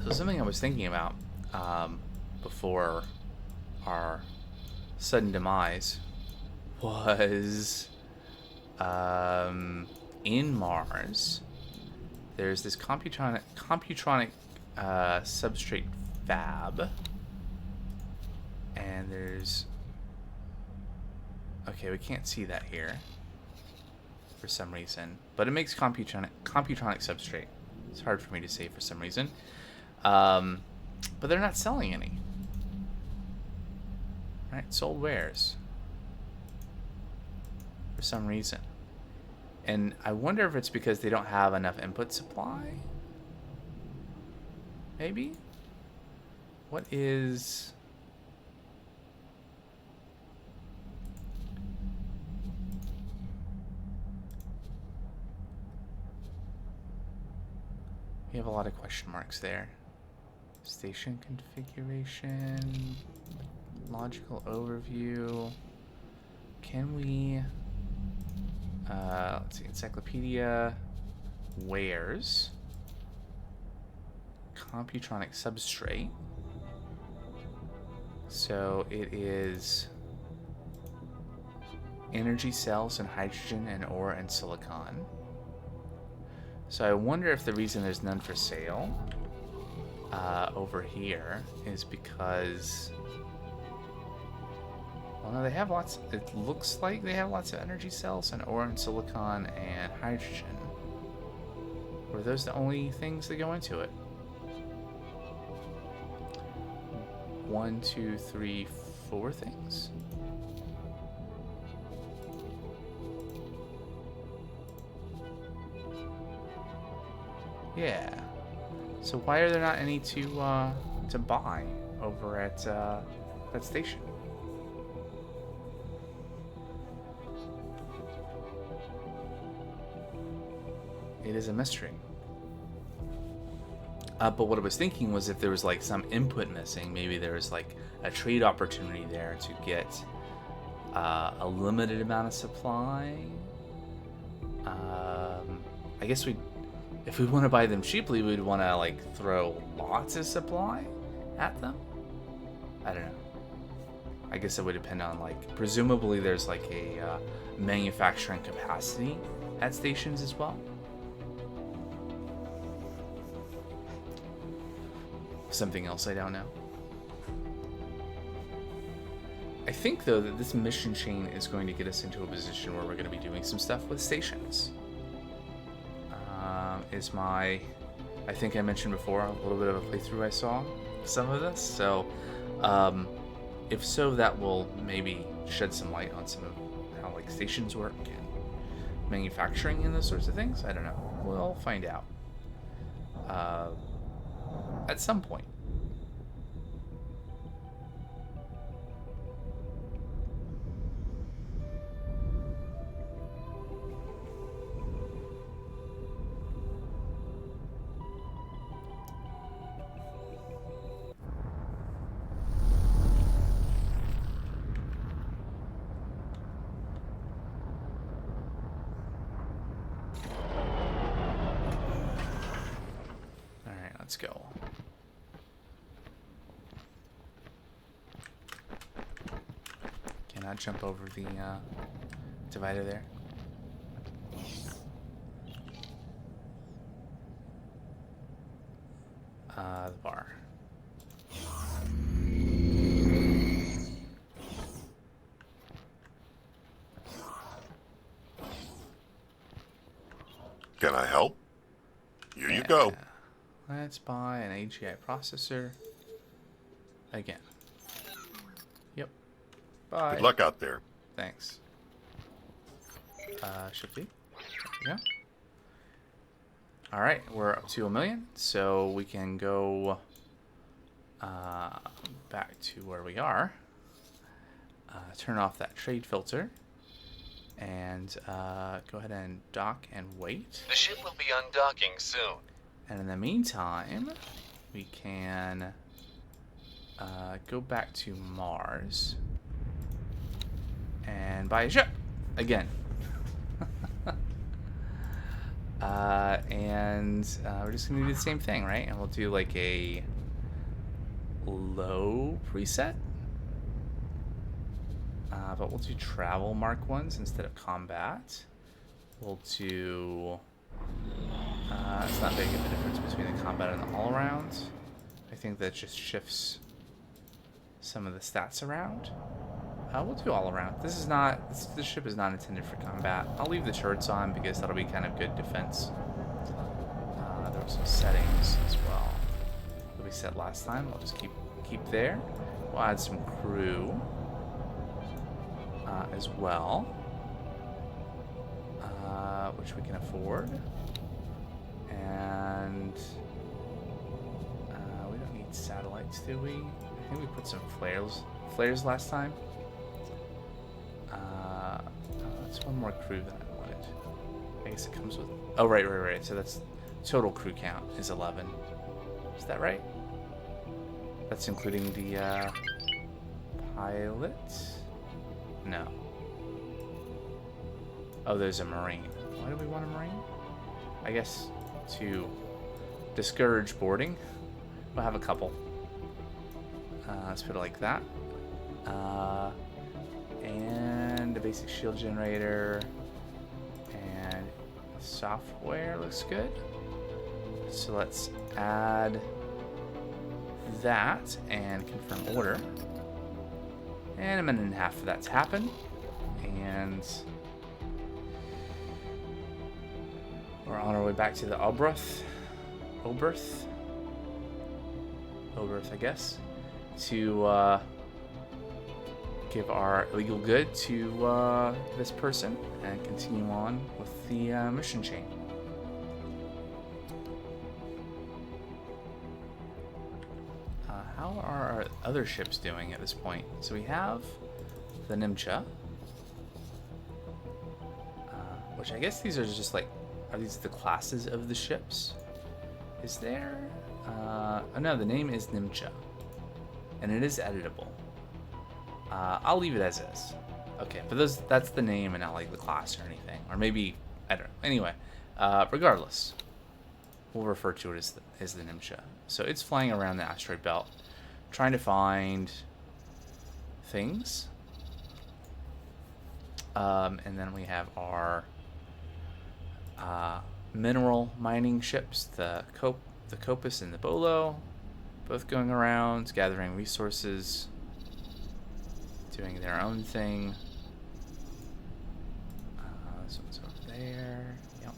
So something I was thinking about before our sudden demise was in Mars. There's this computronic substrate fab, and there's. Okay, we can't see that here for some reason, but it makes computronic substrate. It's hard for me to say for some reason, but they're not selling any. Right, sold wares for some reason, and I wonder if it's because they don't have enough input supply. Maybe. What is? We have a lot of question marks there. Station configuration, logical overview. Can we, let's see, encyclopedia, wares, computronic substrate. So it is energy cells and hydrogen and ore and silicon. So I wonder if the reason there's none for sale over here is because, well, no, they have lots. It looks like they have lots of energy cells and ore and silicon and hydrogen. Were those the only things that go into it? 1, 2, 3, 4 things. Yeah. So why are there not any to buy over at that station? It is a mystery. But what I was thinking was if there was like some input missing, maybe there was like a trade opportunity there to get a limited amount of supply. I guess if we want to buy them cheaply, we'd want to like throw lots of supply at them. I don't know. I guess it would depend on like, presumably there's like a manufacturing capacity at stations as well. Something else I don't know. I think though that this mission chain is going to get us into a position where we're going to be doing some stuff with stations. I think I mentioned before a little bit of a playthrough I saw some of this. So if so, that will maybe shed some light on some of how like stations work and manufacturing and those sorts of things. I don't know. We'll find out at some point. Let's go. Cannot jump over the divider there. The bar. Can I help? Here you go. Let's buy an AGI processor again. Yep. Bye. Good luck out there. Thanks. Should be. There we go. All right, we're up to 1 million, so we can go back to where we are. Turn off that trade filter. And go ahead and dock and wait. The ship will be undocking soon. And in the meantime, we can go back to Mars and buy a ship again. And we're just going to do the same thing, right? And we'll do like a low preset. But we'll do travel Mark 1s instead of combat. We'll do... it's not big of a difference between the combat and the all-around. I think that just shifts some of the stats around. We'll do all-around. This ship is not intended for combat. I'll leave the turrets on because that'll be kind of good defense. There were some settings as well that we set last time. I'll just keep there. We'll add some crew as well, which we can afford. And we don't need satellites, do we? I think we put some flares last time. That's one more crew that I wanted. I guess it comes with... Oh, right. So that's total crew count is 11. Is that right? That's including the pilot? No. Oh, there's a Marine. Why do we want a Marine? I guess to discourage boarding. We'll have a couple. Let's put it like that. And a basic shield generator. And software looks good. So let's add that and confirm order. And a minute and a half for that to happen. And we're on our way back to the Oberth, I guess, to give our illegal good to this person and continue on with the mission chain. How are our other ships doing at this point? So we have the Nimcha, which I guess these are just like, are these the classes of the ships? Is there? Oh no, the name is Nimcha, and it is editable. I'll leave it as is. Okay, but that's the name and not like the class or anything, or maybe I don't know. Anyway, regardless, we'll refer to it as the Nimcha. So it's flying around the asteroid belt, trying to find things. And then we have our mineral mining ships, the Copus and the Bolo, both going around gathering resources, doing their own thing. This one's over there. Yep.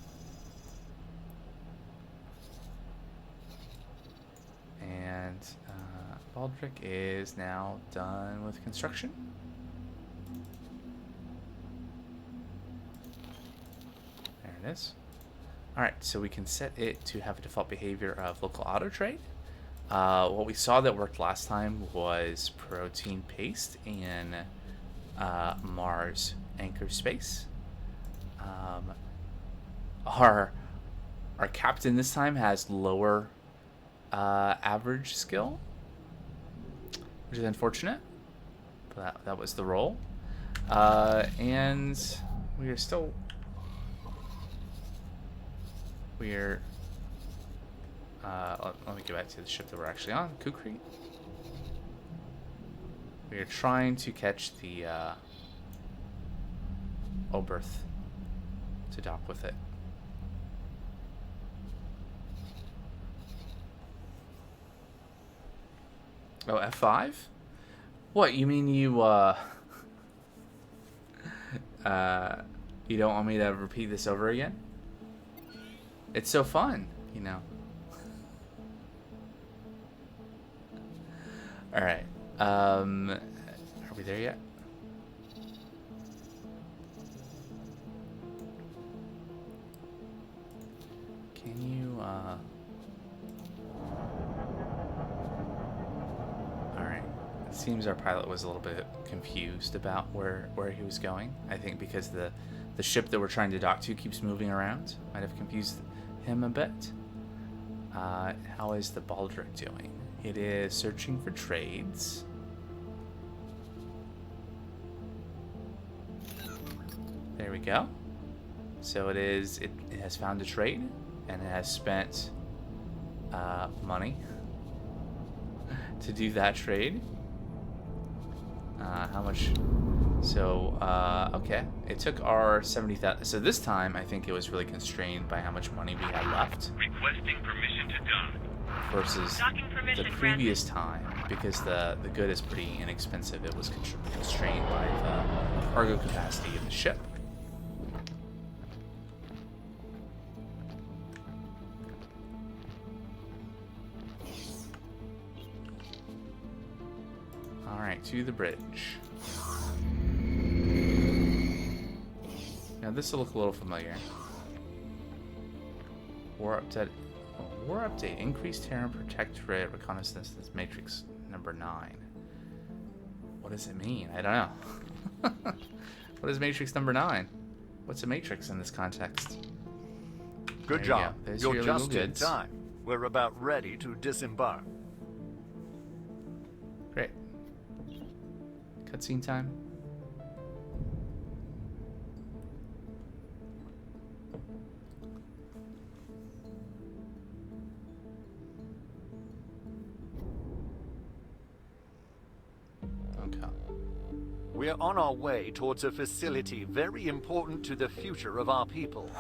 And Baldric is now done with construction. There it is. Alright, so we can set it to have a default behavior of local auto trade. What we saw that worked last time was protein paste in Mars anchor space. Our captain this time has lower average skill, which is unfortunate, but that was the roll. And we are still... let me go back to the ship that we're actually on, Kukri. We are trying to catch the Oberth to dock with it. Oh, F5? What, you mean you you don't want me to repeat this over again? It's so fun, you know. Alright. Are we there yet? Can you, Alright. It seems our pilot was a little bit confused about where he was going. I think because the ship that we're trying to dock to keeps moving around. Might have confused him a bit. How is the Baldric doing? It is searching for trades. There we go. So it has found a trade, and it has spent money to do that trade. How much? So, okay. It took our 70,000. So this time, I think it was really constrained by how much money we had left. Requesting permission to dock. Versus the previous time, because the good is pretty inexpensive. It was constrained by the cargo capacity of the ship. Alright, to the bridge. Now this will look a little familiar. War update. Increased Terran Protectorate Reconnaissance Matrix number 9. What does it mean? I don't know. What is Matrix number 9? What's a matrix in this context? Good There you job. go. There's You're your illegal just in goods. time. We're about ready to disembark. Great. Cutscene time. Okay. We're on our way towards a facility very important to the future of our people.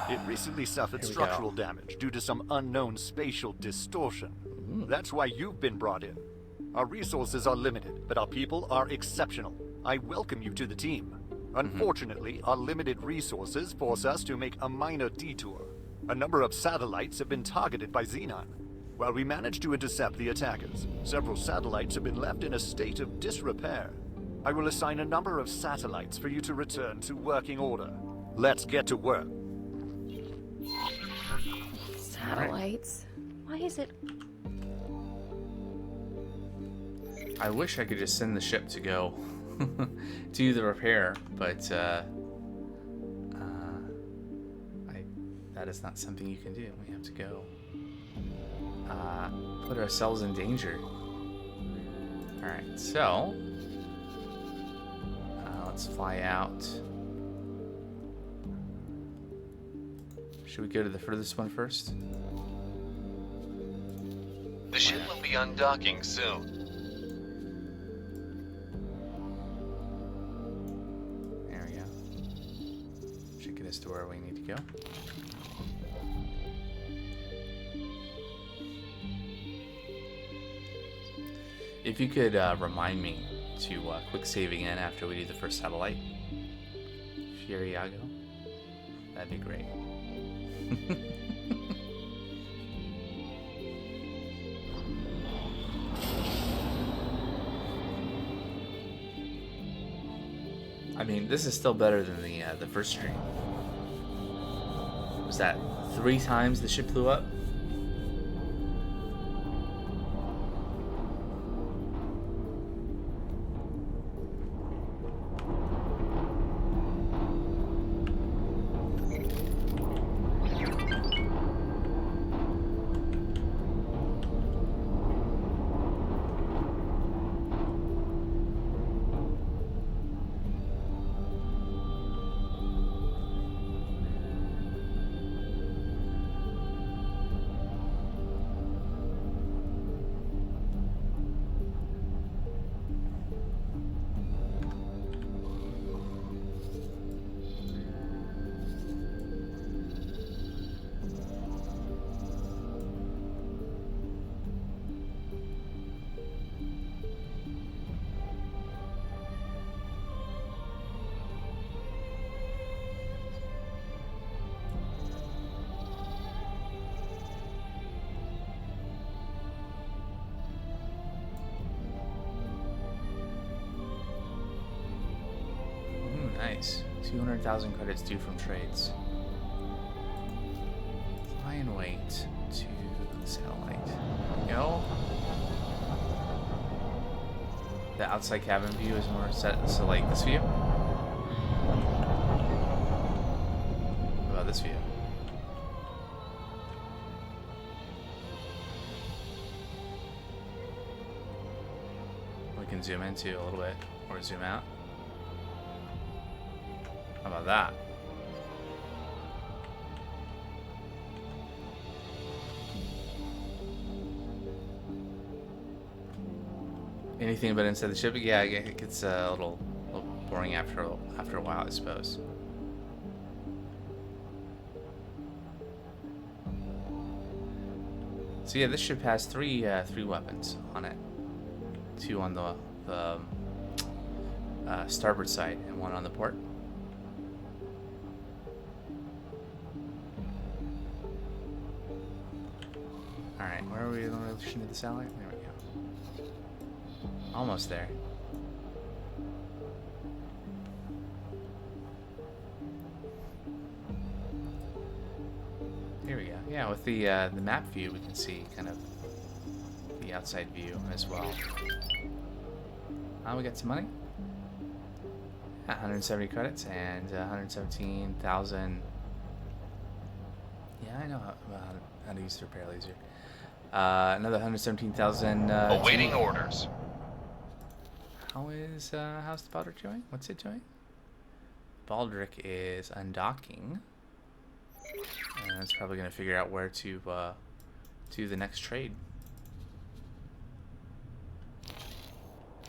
It recently suffered Here we structural go. damage due to some unknown spatial distortion. That's why you've been brought in. Our resources are limited, but our people are exceptional. I welcome you to the team. Unfortunately, our limited resources force us to make a minor detour. A number of satellites have been targeted by Xenon. While we managed to intercept the attackers, several satellites have been left in a state of disrepair. I will assign a number of satellites for you to return to working order. Let's get to work. Satellites? Why is it... I wish I could just send the ship to go do the repair, but that is not something you can do. We have to go put ourselves in danger. Alright, so let's fly out. Should we go to the furthest one first? The ship will be undocking soon. There we go. Should get us to where we need to go. If you could remind me to quick save again after we do the first satellite, Furiago, that'd be great. I mean, this is still better than the first stream. Was that 3 times the ship blew up? Nice. 200,000 credits due from trades. Fly and wait to the satellite. There we go. The outside cabin view is more set, so like this view. What about this view? We can zoom into a little bit, or zoom out. How about that? Anything but inside the ship? Yeah, it gets a little boring after a while, I suppose. So yeah, this ship has three weapons on it. 2 on the starboard side and 1 on the port. Alright, where are we in relation to the satellite? There we go. Almost there. Here we go. Yeah, with the map view, we can see kind of the outside view as well. We got some money. 170 credits and 117,000 Yeah, I know how to use the repair laser. Another 117,000. Awaiting orders. How's the Baldric doing? What's it doing? Baldric is undocking. And it's probably going to figure out where to do the next trade.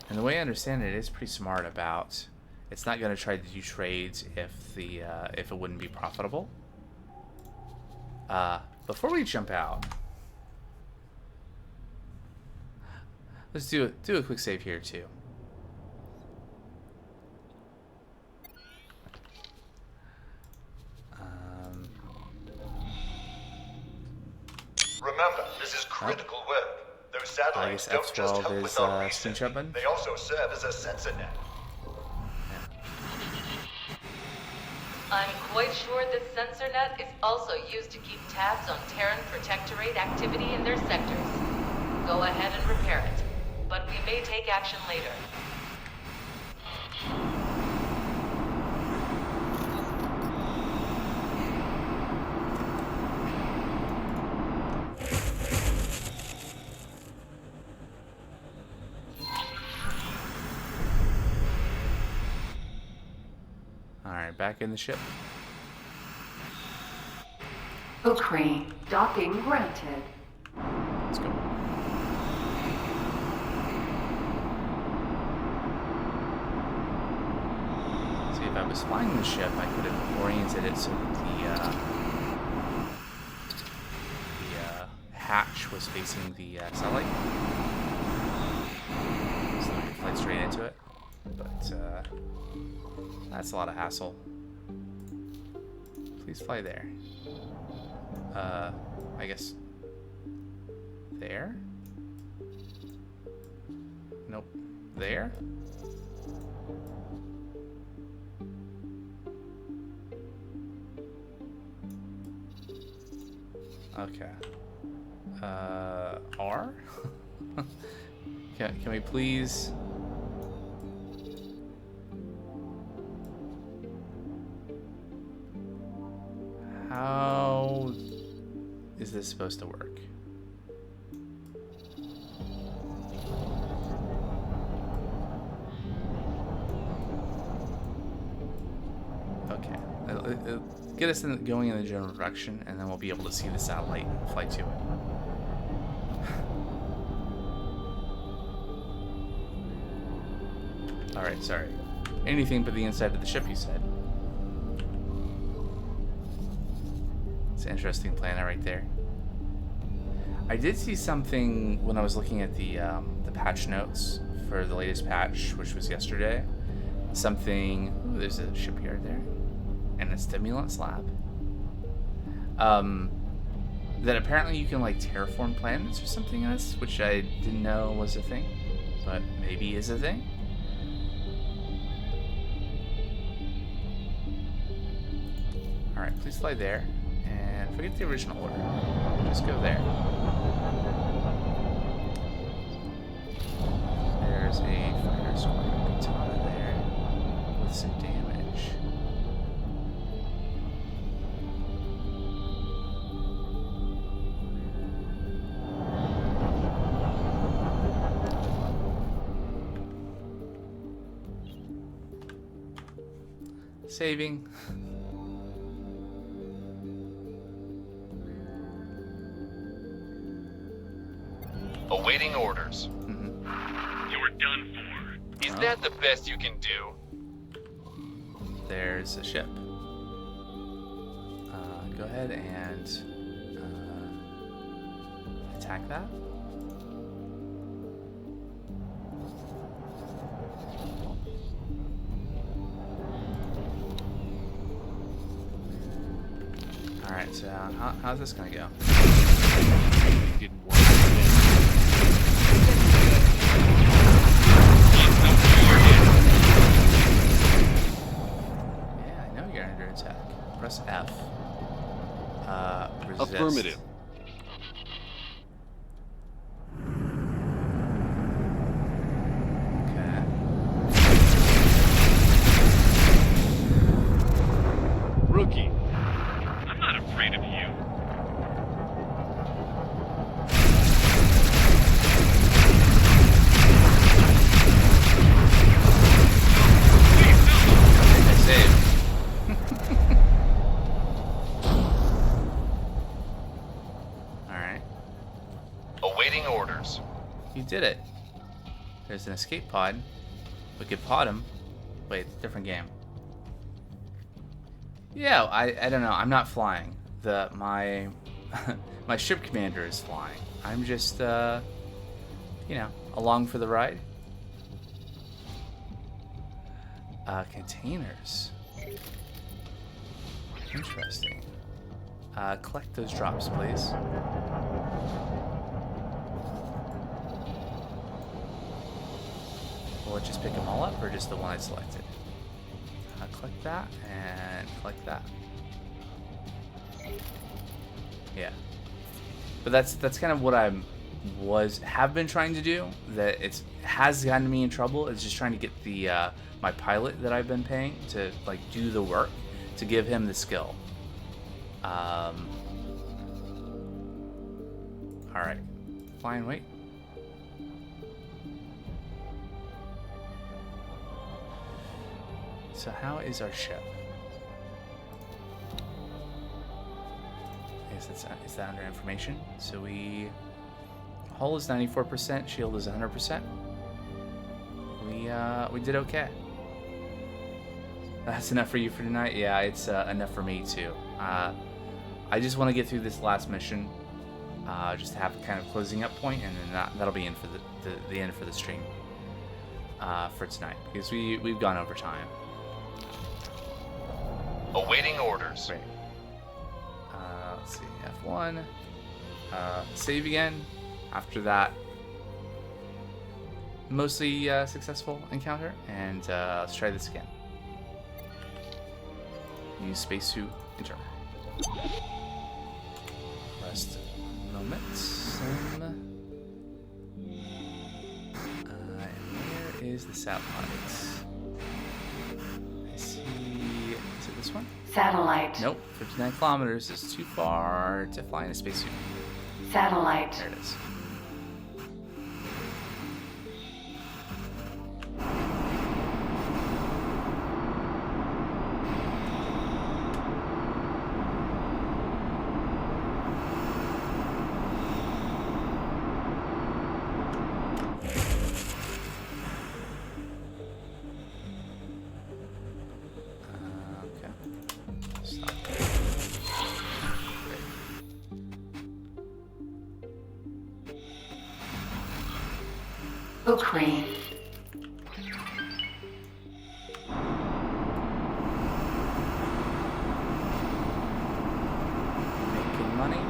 And the way I understand it is pretty smart about it's not going to try to do trades if it wouldn't be profitable. Before we jump out, let's do a quick save here too. Remember, this is critical work. Those satellites I guess don't just F12 help is with our screenshot button. they also serve as a sensor net. I'm quite sure this sensor net is also used to keep tabs on Terran Protectorate activity in their sectors. Go ahead and repair it, but we may take action later. Alright, back in the ship. Crane, docking granted. Let's go. See, if I was flying the ship, I could have oriented it so that the hatch was facing the satellite. So I could fly straight into it. But, that's a lot of hassle. Please fly there. I guess there? Nope. There? Okay. R? Can we please... How is this supposed to work? Okay. It'll get us going in the general direction, and then we'll be able to see the satellite and fly to it. Alright, sorry. Anything but the inside of the ship, you said. It's an interesting planet right there. I did see something when I was looking at the patch notes for the latest patch, which was yesterday. Something... Ooh, there's a shipyard there. And a stimulants lab. That apparently you can, like, terraform planets or something else, which I didn't know was a thing. But maybe is a thing. Alright, please fly there. And forget the original order. Just go there. There's a fighter squadron katana there with some damage. Saving. Awaiting orders. You're done for. Is that the best you can do? There's a ship. Go ahead and attack that. Alright, so how's this gonna go? Didn't work. Yeah, I know you're under attack. Press F. Resist. Affirmative. Okay. Rookie. I'm not afraid of you. Awaiting orders. You did it. There's an escape pod. We could pod him. Wait, different game. Yeah, I don't know. I'm not flying. My my ship commander is flying. I'm just you know, along for the ride. Containers. Interesting. Collect those drops, please. Will it just pick them all up, or just the one I selected? Collect that, and collect that. Yeah. But that's kind of what have been trying to do. That has gotten me in trouble. It's just trying to get the my pilot that I've been paying to like do the work, to give him the skill. All right, fly and wait. So how is our ship? Is that under information? So hull is 94%, shield is 100%. We did okay. That's enough for you for tonight? Yeah, it's enough for me too. I just want to get through this last mission, just to have a kind of closing up point, and then that'll be in for the end for the stream for tonight, because we've gone over time. Awaiting orders. Great. Let's see, F1. Save again. After that, mostly successful encounter, and let's try this again. Use spacesuit, enter. Rest moments. And where is the satellite? I see. Is it this one? Satellite. Nope. 59 kilometers is too far to fly in a spacesuit. Satellite. There it is. Ukraine. Making money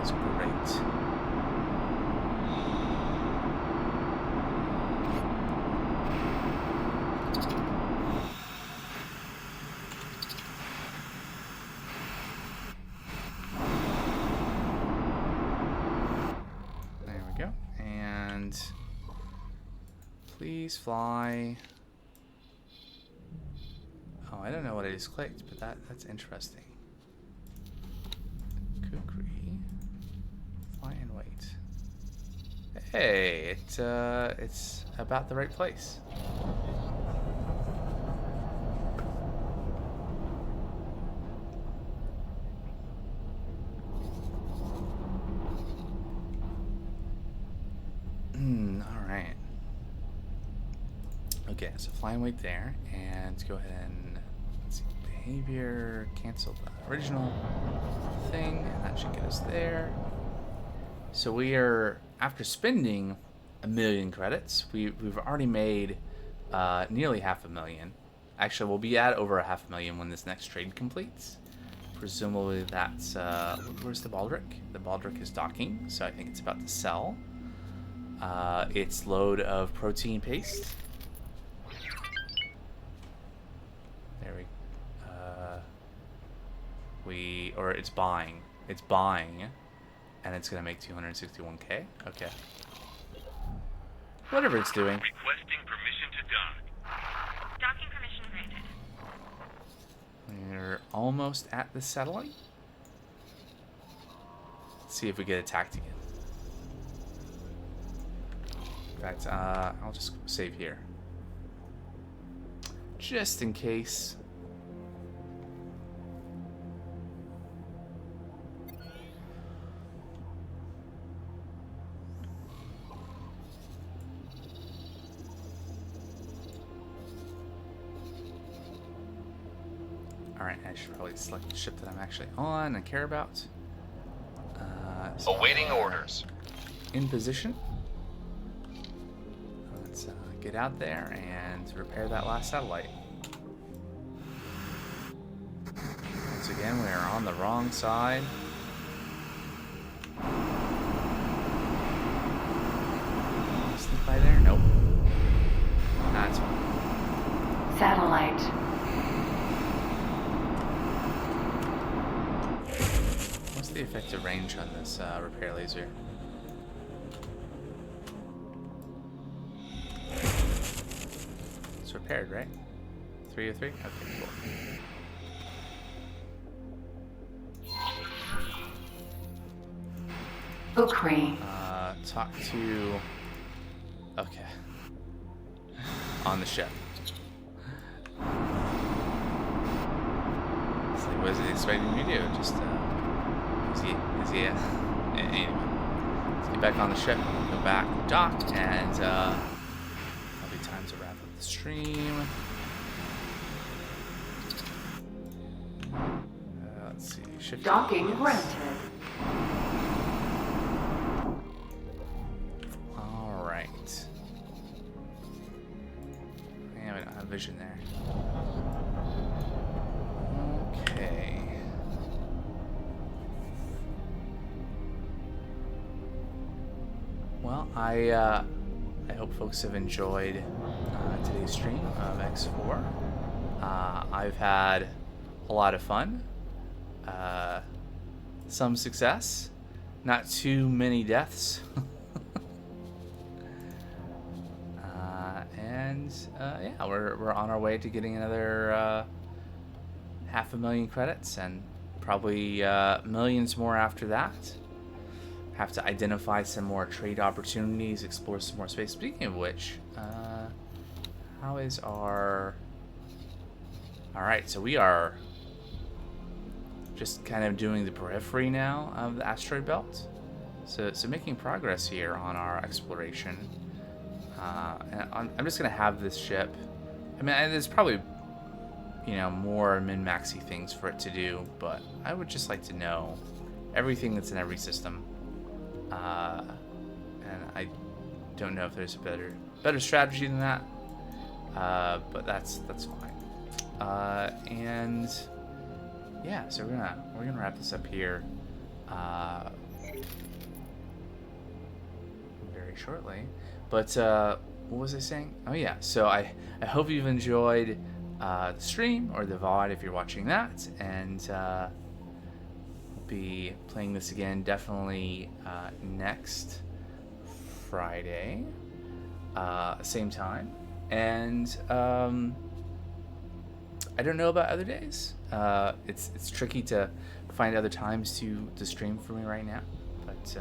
is great. There we go. And please fly. Oh, I don't know what I just clicked, but that's interesting. Kukri. Fly and wait. Hey, it's about the right place. Alright. Okay, so fly and wait there, and let's go ahead and let's see, behavior, cancel the original thing, and that should get us there. So we are, after spending 1 million credits, we've already made nearly 500,000. Actually, we'll be at over 500,000 when this next trade completes. Presumably that's, where's the Baldric? The Baldric is docking, so I think it's about to sell its load of protein paste. There or it's buying. It's buying, and it's gonna make 261k. Okay. Whatever it's doing. Requesting permission to dock. Docking permission granted. We're almost at the satellite. Let's see if we get attacked again. In fact, I'll just save here. Just in case. Alright, I should probably select the ship that I'm actually on and care about. So Awaiting orders. in position. Let's get out there and repair that last satellite. Once again, we are on the wrong side. Sneak by there? Nope. That's fine. Satellite. What's the effective range on this repair laser? It's repaired, right? 303? Okay, cool. Ukraine. Talk to... Okay. On the ship. It's like, what is he expecting me to do? Just, anyway. Let's get back on the ship. We'll go back, dock, and, that'll be time to wrap up the stream. Let's see. Shift Docking keys. granted. Alright. Yeah, we don't have vision there. Okay. Well, I hope folks have enjoyed today's stream of X4. I've had a lot of fun. Some success. Not too many deaths. Yeah, we're on our way to getting another 500,000 credits, and probably millions more after that. Have to identify some more trade opportunities, explore some more space. Speaking of which, how is our... Alright, so we are just kind of doing the periphery now of the asteroid belt. So making progress here on our exploration. And I'm just going to have this ship. I mean, there's probably, you know, more min-maxy things for it to do, but I would just like to know everything that's in every system. And I don't know if there's a better strategy than that, but that's fine. And yeah, so we're gonna wrap this up here very shortly. But what was I saying? Oh yeah, so I hope you've enjoyed the stream or the VOD if you're watching that, and we'll be playing this again definitely next Friday, same time. And I don't know about other days. It's tricky to find other times to stream for me right now, but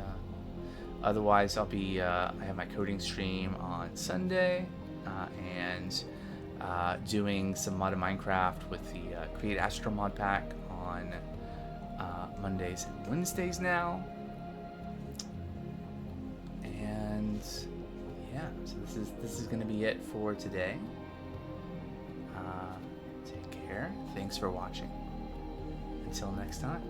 otherwise I'll be I have my coding stream on Sunday, and doing some mod of Minecraft with the Create Astro mod pack on Mondays and Wednesdays now. And yeah, so this is gonna be it for today. Take care. Thanks for watching. Until next time.